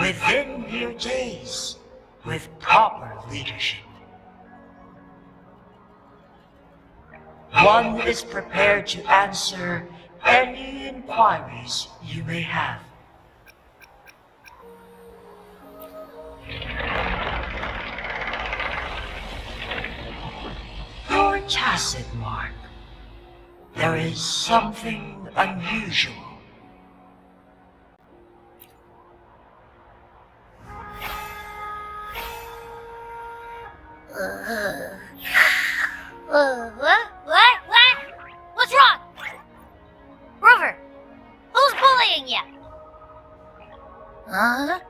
N: within mere days with proper leadership. One is prepared to answer any inquiries you may have. Your tacit mark. There is something unusual.
C: What? What's wrong? Rover, who's bullying you? Huh?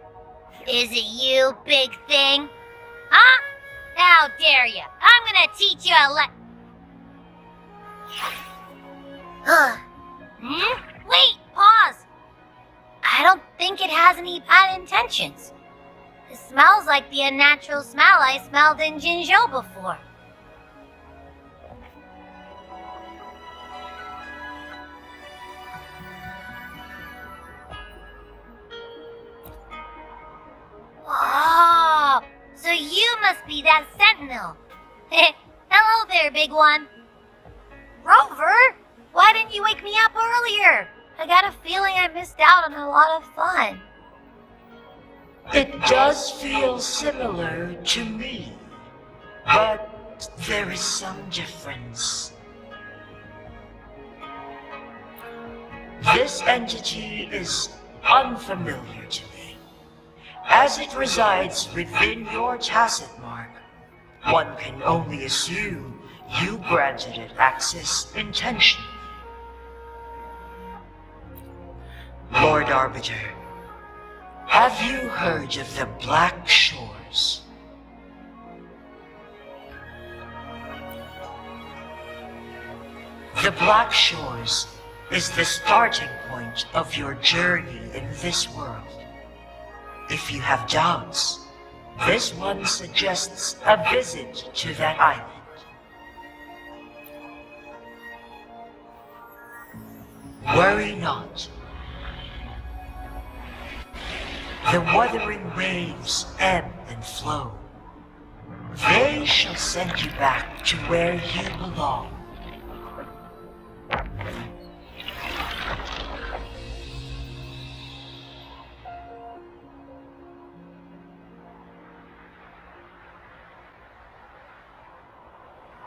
C: Is it you, big thing? Huh? How dare you? I'm gonna teach you a Wait, pause. I don't think it has any bad intentions. It smells like the unnatural smell I smelled in Jinzhou before. Oh, so you must be that sentinel. Hello there, big one. Rover, why didn't you wake me up earlier? I got a feeling I missed out on a lot of fun.
N: It does feel similar to me, but there is some difference. This entity is unfamiliar to me. As it resides within your tacit mark, one can only assume you granted it access intentionally. Lord Arbiter, have you heard of the Black Shores? The Black Shores is the starting point of your journey in this world. If you have doubts, this one suggests a visit to that island. Worry not. The wuthering waves ebb and flow. They shall send you back to where you belong.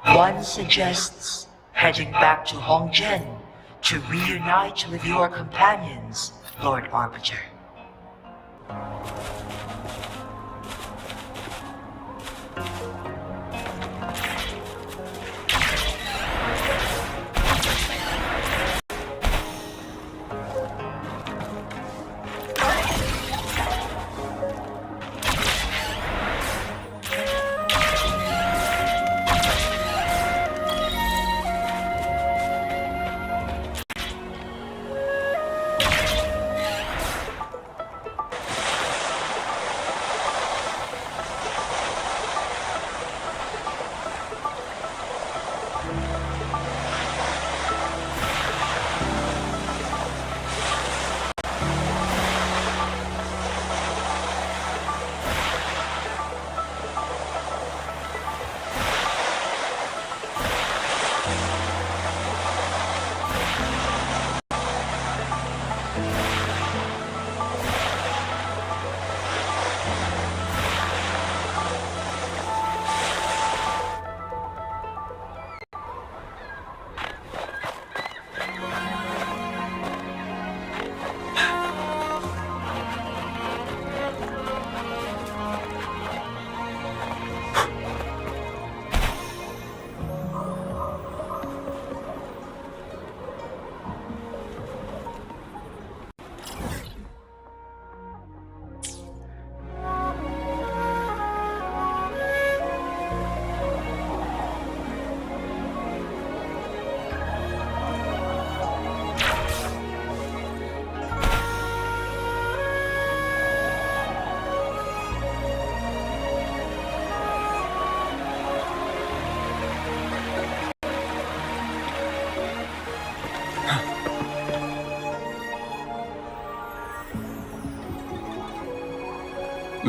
N: One suggests heading back to Hongzhen to reunite with your companions, Lord Arbiter.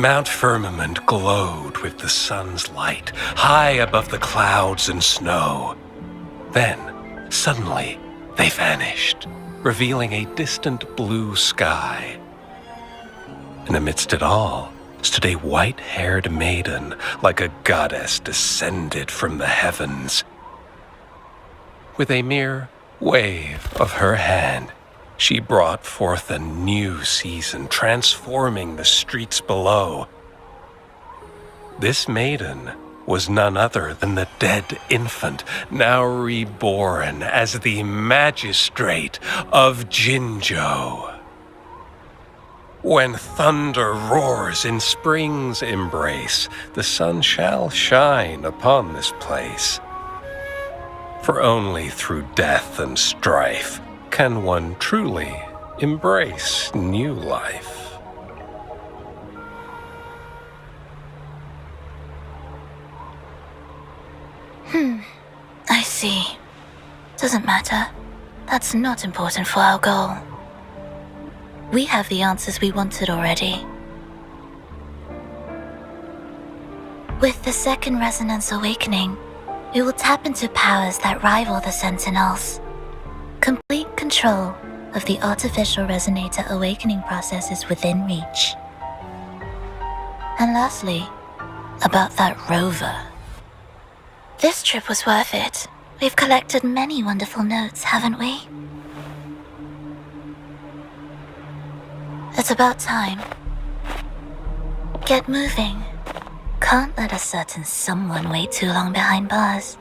O: Mount Firmament glowed with the sun's light, high above the clouds and snow. Then, suddenly, they vanished, revealing a distant blue sky. And amidst it all stood a white-haired maiden, like a goddess descended from the heavens. With a mere wave of her hand, she brought forth a new season, transforming the streets below. This maiden was none other than the dead infant, now reborn as the magistrate of Jinzhou. When thunder roars in spring's embrace, the sun shall shine upon this place. For only through death and strife can one truly embrace new life.
D: I see. Doesn't matter. That's not important for our goal. We have the answers we wanted already. With the second resonance awakening, we will tap into powers that rival the Sentinels. Complete control of the artificial resonator awakening process is within reach. And lastly, about that rover. This trip was worth it. We've collected many wonderful notes, haven't we? It's about time. Get moving. Can't let a certain someone wait too long behind bars.